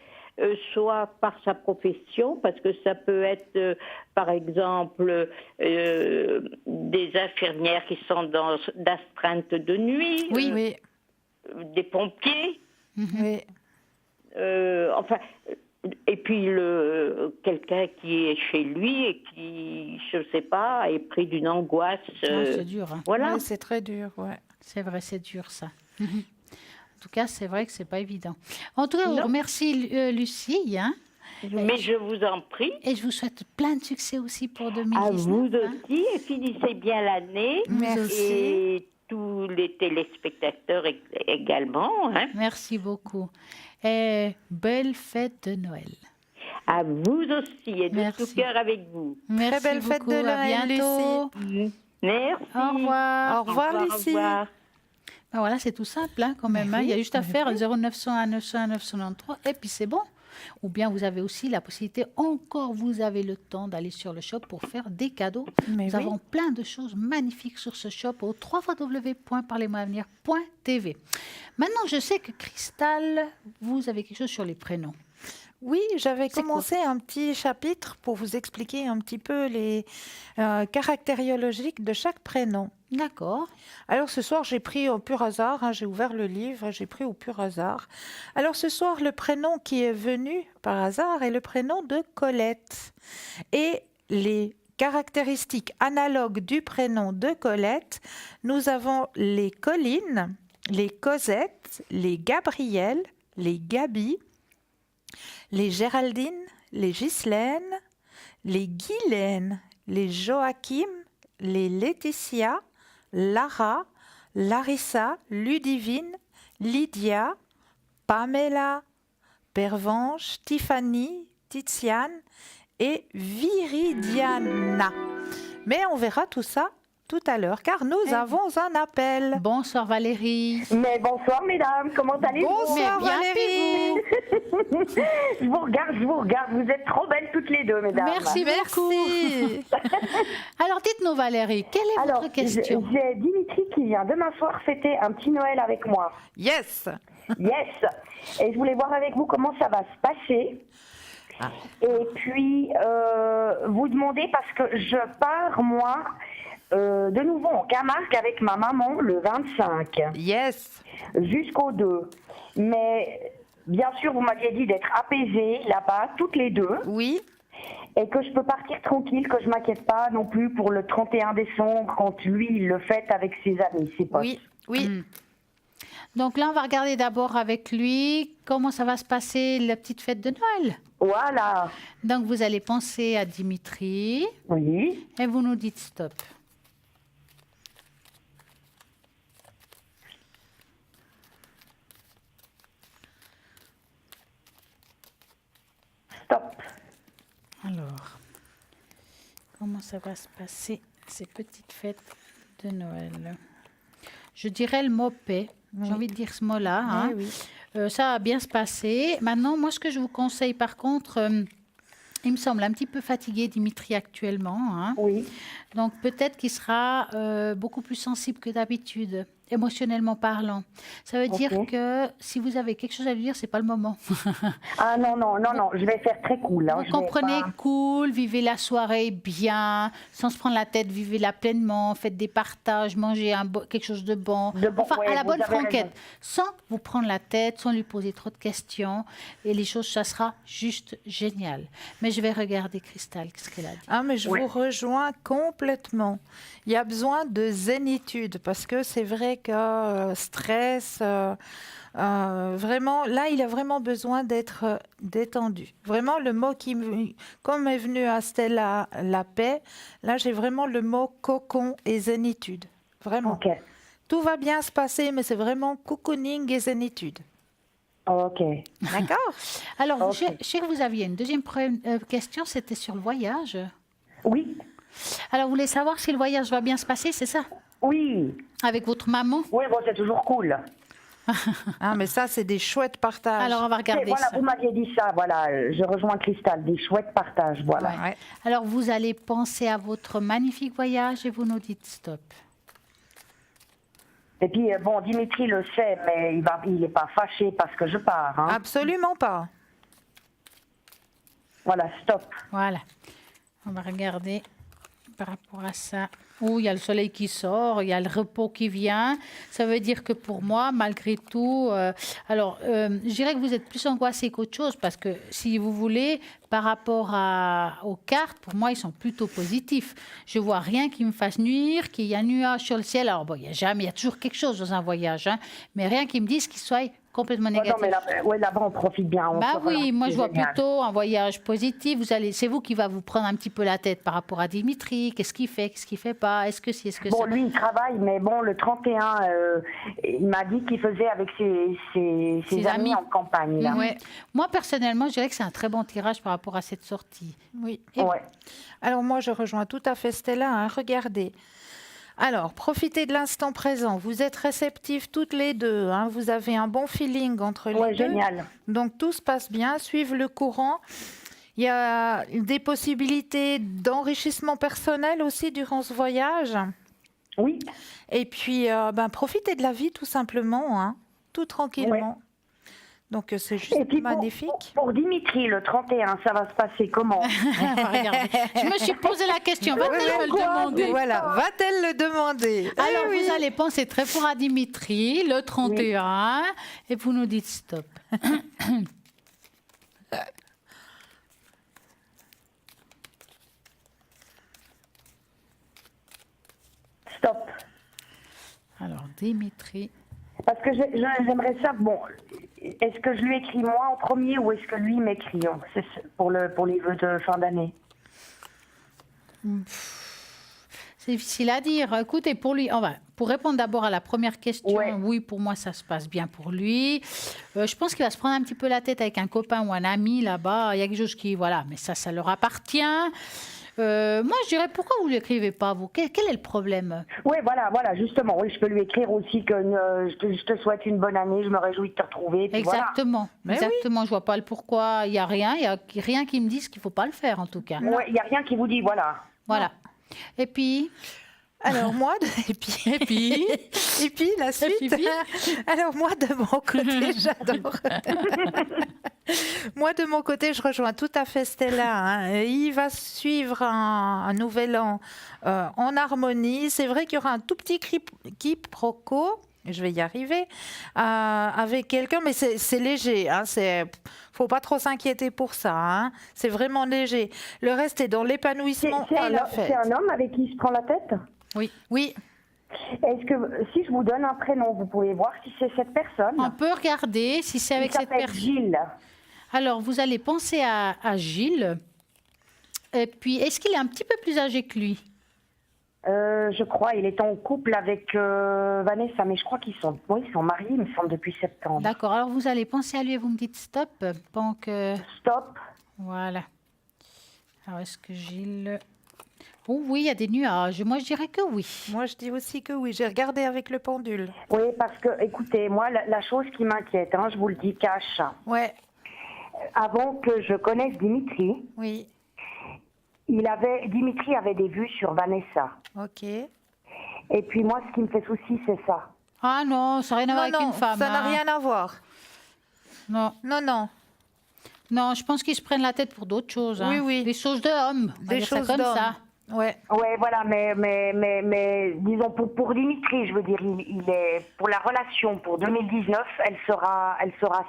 [SPEAKER 7] soit par sa profession, parce que ça peut être, par exemple, des infirmières qui sont d'astreinte de nuit,
[SPEAKER 2] Oui.
[SPEAKER 7] des pompiers,
[SPEAKER 2] Oui.
[SPEAKER 7] enfin, et puis quelqu'un qui est chez lui et qui, je ne sais pas, est pris d'une angoisse.
[SPEAKER 1] C'est dur. Hein.
[SPEAKER 7] Voilà.
[SPEAKER 2] Ouais, c'est très dur, ouais.
[SPEAKER 1] C'est vrai, c'est dur ça. En tout cas, c'est vrai que c'est pas évident. En tout cas, je vous remercie Lucie. Hein.
[SPEAKER 7] Mais je vous en prie.
[SPEAKER 1] Et je vous souhaite plein de succès aussi pour 2019.
[SPEAKER 7] À vous
[SPEAKER 1] hein.
[SPEAKER 7] aussi, et finissez bien l'année.
[SPEAKER 2] Merci.
[SPEAKER 7] Et tous les téléspectateurs également. Hein.
[SPEAKER 1] Merci beaucoup. Et belle fête de Noël.
[SPEAKER 7] À vous aussi, et de
[SPEAKER 1] Merci.
[SPEAKER 7] tout cœur avec vous.
[SPEAKER 1] Merci
[SPEAKER 2] belle fête
[SPEAKER 1] beaucoup.
[SPEAKER 2] de
[SPEAKER 1] À
[SPEAKER 2] Noël,
[SPEAKER 1] bientôt.
[SPEAKER 7] Merci.
[SPEAKER 1] Au revoir.
[SPEAKER 2] Au revoir, Lucie.
[SPEAKER 7] Au revoir.
[SPEAKER 1] Ben voilà, c'est tout simple hein, quand même. Hein. Il y a juste à faire 0901 901 993 et puis c'est bon. Ou bien vous avez aussi la possibilité, encore vous avez le temps d'aller sur le shop pour faire des cadeaux.
[SPEAKER 2] Mais
[SPEAKER 1] Nous
[SPEAKER 2] oui.
[SPEAKER 1] avons plein de choses magnifiques sur ce shop au www.parlez-moi-avenir.tv. Maintenant, je sais que Cristal, vous avez quelque chose sur les prénoms.
[SPEAKER 2] Oui, j'avais
[SPEAKER 1] C'est
[SPEAKER 2] commencé un petit chapitre pour vous expliquer un petit peu les caractériologiques de chaque prénom.
[SPEAKER 1] D'accord.
[SPEAKER 2] Alors ce soir, j'ai pris au pur hasard, hein, j'ai ouvert le livre et j'ai pris au pur hasard. Alors ce soir, le prénom qui est venu par hasard est le prénom de Colette. Et les caractéristiques analogues du prénom de Colette, nous avons les Collines, les Cosette, les Gabrielle, les Gabi, les Géraldine, les Ghislaine, les Guylaine, les Joachim, les Laetitia, Lara, Larissa, Ludivine, Lydia, Pamela, Pervenche, Tiffany, Tiziane et Viridiana. Mais on verra tout ça tout à l'heure, car nous avons un appel.
[SPEAKER 1] Bonsoir Valérie.
[SPEAKER 8] Mais bonsoir mesdames, comment allez-vous?
[SPEAKER 2] Bonsoir
[SPEAKER 1] Mais bien,
[SPEAKER 2] Valérie.
[SPEAKER 8] Je vous regarde, vous êtes trop belles toutes les deux mesdames.
[SPEAKER 1] Merci beaucoup.
[SPEAKER 2] Merci.
[SPEAKER 1] Alors dites-nous Valérie, quelle est
[SPEAKER 8] Alors,
[SPEAKER 1] votre question?
[SPEAKER 8] j'ai Dimitri qui vient demain soir fêter un petit Noël avec moi.
[SPEAKER 2] Yes.
[SPEAKER 8] Yes. Et je voulais voir avec vous comment ça va se passer. Et puis, vous demander, parce que je pars, moi, de nouveau en Camargue avec ma maman le 25.
[SPEAKER 2] Yes.
[SPEAKER 8] Jusqu'au 2. Mais bien sûr, vous m'aviez dit d'être apaisée là-bas, toutes les deux.
[SPEAKER 2] Oui.
[SPEAKER 8] Et que je peux partir tranquille, que je ne m'inquiète pas non plus pour le 31 décembre, quand lui, il le fête avec ses amis, ses potes.
[SPEAKER 2] Oui. Oui.
[SPEAKER 1] Donc là, on va regarder d'abord avec lui comment ça va se passer la petite fête de Noël.
[SPEAKER 8] Voilà.
[SPEAKER 1] Donc vous allez penser à Dimitri
[SPEAKER 8] Oui.
[SPEAKER 1] et vous nous dites stop.
[SPEAKER 8] Stop.
[SPEAKER 1] Alors, comment ça va se passer ces petites fêtes de Noël? Je dirais le mot paix. J'ai envie de dire ce mot-là. Hein.
[SPEAKER 2] Oui.
[SPEAKER 1] Ça va bien se passer. Maintenant, moi, ce que je vous conseille, par contre, il me semble un petit peu fatigué, Dimitri, actuellement. Hein.
[SPEAKER 8] Oui.
[SPEAKER 1] Donc, peut-être qu'il sera beaucoup plus sensible que d'habitude. émotionnellement parlant. Ça veut dire que si vous avez quelque chose à lui dire, c'est pas le moment.
[SPEAKER 8] Ah non, je vais faire très cool.
[SPEAKER 1] Vous comprenez, cool, vivez la soirée bien, sans se prendre la tête, vivez-la pleinement, faites des partages, mangez quelque chose de bon. À la bonne franquette, sans vous prendre la tête, sans lui poser trop de questions. Et les choses, ça sera juste génial. Mais je vais regarder Christelle, qu'est-ce qu'elle a dit.
[SPEAKER 2] Ah, mais je vous rejoins complètement. Il y a besoin de zénitude parce que c'est vrai que stress, vraiment, là, il a vraiment besoin d'être détendu. Vraiment, le mot comme est venu à Stella, la paix, là, j'ai vraiment le mot cocon et zénitude. Vraiment.
[SPEAKER 8] Ok.
[SPEAKER 2] Tout va bien se passer, mais c'est vraiment cocooning et zénitude.
[SPEAKER 8] Ok.
[SPEAKER 2] D'accord.
[SPEAKER 1] Alors, je sais que vous aviez une deuxième question, c'était sur le voyage.
[SPEAKER 8] Oui.
[SPEAKER 1] Alors, vous voulez savoir si le voyage va bien se passer, c'est ça?
[SPEAKER 8] Oui.
[SPEAKER 1] Avec votre maman?
[SPEAKER 8] Oui, bon, c'est toujours cool.
[SPEAKER 2] Ah, mais ça, c'est des chouettes partages.
[SPEAKER 1] Alors, on va regarder
[SPEAKER 8] Voilà,
[SPEAKER 1] ça.
[SPEAKER 8] vous m'aviez dit ça, voilà, je rejoins Christelle, des chouettes partages, voilà.
[SPEAKER 2] Ouais.
[SPEAKER 1] Alors, vous allez penser à votre magnifique voyage et vous nous dites stop.
[SPEAKER 8] Et puis, bon, Dimitri le sait, mais il n'est pas fâché parce que je pars. Hein.
[SPEAKER 2] Absolument pas.
[SPEAKER 8] Voilà, stop.
[SPEAKER 1] Voilà. On va regarder par rapport à ça. Oh, il y a le soleil qui sort, il y a le repos qui vient. Ça veut dire que pour moi, malgré tout, je dirais que vous êtes plus angoissé qu'autre chose parce que si vous voulez, par rapport aux cartes, pour moi, ils sont plutôt positifs. Je vois rien qui me fasse nuire, qu'il y a un nuage sur le ciel. Alors bon, il y a toujours quelque chose dans un voyage, hein, mais rien qui me dise qu'il soit complètement négatif.
[SPEAKER 8] Non, mais là-bas, on profite bien.
[SPEAKER 1] Oui, moi je vois plutôt un voyage positif. C'est vous qui va vous prendre un petit peu la tête par rapport à Dimitri. Qu'est-ce qu'il fait pas? Est-ce que
[SPEAKER 8] Bon, lui, il travaille, mais bon, le 31, il m'a dit qu'il faisait avec ses amis en campagne. Là.
[SPEAKER 1] Ouais. Moi, personnellement, je dirais que c'est un très bon tirage par rapport à cette sortie.
[SPEAKER 2] Oui.
[SPEAKER 8] Ouais.
[SPEAKER 2] Alors moi, je rejoins tout à fait Stella. Hein. Regardez. Alors, profitez de l'instant présent. Vous êtes réceptifs toutes les deux. Hein. Vous avez un bon feeling entre les deux.
[SPEAKER 8] Génial.
[SPEAKER 2] Donc, tout se passe bien. Suivez le courant. Il y a des possibilités d'enrichissement personnel aussi durant ce voyage.
[SPEAKER 8] Oui.
[SPEAKER 2] Et puis, profitez de la vie tout simplement, hein, tout tranquillement. Ouais. Donc, c'est juste magnifique.
[SPEAKER 8] Pour Dimitri, le 31, ça va se passer comment?
[SPEAKER 1] Je me suis posé la question. Va-t-elle le demander?
[SPEAKER 2] Voilà, va-t-elle le demander?
[SPEAKER 1] Alors, vous allez penser très fort à Dimitri, le 31, et vous nous dites stop.
[SPEAKER 8] Stop.
[SPEAKER 1] Alors, Dimitri.
[SPEAKER 8] Parce que j'aimerais ça, bon, est-ce que je lui écris moi en premier ou est-ce que lui m'écrit C'est pour les vœux de fin d'année.
[SPEAKER 1] C'est difficile à dire. Écoutez, pour répondre d'abord à la première question, oui, pour moi, ça se passe bien pour lui. Je pense qu'il va se prendre un petit peu la tête avec un copain ou un ami là-bas. Il y a quelque chose qui, mais ça leur appartient. Moi, je dirais, pourquoi vous ne l'écrivez pas, vous? Quel est le problème?
[SPEAKER 8] Oui, voilà, justement. Oui, je peux lui écrire aussi que je te souhaite une bonne année, je me réjouis de te retrouver.
[SPEAKER 1] Exactement,
[SPEAKER 8] voilà.
[SPEAKER 1] exactement. Oui. Je ne vois pas le pourquoi. Il n'y a rien qui me dise qu'il ne faut pas le faire, en tout cas.
[SPEAKER 8] Oui, il n'y a rien qui vous dit, voilà.
[SPEAKER 1] Voilà. Et puis...
[SPEAKER 2] Alors moi, et puis la suite. Alors moi de mon côté, j'adore. Moi de mon côté, je rejoins tout à fait Stella. Hein. Il va suivre un nouvel an en harmonie. C'est vrai qu'il y aura un tout petit quiproquo. Je vais y arriver avec quelqu'un, mais c'est léger. Hein, faut pas trop s'inquiéter pour ça. Hein, c'est vraiment léger. Le reste est dans l'épanouissement et la fête.
[SPEAKER 8] C'est un homme avec qui il se prend la tête?
[SPEAKER 2] Oui.
[SPEAKER 8] Est-ce que si je vous donne un prénom, vous pouvez voir si c'est cette personne?
[SPEAKER 1] On peut regarder si c'est avec cette personne.
[SPEAKER 8] Gilles.
[SPEAKER 1] Alors, vous allez penser à Gilles. Et puis, est-ce qu'il est un petit peu plus âgé que lui?
[SPEAKER 8] Je crois, il est en couple avec Vanessa, mais je crois qu'ils sont mariés, il me semble, depuis septembre.
[SPEAKER 1] D'accord, alors vous allez penser à lui et vous me dites stop.
[SPEAKER 8] Stop.
[SPEAKER 1] Voilà. Alors, est-ce que Gilles... Oh oui, il y a des nuages. Moi, je dirais que oui.
[SPEAKER 2] Moi, je dis aussi que oui. J'ai regardé avec le pendule.
[SPEAKER 8] Oui, parce que, écoutez, moi, la chose qui m'inquiète, je vous le dis cash.
[SPEAKER 2] Ouais.
[SPEAKER 8] Avant que je connaisse Dimitri,
[SPEAKER 2] oui.
[SPEAKER 8] Dimitri avait des vues sur Vanessa.
[SPEAKER 2] Ok.
[SPEAKER 8] Et puis moi, ce qui me fait souci, c'est ça.
[SPEAKER 1] Ah non, ça n'a rien à voir avec une femme.
[SPEAKER 2] ça n'a
[SPEAKER 1] hein.
[SPEAKER 2] rien à voir.
[SPEAKER 1] Non.
[SPEAKER 2] Non.
[SPEAKER 1] Non, je pense qu'ils se prennent la tête pour d'autres choses. hein.
[SPEAKER 2] Oui.
[SPEAKER 1] Des choses d'hommes. on va
[SPEAKER 2] Des
[SPEAKER 1] dire ça
[SPEAKER 2] choses
[SPEAKER 1] comme
[SPEAKER 2] d'hommes.
[SPEAKER 1] ça.
[SPEAKER 2] Ouais.
[SPEAKER 8] Ouais, voilà, mais disons pour Dimitri, je veux dire, il est pour la relation pour 2019, elle sera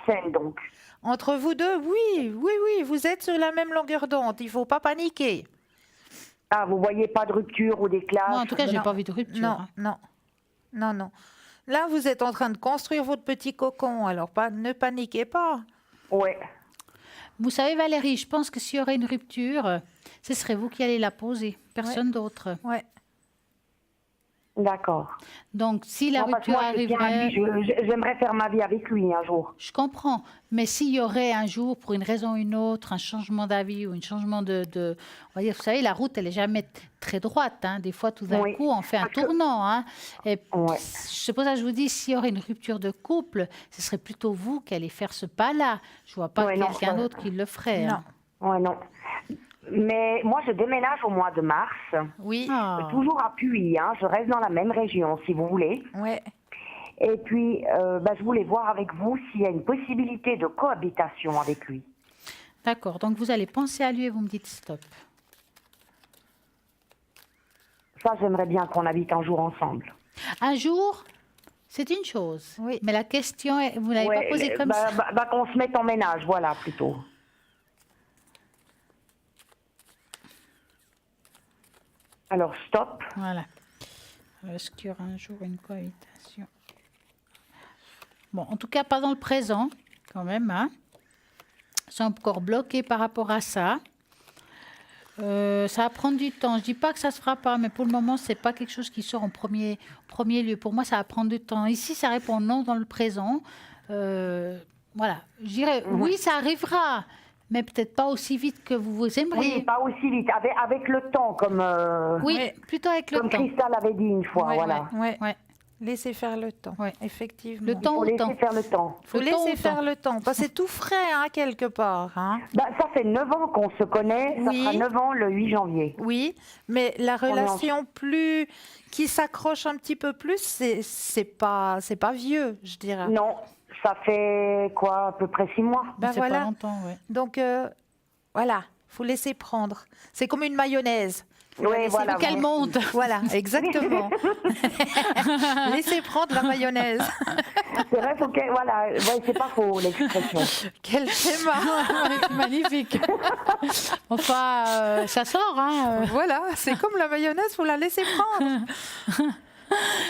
[SPEAKER 8] saine donc.
[SPEAKER 2] Entre vous deux, oui, vous êtes sur la même longueur d'onde. Il faut pas paniquer.
[SPEAKER 8] Ah, vous voyez pas de rupture ou des clashs?
[SPEAKER 1] Moi, en tout cas, j'ai
[SPEAKER 2] Non.
[SPEAKER 1] pas envie de rupture.
[SPEAKER 2] Non,
[SPEAKER 1] hein.
[SPEAKER 2] non. Là, vous êtes en train de construire votre petit cocon, alors ne paniquez pas.
[SPEAKER 8] Ouais.
[SPEAKER 1] Vous savez, Valérie, je pense que s'il y aurait une rupture, ce serait vous qui allez la poser, personne d'autre.
[SPEAKER 2] Ouais.
[SPEAKER 8] D'accord.
[SPEAKER 1] Donc, si la
[SPEAKER 8] Non, parce que
[SPEAKER 1] rupture
[SPEAKER 8] moi, je tiens à
[SPEAKER 1] arriverait,
[SPEAKER 8] lui, j'aimerais faire ma vie avec lui un jour.
[SPEAKER 1] je comprends. Mais s'il y aurait un jour, pour une raison ou une autre, un changement d'avis ou un changement de... On va dire, vous savez, la route, elle n'est jamais très droite. hein. Des fois, tout d'un
[SPEAKER 8] Oui.
[SPEAKER 1] coup, on fait un
[SPEAKER 8] Parce que-
[SPEAKER 1] tournant. hein. Et
[SPEAKER 8] Ouais.
[SPEAKER 1] c'est pour ça que je vous dis, s'il y aurait une rupture de couple, ce serait plutôt vous qui allez faire ce pas-là. Je ne vois pas
[SPEAKER 8] Ouais, non,
[SPEAKER 1] quelqu'un
[SPEAKER 8] ça-
[SPEAKER 1] d'autre qui le ferait.
[SPEAKER 2] Non.
[SPEAKER 1] hein.
[SPEAKER 8] Ouais, non. Mais moi, je déménage au mois de mars,
[SPEAKER 2] Oui.
[SPEAKER 1] Ah.
[SPEAKER 8] toujours à Puy, hein. Je reste dans la même région, si vous voulez.
[SPEAKER 2] Ouais.
[SPEAKER 8] Et puis, je voulais voir avec vous s'il y a une possibilité de cohabitation avec lui.
[SPEAKER 1] D'accord, donc vous allez penser à lui et vous me dites stop.
[SPEAKER 8] Ça, j'aimerais bien qu'on habite un jour ensemble.
[SPEAKER 1] Un jour, c'est une chose.
[SPEAKER 2] Oui.
[SPEAKER 1] Mais la question, vous ne l'avez
[SPEAKER 8] Ouais,
[SPEAKER 1] pas posée comme ça.
[SPEAKER 8] qu'on se mette en ménage, voilà, plutôt. Alors, stop.
[SPEAKER 1] Voilà. Est-ce qu'il y aura un jour une cohabitation? Bon, en tout cas, pas dans le présent, quand même. Hein. Ils sont encore bloqués par rapport à ça. Ça va prendre du temps. Je dis pas que ça se fera pas, mais pour le moment, c'est pas quelque chose qui sort en premier lieu. Pour moi, ça va prendre du temps. Ici, ça répond non dans le présent. Voilà. Je dirais oui, ça arrivera, mais peut-être pas aussi vite que vous aimeriez.
[SPEAKER 8] Oui, pas aussi vite, avec le temps, comme,
[SPEAKER 1] Oui,
[SPEAKER 2] Ouais.
[SPEAKER 1] plutôt avec le
[SPEAKER 8] comme
[SPEAKER 1] temps.
[SPEAKER 8] Christelle avait dit une fois,
[SPEAKER 2] Ouais,
[SPEAKER 8] voilà.
[SPEAKER 2] ouais.
[SPEAKER 1] Ouais.
[SPEAKER 2] Laissez faire le temps.
[SPEAKER 1] Ouais.
[SPEAKER 2] Effectivement.
[SPEAKER 1] Le temps
[SPEAKER 8] Faut
[SPEAKER 1] au
[SPEAKER 8] laisser
[SPEAKER 1] temps.
[SPEAKER 8] faire le temps.
[SPEAKER 2] Faut
[SPEAKER 1] Le temps
[SPEAKER 2] laisser
[SPEAKER 1] au
[SPEAKER 2] faire
[SPEAKER 1] temps.
[SPEAKER 2] le temps. Parce que c'est tout frais, hein, quelque part. Hein.
[SPEAKER 8] Ça fait 9 ans qu'on se connaît,
[SPEAKER 2] Oui.
[SPEAKER 8] ça fera 9 ans le 8 janvier.
[SPEAKER 2] Oui, mais la
[SPEAKER 8] est en-
[SPEAKER 2] relation plus qui s'accroche un petit peu plus, c'est pas vieux, je dirais.
[SPEAKER 8] Non, ça fait quoi, à peu près 6 mois.
[SPEAKER 2] Ben
[SPEAKER 1] C'est pas
[SPEAKER 2] voilà.
[SPEAKER 1] longtemps, ouais.
[SPEAKER 2] Donc voilà, faut laisser prendre. C'est comme une mayonnaise. Faut la
[SPEAKER 8] Oui,
[SPEAKER 2] laisser-
[SPEAKER 8] voilà.
[SPEAKER 1] Qu'elle monte.
[SPEAKER 2] Voilà, exactement. Laissez prendre la mayonnaise.
[SPEAKER 8] C'est vrai, voilà, ouais, c'est pas faux l'expression.
[SPEAKER 2] Quel schéma.
[SPEAKER 1] C'est magnifique. Enfin, ça sort, hein.
[SPEAKER 2] Voilà, c'est comme la mayonnaise, faut la laisser prendre.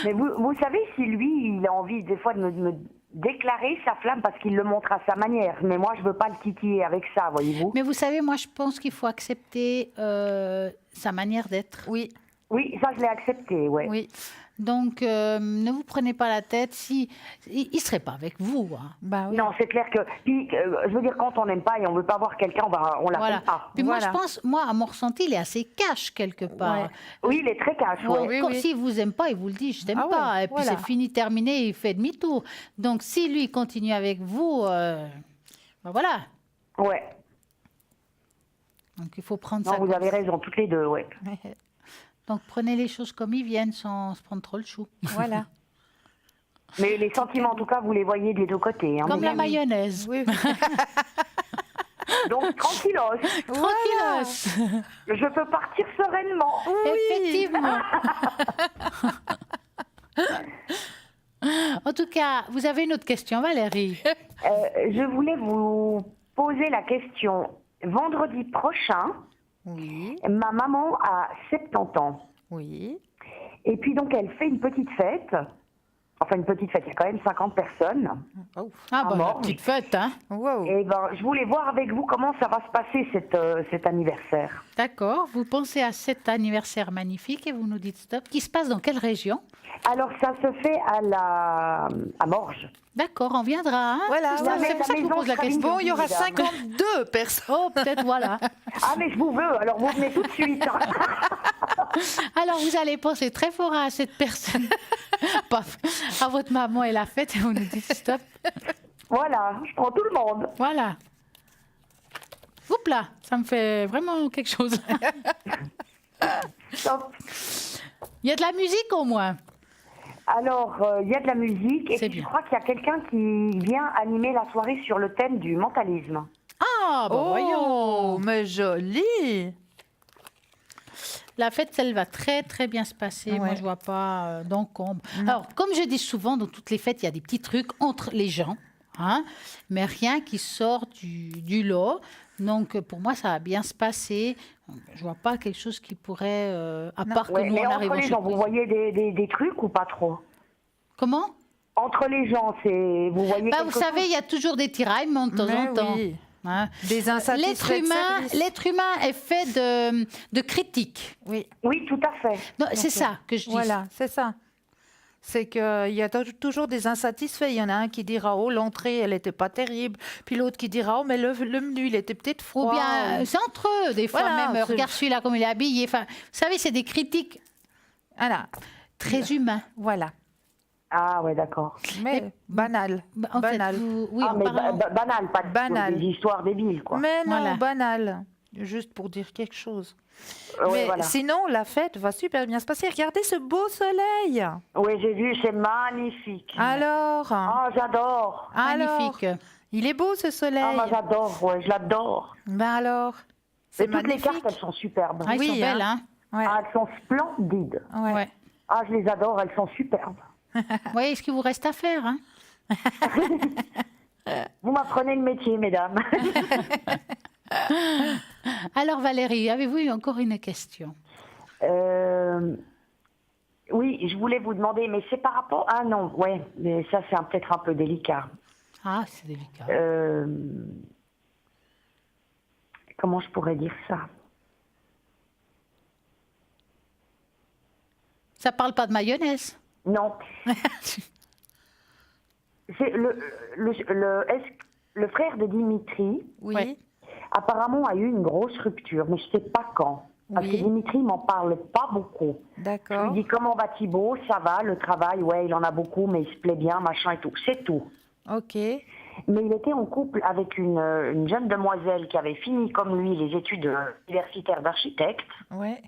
[SPEAKER 8] Mais vous savez si lui, il a envie des fois de me déclarer sa flamme parce qu'il le montre à sa manière. Mais moi, je veux pas le titiller avec ça, voyez-vous.
[SPEAKER 1] Mais vous savez, moi, je pense qu'il faut accepter sa manière d'être.
[SPEAKER 2] Oui,
[SPEAKER 8] Oui, ça, je l'ai accepté, ouais.
[SPEAKER 2] oui.
[SPEAKER 1] Donc, ne vous prenez pas la tête. Si, il serait pas avec vous. Hein.
[SPEAKER 2] Bah oui.
[SPEAKER 8] Non, c'est clair que. Puis, je veux dire, quand on n'aime pas et on veut pas voir quelqu'un, on l'appelle
[SPEAKER 1] Voilà.
[SPEAKER 8] pas.
[SPEAKER 1] Puis moi,
[SPEAKER 2] Voilà.
[SPEAKER 1] je pense, moi, à mon ressenti, il est assez cash quelque part.
[SPEAKER 2] Ouais.
[SPEAKER 8] Oui, il est très cash,
[SPEAKER 1] Ouais,
[SPEAKER 8] ouais.
[SPEAKER 2] Oui,
[SPEAKER 1] quand-
[SPEAKER 2] oui.
[SPEAKER 1] S'il vous aime pas, il vous le dit, je t'aime
[SPEAKER 2] Ah ouais,
[SPEAKER 1] pas. Et puis
[SPEAKER 2] voilà.
[SPEAKER 1] c'est fini, terminé, il fait demi-tour. Donc, si lui continue avec vous, ben voilà.
[SPEAKER 8] Ouais.
[SPEAKER 1] Donc, il faut prendre
[SPEAKER 8] Non,
[SPEAKER 1] ça.
[SPEAKER 8] vous
[SPEAKER 1] comme
[SPEAKER 8] avez
[SPEAKER 1] ça.
[SPEAKER 8] raison, toutes les deux, ouais.
[SPEAKER 1] Donc, prenez les choses comme ils viennent sans se prendre trop le chou.
[SPEAKER 2] Voilà.
[SPEAKER 8] Mais les sentiments, en tout cas, vous les voyez des deux côtés. Hein.
[SPEAKER 1] Comme la mayonnaise.
[SPEAKER 2] Oui,
[SPEAKER 8] Donc, tranquillos.
[SPEAKER 1] Tranquillos.
[SPEAKER 8] Je peux partir sereinement.
[SPEAKER 1] Effectivement. En tout cas, vous avez une autre question, Valérie.
[SPEAKER 8] Je voulais vous poser la question. Vendredi prochain,
[SPEAKER 2] oui,
[SPEAKER 8] ma maman a 70 ans.
[SPEAKER 2] oui.
[SPEAKER 8] Et puis donc, elle fait une petite fête. Enfin, une petite fête, il y a quand même 50 personnes.
[SPEAKER 2] Oh.
[SPEAKER 1] Ah, bah, la
[SPEAKER 8] mort.
[SPEAKER 1] petite fête, hein.
[SPEAKER 2] Wow.
[SPEAKER 8] Et ben, je voulais voir avec vous comment ça va se passer cet anniversaire.
[SPEAKER 1] D'accord. Vous pensez à cet anniversaire magnifique et vous nous dites stop. Qui se passe dans quelle région?
[SPEAKER 8] Alors, ça se fait à Morges.
[SPEAKER 1] D'accord, on viendra. Hein.
[SPEAKER 2] Voilà,
[SPEAKER 1] C'est
[SPEAKER 2] voilà.
[SPEAKER 1] c'est pour ça que je vous pose la
[SPEAKER 8] La maison
[SPEAKER 1] question.
[SPEAKER 2] Bon, il y aura
[SPEAKER 8] Madame.
[SPEAKER 2] 52 personnes.
[SPEAKER 1] Oh, peut-être, voilà.
[SPEAKER 8] Ah, mais je vous veux, alors vous venez tout de suite. hein.
[SPEAKER 1] Alors, vous allez penser très fort à cette personne. Paf, à votre maman et la fête et vous nous dites stop.
[SPEAKER 8] Voilà, je prends tout le monde.
[SPEAKER 1] Voilà. Oups là, ça me fait vraiment quelque chose.
[SPEAKER 8] Stop.
[SPEAKER 1] Il y a de la musique au moins.
[SPEAKER 8] Alors, il y a de la musique et
[SPEAKER 1] C'est
[SPEAKER 8] puis je
[SPEAKER 1] bien.
[SPEAKER 8] crois qu'il y a quelqu'un qui vient animer la soirée sur le thème du mentalisme.
[SPEAKER 1] Ah, bah voyons.
[SPEAKER 2] Oh, mais joli.
[SPEAKER 1] La fête, elle va très, très bien se passer. Moi,
[SPEAKER 2] Ouais.
[SPEAKER 1] je vois pas d'encombre. Alors, comme je dis souvent, dans toutes les fêtes, il y a des petits trucs entre les gens, hein, mais rien qui sort du lot. Donc, pour moi, ça va bien se passer. Je vois pas quelque chose qui pourrait, à part que
[SPEAKER 8] Ouais,
[SPEAKER 1] nous,
[SPEAKER 8] mais
[SPEAKER 1] on
[SPEAKER 8] entre
[SPEAKER 1] arrive en
[SPEAKER 8] les gens, vous
[SPEAKER 1] surprise.
[SPEAKER 8] voyez des trucs ou pas trop?
[SPEAKER 1] Comment?
[SPEAKER 8] Entre les gens, vous voyez
[SPEAKER 1] Bah,
[SPEAKER 8] quelque
[SPEAKER 1] vous savez,
[SPEAKER 8] chose?
[SPEAKER 1] il y a toujours des tiraillements de temps
[SPEAKER 2] Mais
[SPEAKER 1] en temps.
[SPEAKER 2] oui.
[SPEAKER 1] Hein.
[SPEAKER 2] Des insatisfaits de service.
[SPEAKER 1] L'être humain est fait de critiques.
[SPEAKER 2] Oui,
[SPEAKER 8] Oui, tout à fait.
[SPEAKER 1] Non, c'est ça que je dis.
[SPEAKER 2] voilà, c'est ça. C'est qu'il y a toujours des insatisfaits. Il y en a un qui dira, oh, l'entrée, elle n'était pas terrible. Puis l'autre qui dira, oh, mais le menu, il était peut-être froid.
[SPEAKER 1] Ou bien, c'est entre eux, des fois
[SPEAKER 2] Voilà,
[SPEAKER 1] même.
[SPEAKER 2] c'est-
[SPEAKER 1] Regarde celui-là, comme il est habillé. Enfin, vous savez, c'est des critiques
[SPEAKER 2] Voilà,
[SPEAKER 1] très humains.
[SPEAKER 2] voilà.
[SPEAKER 8] Ah ouais, d'accord.
[SPEAKER 2] Mais banal.
[SPEAKER 1] Bah, en
[SPEAKER 2] banal.
[SPEAKER 1] fait, oui,
[SPEAKER 8] Ah,
[SPEAKER 1] en
[SPEAKER 8] mais
[SPEAKER 1] parlant-
[SPEAKER 8] banal, pas
[SPEAKER 2] Banal.
[SPEAKER 8] des histoires débiles, quoi.
[SPEAKER 2] Mais non,
[SPEAKER 1] Voilà.
[SPEAKER 2] banal. Juste pour dire quelque chose.
[SPEAKER 8] Ouais,
[SPEAKER 2] Mais
[SPEAKER 8] voilà.
[SPEAKER 2] sinon, la fête va super bien se passer. Regardez ce beau soleil.
[SPEAKER 8] Oui, j'ai vu, c'est magnifique.
[SPEAKER 2] Alors,
[SPEAKER 8] Ah, j'adore.
[SPEAKER 1] magnifique.
[SPEAKER 2] il est beau ce soleil.
[SPEAKER 8] Ah, moi, j'adore, ouais, je l'adore.
[SPEAKER 2] Ben alors,
[SPEAKER 8] Et
[SPEAKER 2] c'est
[SPEAKER 8] toutes les
[SPEAKER 2] magnifique.
[SPEAKER 8] cartes, elles sont superbes.
[SPEAKER 1] Ah, ils
[SPEAKER 2] Oui,
[SPEAKER 1] sont belles, hein.
[SPEAKER 2] Ouais.
[SPEAKER 8] Ah, elles sont splendides.
[SPEAKER 2] Ouais.
[SPEAKER 1] Ouais.
[SPEAKER 8] Ah, je les adore, elles sont superbes.
[SPEAKER 1] Vous voyez ce qu'il vous reste à faire, hein.
[SPEAKER 8] Vous m'apprenez le métier, mesdames.
[SPEAKER 1] Alors, Valérie, avez-vous encore une question?
[SPEAKER 8] Oui, je voulais vous demander, mais c'est par rapport... Ah non, ouais, mais ça, c'est peut-être un peu délicat.
[SPEAKER 1] Ah, c'est délicat.
[SPEAKER 8] Comment je pourrais dire ça?
[SPEAKER 1] Ça parle pas de mayonnaise.
[SPEAKER 8] Non. C'est le frère de Dimitri,
[SPEAKER 2] Oui.
[SPEAKER 1] Ouais.
[SPEAKER 8] apparemment, a eu une grosse rupture, mais je ne sais pas quand. Parce
[SPEAKER 2] Oui.
[SPEAKER 8] que Dimitri m'en parle pas beaucoup. Je
[SPEAKER 2] D'accord.
[SPEAKER 8] lui dis, comment va Thibaut? Ça va, le travail, ouais, il en a beaucoup, mais il se plaît bien, machin et tout. C'est tout.
[SPEAKER 2] Ok.
[SPEAKER 8] Mais il était en couple avec une jeune demoiselle qui avait fini comme lui les études universitaires d'architecte.
[SPEAKER 2] Ouais.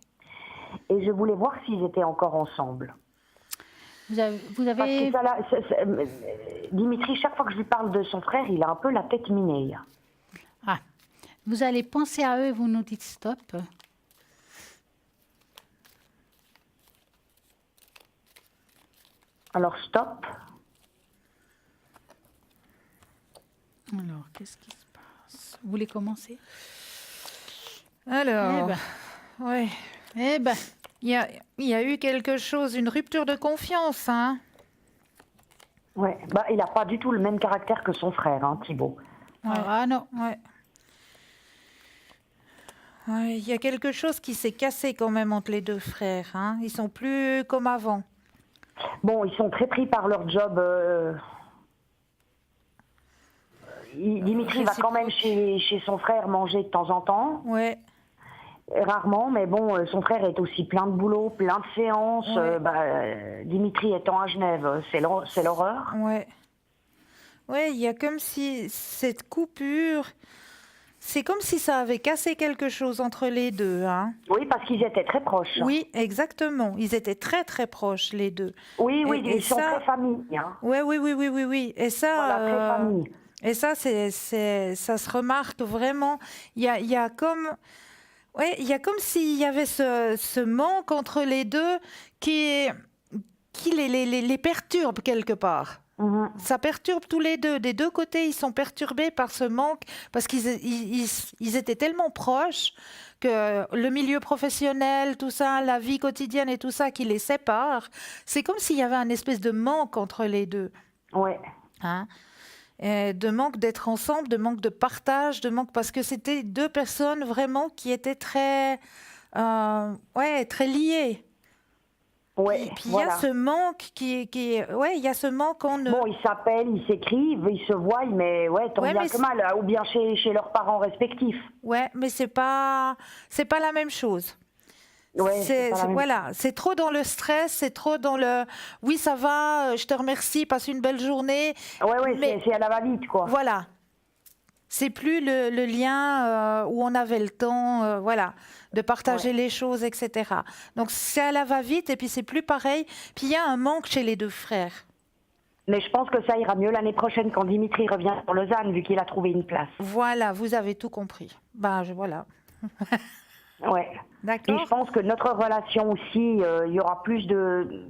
[SPEAKER 8] Et je voulais voir s'ils étaient encore ensemble.
[SPEAKER 1] Vous avez...
[SPEAKER 8] Parce que Dimitri, chaque fois que je lui parle de son frère, il a un peu la tête minée.
[SPEAKER 1] Ah. Vous allez penser à eux et vous nous dites stop.
[SPEAKER 8] Alors, stop.
[SPEAKER 1] Alors, qu'est-ce qui se passe? Vous voulez commencer?
[SPEAKER 2] Alors,
[SPEAKER 1] Eh ben.
[SPEAKER 2] ouais.
[SPEAKER 1] Eh ben,
[SPEAKER 2] Il y a eu quelque chose, une rupture de confiance, hein.
[SPEAKER 8] Ouais. Bah, il n'a pas du tout le même caractère que son frère, hein, Thibaut.
[SPEAKER 1] ah non.
[SPEAKER 2] Ouais. Ouais, il y a quelque chose qui s'est cassé quand même entre les deux frères, hein. Ils sont plus comme avant.
[SPEAKER 8] Bon, ils sont très pris par leur job. Dimitri va quand même chez son frère manger de temps en temps.
[SPEAKER 2] Ouais.
[SPEAKER 8] Rarement, mais bon, son frère est aussi plein de boulot, plein de séances.
[SPEAKER 2] Ouais.
[SPEAKER 8] Dimitri étant à Genève, c'est l'horreur.
[SPEAKER 2] Ouais. Ouais, il y a comme si cette coupure, c'est comme si ça avait cassé quelque chose entre les deux, hein.
[SPEAKER 8] Oui, parce qu'ils étaient très proches.
[SPEAKER 2] Oui, exactement. Ils étaient très très proches les deux.
[SPEAKER 8] Oui,
[SPEAKER 2] Et
[SPEAKER 8] ils sont
[SPEAKER 2] ça-
[SPEAKER 8] très famille. Hein.
[SPEAKER 2] Ouais, oui. Et ça,
[SPEAKER 8] Voilà, très famille.
[SPEAKER 2] et ça, ça se remarque vraiment. Il y a comme, ouais, il y a comme s'il y avait ce manque entre les deux qui les perturbe quelque part.
[SPEAKER 8] Mhm.
[SPEAKER 2] Ça perturbe tous les deux. Des deux côtés, ils sont perturbés par ce manque parce qu'ils étaient tellement proches que le milieu professionnel, tout ça, la vie quotidienne et tout ça qui les sépare, c'est comme s'il y avait un espèce de manque entre les deux.
[SPEAKER 8] Ouais.
[SPEAKER 2] Hein? Et de manque d'être ensemble, de manque de partage, de manque parce que c'était deux personnes vraiment qui étaient très liées.
[SPEAKER 8] Ouais,
[SPEAKER 2] Et puis il
[SPEAKER 8] voilà.
[SPEAKER 2] y a ce manque il y a ce manque en eux.
[SPEAKER 8] Bon, ils s'appellent, ils s'écrivent, ils se voient, mais ouais, tant
[SPEAKER 2] Ouais,
[SPEAKER 8] bien
[SPEAKER 2] mais
[SPEAKER 8] que mal, ou bien chez leurs parents respectifs.
[SPEAKER 2] Ouais, mais c'est pas la même chose.
[SPEAKER 8] Ouais, c'est pas la même-
[SPEAKER 2] Voilà, c'est trop dans le stress, c'est trop dans le oui, ça va, je te remercie, passe une belle journée.
[SPEAKER 8] Ouais,
[SPEAKER 2] mais-
[SPEAKER 8] c'est à la va-vite, quoi.
[SPEAKER 2] Voilà. C'est plus le lien où on avait le temps, voilà, de partager les choses, etc. Donc c'est à la va-vite et puis c'est plus pareil. Puis il y a un manque chez les deux frères.
[SPEAKER 8] Mais je pense que ça ira mieux l'année prochaine quand Dimitri revient sur Lausanne, vu qu'il a trouvé une place.
[SPEAKER 2] Voilà, vous avez tout compris. Voilà.
[SPEAKER 8] Ouais.
[SPEAKER 2] D'accord.
[SPEAKER 8] Et je pense que notre relation aussi, il y aura plus de...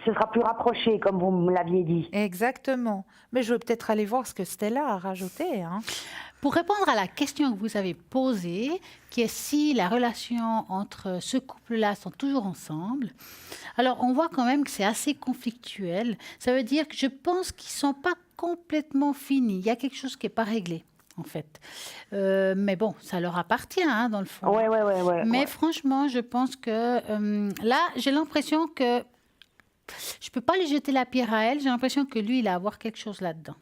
[SPEAKER 8] Ce sera plus rapproché, comme vous me l'aviez dit.
[SPEAKER 2] Exactement. Mais je veux peut-être aller voir ce que Stella a rajouté. Hein.
[SPEAKER 1] Pour répondre à la question que vous avez posée, qui est si la relation entre ce couple-là sont toujours ensemble, alors on voit quand même que c'est assez conflictuel. Ça veut dire que je pense qu'ils ne sont pas complètement finis. Il y a quelque chose qui n'est pas réglé, en fait. Mais bon, ça leur appartient, hein, dans le fond.
[SPEAKER 8] Ouais.
[SPEAKER 1] Mais franchement, je pense que là, j'ai l'impression que je ne peux pas lui jeter la pierre à elle. J'ai l'impression que lui, il a à voir quelque chose là-dedans.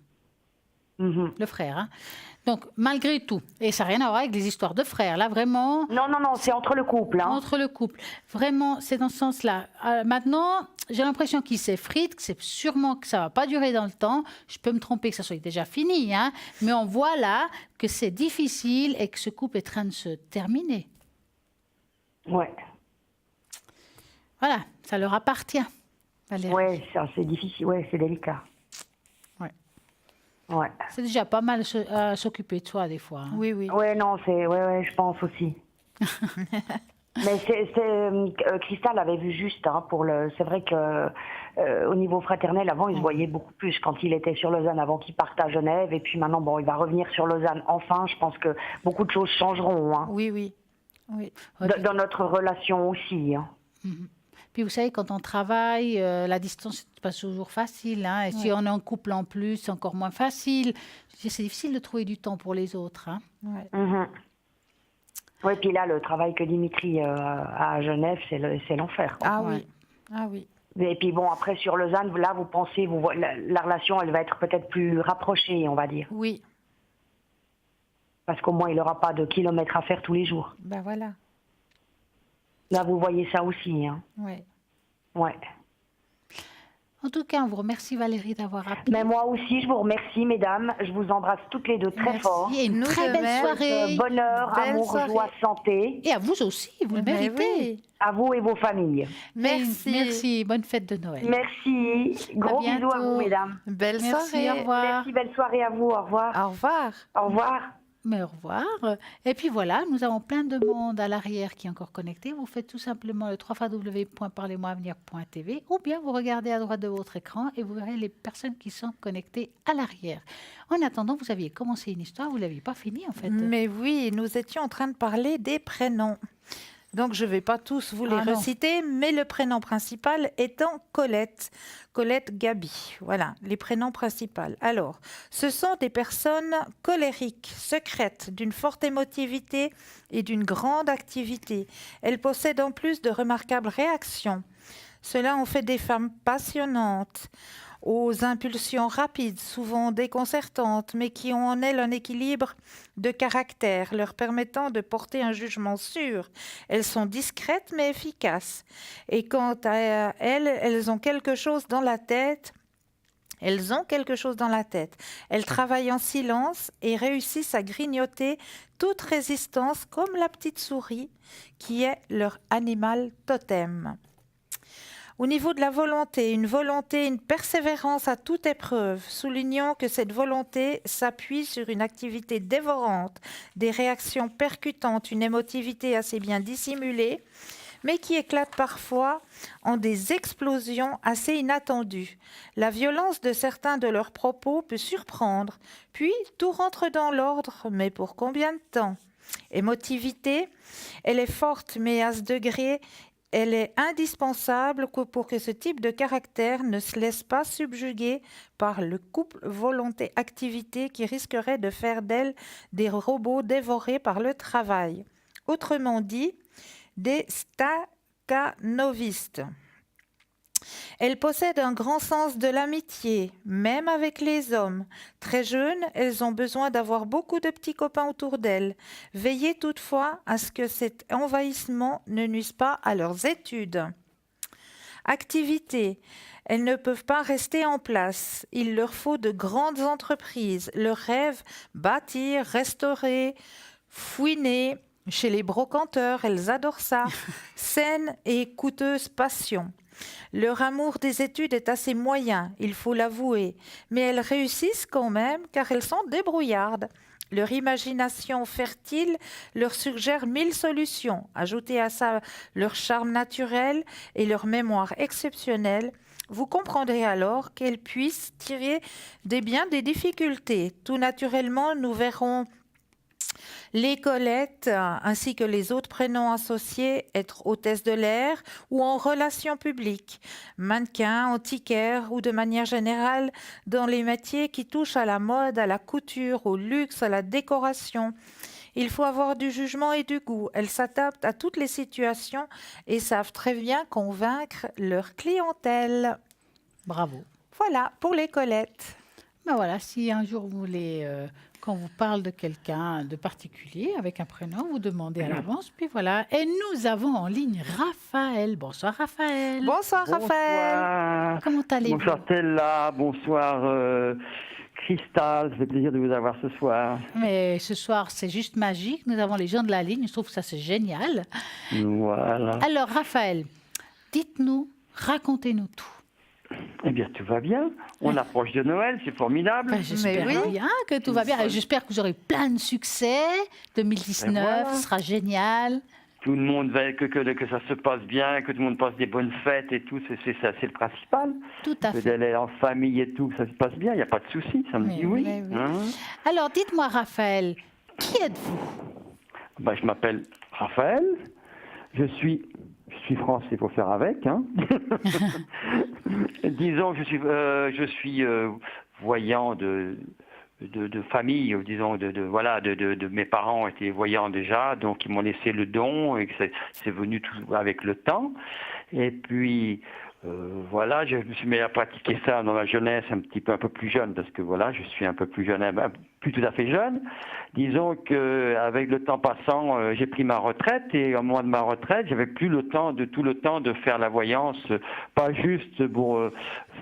[SPEAKER 1] Le frère, hein. Donc, malgré tout, et ça n'a rien à voir avec les histoires de frères, là, vraiment...
[SPEAKER 8] Non, c'est entre le couple. Hein.
[SPEAKER 1] Entre le couple. Vraiment, c'est dans ce sens-là. Maintenant, j'ai l'impression qu'il s'effrite, que c'est sûrement que ça ne va pas durer dans le temps. Je peux me tromper que ça soit déjà fini, hein, mais on voit là que c'est difficile et que ce couple est en train de se terminer.
[SPEAKER 8] Ouais.
[SPEAKER 1] Voilà, ça leur appartient, Valérie.
[SPEAKER 8] Ouais, ça, c'est difficile, ouais, c'est délicat. Ouais.
[SPEAKER 1] C'est déjà pas mal s'occuper de soi, des fois. Hein.
[SPEAKER 2] Oui.
[SPEAKER 8] Ouais, non, je pense aussi. Mais Christelle avait vu juste, hein, c'est vrai que au niveau fraternel, avant, il se voyait beaucoup plus quand il était sur Lausanne, avant qu'il parte à Genève. Et puis maintenant, bon, il va revenir sur Lausanne. Enfin, je pense que beaucoup de choses changeront. Hein.
[SPEAKER 2] Oui.
[SPEAKER 8] Dans notre relation aussi. Hein.
[SPEAKER 1] Puis vous savez, quand on travaille, la distance n'est pas toujours facile. Hein, et si on est en couple en plus, c'est encore moins facile. C'est difficile de trouver du temps pour les autres. Hein.
[SPEAKER 8] Oui, puis là, le travail que Dimitri a à Genève, c'est l'enfer.
[SPEAKER 2] Ah oui.
[SPEAKER 8] Et puis bon, après, sur Lausanne, là, vous pensez, la relation, elle va être peut-être plus rapprochée, on va dire.
[SPEAKER 2] Oui.
[SPEAKER 8] Parce qu'au moins, il n'aura pas de kilomètres à faire tous les jours.
[SPEAKER 2] Ben voilà.
[SPEAKER 8] Là, vous voyez ça aussi. Hein.
[SPEAKER 2] Ouais.
[SPEAKER 1] En tout cas, on vous remercie Valérie d'avoir appelé.
[SPEAKER 8] Mais moi aussi, je vous remercie, mesdames. Je vous embrasse toutes les deux très fort.
[SPEAKER 1] Et une très belle soirée.
[SPEAKER 8] Bonheur, amour, joie, santé.
[SPEAKER 1] Et à vous aussi, vous le méritez.
[SPEAKER 2] Oui.
[SPEAKER 8] À vous et vos familles.
[SPEAKER 1] Merci. Bonne fête de Noël.
[SPEAKER 8] Merci. Gros bisous à vous, mesdames.
[SPEAKER 2] Belle
[SPEAKER 1] Merci,
[SPEAKER 2] soirée.
[SPEAKER 1] au revoir.
[SPEAKER 8] Merci, belle soirée à vous. Au revoir.
[SPEAKER 2] Au revoir.
[SPEAKER 8] Au revoir.
[SPEAKER 1] Mais au revoir. Et puis voilà, nous avons plein de monde à l'arrière qui est encore connecté. Vous faites tout simplement le www.parlez-moi-avenir.tv ou bien vous regardez à droite de votre écran et vous verrez les personnes qui sont connectées à l'arrière. En attendant, vous aviez commencé une histoire, vous ne l'aviez pas finie en fait.
[SPEAKER 2] Mais oui, nous étions en train de parler des prénoms. Donc, je ne vais pas tous vous les reciter, mais le prénom principal étant Colette. Colette Gabi. Voilà, les prénoms principaux. Alors, ce sont des personnes colériques, secrètes, d'une forte émotivité et d'une grande activité. Elles possèdent en plus de remarquables réactions. Cela en fait des femmes passionnantes, aux impulsions rapides, souvent déconcertantes, mais qui ont en elles un équilibre de caractère, leur permettant de porter un jugement sûr. Elles sont discrètes mais efficaces. Et quant à elles ont quelque chose dans la tête. Elles travaillent en silence et réussissent à grignoter toute résistance, comme la petite souris, qui est leur animal totem. Au niveau de la volonté, une persévérance à toute épreuve. Soulignons que cette volonté s'appuie sur une activité dévorante, des réactions percutantes, une émotivité assez bien dissimulée, mais qui éclate parfois en des explosions assez inattendues. La violence de certains de leurs propos peut surprendre, puis tout rentre dans l'ordre, mais pour combien de temps ? Émotivité, elle est forte, mais à ce degré, elle est indispensable pour que ce type de caractère ne se laisse pas subjuguer par le couple volonté-activité qui risquerait de faire d'elle des robots dévorés par le travail. Autrement dit, des staccanovistes. Elles possèdent un grand sens de l'amitié, même avec les hommes. Très jeunes, elles ont besoin d'avoir beaucoup de petits copains autour d'elles. Veillez toutefois à ce que cet envahissement ne nuise pas à leurs études. Activité. Elles ne peuvent pas rester en place. Il leur faut de grandes entreprises. Leur rêve, bâtir, restaurer, fouiner. Chez les brocanteurs, elles adorent ça. Saine et coûteuse passion. Leur amour des études est assez moyen, il faut l'avouer, mais elles réussissent quand même car elles sont débrouillardes. Leur imagination fertile leur suggère 1000 solutions. Ajoutez à ça leur charme naturel et leur mémoire exceptionnelle. Vous comprendrez alors qu'elles puissent tirer bien des difficultés. Tout naturellement, nous verrons les Colettes, ainsi que les autres prénoms associés, être hôtesse de l'air ou en relations publiques, mannequin, antiquaire ou de manière générale dans les métiers qui touchent à la mode, à la couture, au luxe, à la décoration. Il faut avoir du jugement et du goût. Elles s'adaptent à toutes les situations et savent très bien convaincre leur clientèle.
[SPEAKER 1] Bravo.
[SPEAKER 2] Voilà pour les Colettes.
[SPEAKER 1] Ben voilà, si un jour vous voulez qu'on vous parle de quelqu'un de particulier avec un prénom, vous demandez à l'avance, puis voilà. Et nous avons en ligne Raphaël. Bonsoir Raphaël.
[SPEAKER 2] Bonsoir Raphaël.
[SPEAKER 1] Comment allez-vous?
[SPEAKER 9] Bonsoir Stella, bonsoir Cristal, ça fait plaisir de vous avoir ce soir.
[SPEAKER 1] Mais ce soir, c'est juste magique. Nous avons les gens de la ligne, je trouve que ça c'est génial.
[SPEAKER 9] Voilà.
[SPEAKER 1] Alors Raphaël, dites-nous, racontez-nous tout.
[SPEAKER 9] Eh bien, tout va bien. On approche de Noël, c'est formidable.
[SPEAKER 1] Ben, j'espère bien que tout va bien. Et j'espère que vous aurez plein de succès. 2019,
[SPEAKER 9] voilà.
[SPEAKER 1] Ce sera génial.
[SPEAKER 9] Tout le monde veut que ça se passe bien, que tout le monde passe des bonnes fêtes et tout, c'est ça, c'est le principal.
[SPEAKER 1] Tout à
[SPEAKER 9] que
[SPEAKER 1] fait.
[SPEAKER 9] d'aller en famille et tout, que ça se passe bien, il n'y a pas de souci, ça me dit oui.
[SPEAKER 1] Oui.
[SPEAKER 9] Hein.
[SPEAKER 1] Alors, dites-moi Raphaël, qui êtes-vous?
[SPEAKER 9] Ben, je m'appelle Raphaël, je suis français, il faut faire avec. Hein. Disons que je suis voyant de famille, disons, de mes parents étaient voyants déjà, donc ils m'ont laissé le don et que c'est venu tout avec le temps. Et puis, voilà, je me suis mis à pratiquer ça dans la jeunesse un peu plus jeune, parce que voilà, je suis un peu plus jeune, plus tout à fait jeune. Disons qu'avec le temps passant, j'ai pris ma retraite et au moment de ma retraite, j'avais plus tout le temps de faire la voyance, pas juste pour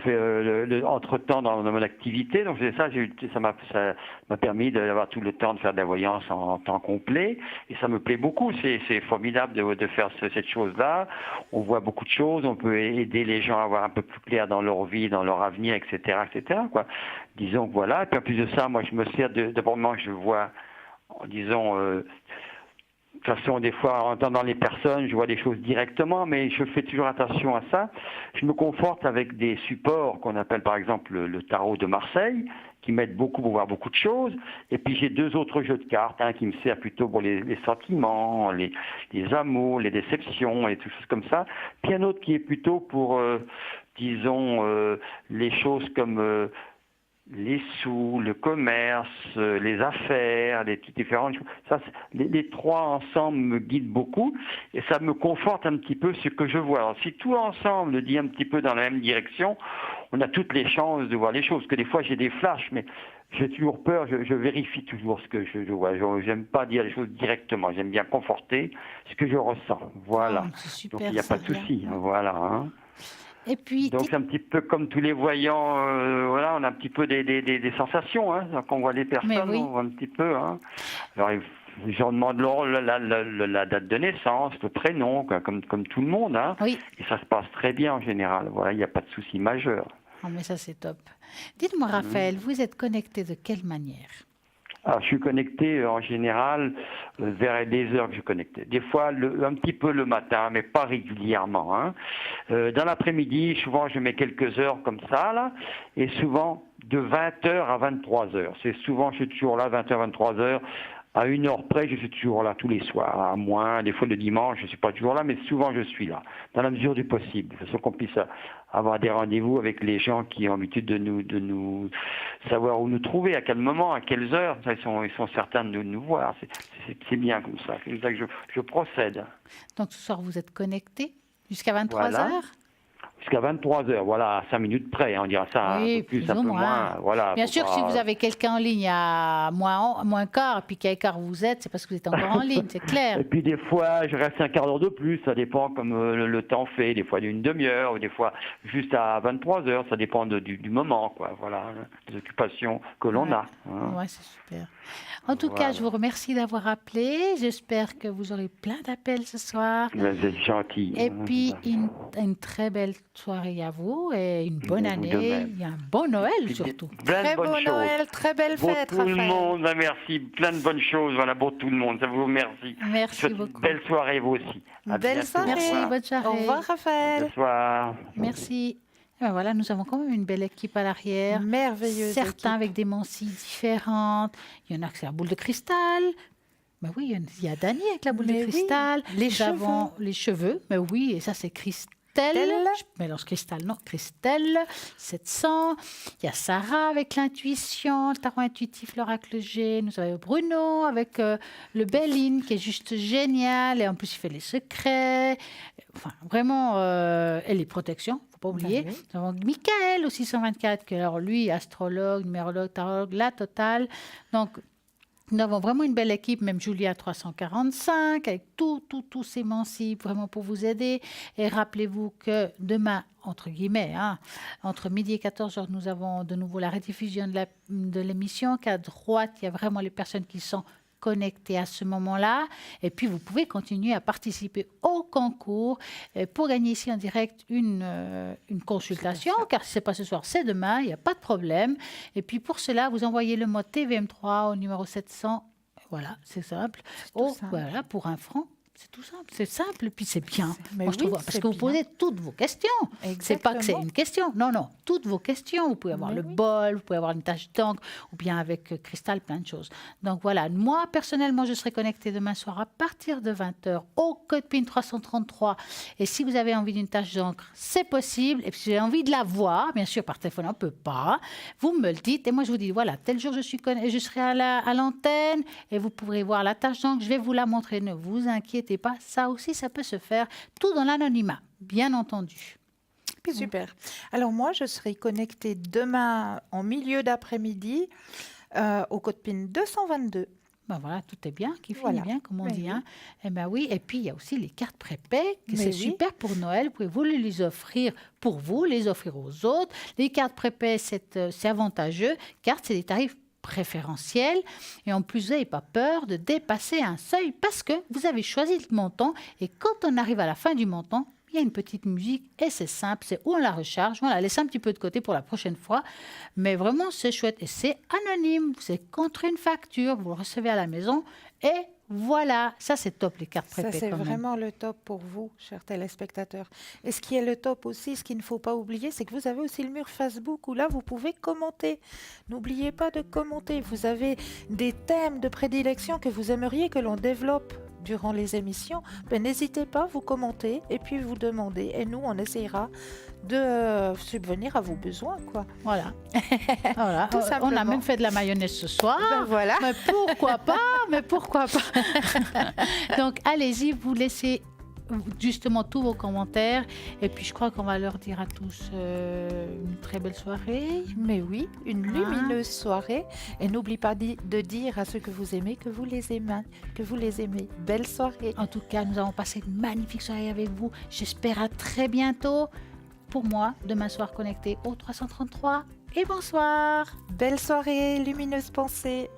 [SPEAKER 9] faire entre-temps dans mon activité. Donc c'est ça, ça m'a permis d'avoir tout le temps de faire de la voyance en temps complet et ça me plaît beaucoup. C'est formidable de faire cette chose-là. On voit beaucoup de choses, on peut aider les gens à voir un peu plus clair dans leur vie, dans leur avenir, etc., etc., quoi. Disons que voilà, et puis en plus de ça, moi je me sers d'abord, je vois, disons, de toute façon, des fois, en entendant les personnes, je vois des choses directement, mais je fais toujours attention à ça. Je me conforte avec des supports qu'on appelle par exemple le tarot de Marseille, qui m'aident beaucoup pour voir beaucoup de choses. Et puis j'ai deux autres jeux de cartes, un qui me sert plutôt pour les sentiments, les amours, les déceptions et tout choses comme ça. Puis un autre qui est plutôt pour, disons, les choses comme les sous, le commerce, les affaires, les différentes choses. Ça, les trois ensemble me guident beaucoup et ça me conforte un petit peu ce que je vois. Alors, si tout ensemble dit un petit peu dans la même direction, on a toutes les chances de voir les choses. Parce que des fois, j'ai des flashs, mais j'ai toujours peur, je vérifie toujours ce que je vois. J'aime pas dire les choses directement. J'aime bien conforter ce que je ressens. Voilà.
[SPEAKER 1] Oh, c'est super,
[SPEAKER 9] donc, il n'y a pas de souci. Hein, voilà. Hein.
[SPEAKER 1] Et puis,
[SPEAKER 9] donc c'est un petit peu comme tous les voyants, voilà, on a un petit peu des sensations, hein, quand on voit les personnes,
[SPEAKER 1] oui.
[SPEAKER 9] on voit un petit peu. Hein. Alors les gens demandent la date de naissance, le prénom, quoi, comme tout le monde, hein,
[SPEAKER 1] oui.
[SPEAKER 9] Et ça se passe très bien en général. Voilà, il n'y a pas de souci majeur.
[SPEAKER 1] Oh, mais ça c'est top. Dites-moi Raphaël, vous êtes connecté de quelle manière?
[SPEAKER 9] Alors, je suis connecté en général vers des heures que je connecte. Des fois, un petit peu le matin, mais pas régulièrement. Hein. Dans l'après-midi, souvent, je mets quelques heures comme ça, là, et souvent de 20h à 23h. C'est souvent, je suis toujours là, 20h, 23h. À une heure près, je suis toujours là tous les soirs, à moins, des fois le dimanche, je ne suis pas toujours là, mais souvent je suis là, dans la mesure du possible, de façon qu'on puisse avoir des rendez-vous avec les gens qui ont l'habitude de nous savoir où nous trouver, à quel moment, à quelles heures, ils sont certains de nous voir, c'est bien comme ça, c'est comme ça que je procède.
[SPEAKER 1] Donc ce soir, vous êtes connecté jusqu'à 23h?
[SPEAKER 9] Voilà. jusqu'à 23h, voilà, à 5 minutes près, on dira ça,
[SPEAKER 1] Oui,
[SPEAKER 9] un peu plus,
[SPEAKER 1] plus
[SPEAKER 9] un
[SPEAKER 1] ou
[SPEAKER 9] peu
[SPEAKER 1] moins.
[SPEAKER 9] moins. Voilà,
[SPEAKER 1] Bien
[SPEAKER 9] faut
[SPEAKER 1] sûr, si
[SPEAKER 9] pas-
[SPEAKER 1] vous avez quelqu'un en ligne à moins quart, puis quel quart vous êtes, c'est parce que vous êtes encore en ligne, c'est clair.
[SPEAKER 9] Et puis des fois, je reste un quart d'heure de plus, ça dépend comme le temps fait, des fois d'une demi-heure, ou des fois juste à 23h, ça dépend du moment, quoi, voilà, des occupations que l'on a. Hein.
[SPEAKER 1] Ouais, c'est super. En tout cas,
[SPEAKER 9] Voilà.
[SPEAKER 1] je vous remercie d'avoir appelé. J'espère que vous aurez plein d'appels ce soir.
[SPEAKER 9] Vous êtes gentil.
[SPEAKER 1] Et puis, une très belle soirée à vous et une bonne
[SPEAKER 9] Vous de
[SPEAKER 1] année.
[SPEAKER 9] même.
[SPEAKER 1] Et un bon Noël
[SPEAKER 9] Puis
[SPEAKER 1] surtout.
[SPEAKER 9] Plein
[SPEAKER 2] Très
[SPEAKER 9] de bonnes
[SPEAKER 2] beau
[SPEAKER 9] choses.
[SPEAKER 2] Noël, très belle
[SPEAKER 9] Pour
[SPEAKER 2] fête,
[SPEAKER 9] tout le
[SPEAKER 2] Raphaël.
[SPEAKER 9] monde, merci. Plein de bonnes choses, voilà, pour tout le monde. Ça vous remercie.
[SPEAKER 1] Merci
[SPEAKER 9] Je souhaite
[SPEAKER 1] beaucoup.
[SPEAKER 9] Une belle soirée, vous aussi. À
[SPEAKER 2] Belle
[SPEAKER 9] bientôt.
[SPEAKER 2] soirée.
[SPEAKER 1] Merci,
[SPEAKER 9] Au revoir.
[SPEAKER 1] bonne soirée.
[SPEAKER 2] Au revoir, Raphaël.
[SPEAKER 9] Bonsoir.
[SPEAKER 1] Merci. Et ben voilà, nous avons quand même une belle équipe à l'arrière.
[SPEAKER 2] Merveilleuse
[SPEAKER 1] Certains
[SPEAKER 2] équipe.
[SPEAKER 1] avec des mansilles différentes. Il y en a que c'est la boule de cristal. Ben oui, il y a Dani avec la boule
[SPEAKER 2] Mais
[SPEAKER 1] de
[SPEAKER 2] oui,
[SPEAKER 1] cristal.
[SPEAKER 2] les
[SPEAKER 1] Nous
[SPEAKER 2] cheveux.
[SPEAKER 1] avons les cheveux. Mais oui, et ça c'est Christelle. Je mélange cristal, non, Christelle, 700. Il y a Sarah avec l'intuition, le tarot intuitif, l'oracle G. Nous avons Bruno avec le Béline qui est juste génial. Et en plus, il fait les secrets. Enfin, vraiment, et les protections, faut pas oublier.
[SPEAKER 2] Ben oui.
[SPEAKER 1] Nous avons Michael au 624, qui est alors lui, astrologue, numérologue, tarologue, la totale. Donc, nous avons vraiment une belle équipe, même Julia 345, avec tous ces mancipes, vraiment pour vous aider. Et rappelez-vous que demain, entre guillemets, entre midi et 14h, nous avons de nouveau la rediffusion de l'émission, qu'à droite, il y a vraiment les personnes qui sont connectées à ce moment-là. Et puis, vous pouvez continuer à participer au concours pour gagner ici en direct une consultation, car si ce n'est pas ce soir, c'est demain, il n'y a pas de problème. Et puis, pour cela, vous envoyez le mot TVM3 au numéro 700. Voilà, c'est simple.
[SPEAKER 2] tout simple.
[SPEAKER 1] Voilà, pour 1 franc. C'est tout simple, c'est simple, et puis c'est bien.
[SPEAKER 2] Mais
[SPEAKER 1] Moi, je
[SPEAKER 2] oui,
[SPEAKER 1] trouve, parce
[SPEAKER 2] c'est
[SPEAKER 1] que vous
[SPEAKER 2] bien.
[SPEAKER 1] posez toutes vos questions. C'est pas que c'est
[SPEAKER 2] Exactement.
[SPEAKER 1] une question. Non, non, toutes vos questions. Vous pouvez avoir
[SPEAKER 2] Mais
[SPEAKER 1] le
[SPEAKER 2] oui.
[SPEAKER 1] bol, vous pouvez avoir une tache d'encre, ou bien avec cristal, plein de choses. Donc voilà, moi, personnellement, je serai connectée demain soir à partir de 20h au code PIN 333. Et si vous avez envie d'une tache d'encre, c'est possible. Et puis si vous avez envie de la voir, bien sûr, par téléphone, on ne peut pas. Vous me le dites, et moi, je vous dis, voilà, tel jour, je serai à l'antenne, et vous pourrez voir la tache d'encre. Je vais vous la montrer, ne vous inquiétez pas. Ça aussi, ça peut se faire tout dans l'anonymat, bien entendu.
[SPEAKER 2] Super. Alors moi, je serai connectée demain en milieu d'après-midi au code PIN 222.
[SPEAKER 1] Ben voilà, tout est bien, qui finit
[SPEAKER 2] Voilà.
[SPEAKER 1] bien, comme on
[SPEAKER 2] Mais
[SPEAKER 1] dit.
[SPEAKER 2] oui.
[SPEAKER 1] Hein. Eh ben oui, et puis il y a aussi les cartes prépay, que
[SPEAKER 2] Mais
[SPEAKER 1] c'est
[SPEAKER 2] oui.
[SPEAKER 1] super pour Noël. Vous pouvez vous les offrir pour vous, les offrir aux autres. Les cartes prépay, c'est avantageux, car c'est des tarifs préférentiels. Et en plus, vous n'avez pas peur de dépasser un seuil parce que vous avez choisi le montant. Et quand on arrive à la fin du montant, il y a une petite musique et c'est simple, c'est où on la recharge, on la laisse un petit peu de côté pour la prochaine fois, mais vraiment c'est chouette et c'est anonyme, c'est contre une facture, vous le recevez à la maison et voilà, ça c'est top les cartes
[SPEAKER 2] Ça,
[SPEAKER 1] prépay
[SPEAKER 2] c'est
[SPEAKER 1] quand même.
[SPEAKER 2] vraiment le top pour vous, chers téléspectateurs. Et ce qui est le top aussi, ce qu'il ne faut pas oublier, c'est que vous avez aussi le mur Facebook où là, vous pouvez commenter. N'oubliez pas de commenter. Vous avez des thèmes de prédilection que vous aimeriez que l'on développe durant les émissions. Ben, n'hésitez pas, vous commentez et puis vous demandez. Et nous, on essayera de subvenir à vos besoins, quoi.
[SPEAKER 1] Voilà. Voilà.
[SPEAKER 2] Tout
[SPEAKER 1] On a
[SPEAKER 2] simplement.
[SPEAKER 1] même fait de la mayonnaise ce soir.
[SPEAKER 2] Ben voilà.
[SPEAKER 1] Mais pourquoi pas? Mais pourquoi pas? Donc, allez-y, vous laissez justement tous vos commentaires. Et puis, je crois qu'on va leur dire à tous une très belle soirée.
[SPEAKER 2] Mais oui, une lumineuse soirée. Et n'oublie pas de dire à ceux que vous aimez que vous les aimez. Que vous les aimez. Belle soirée.
[SPEAKER 1] En tout cas, nous avons passé une magnifique soirée avec vous. J'espère à très bientôt. Pour moi, demain soir connecté au 333. Et bonsoir.
[SPEAKER 2] Belle soirée, lumineuse pensée.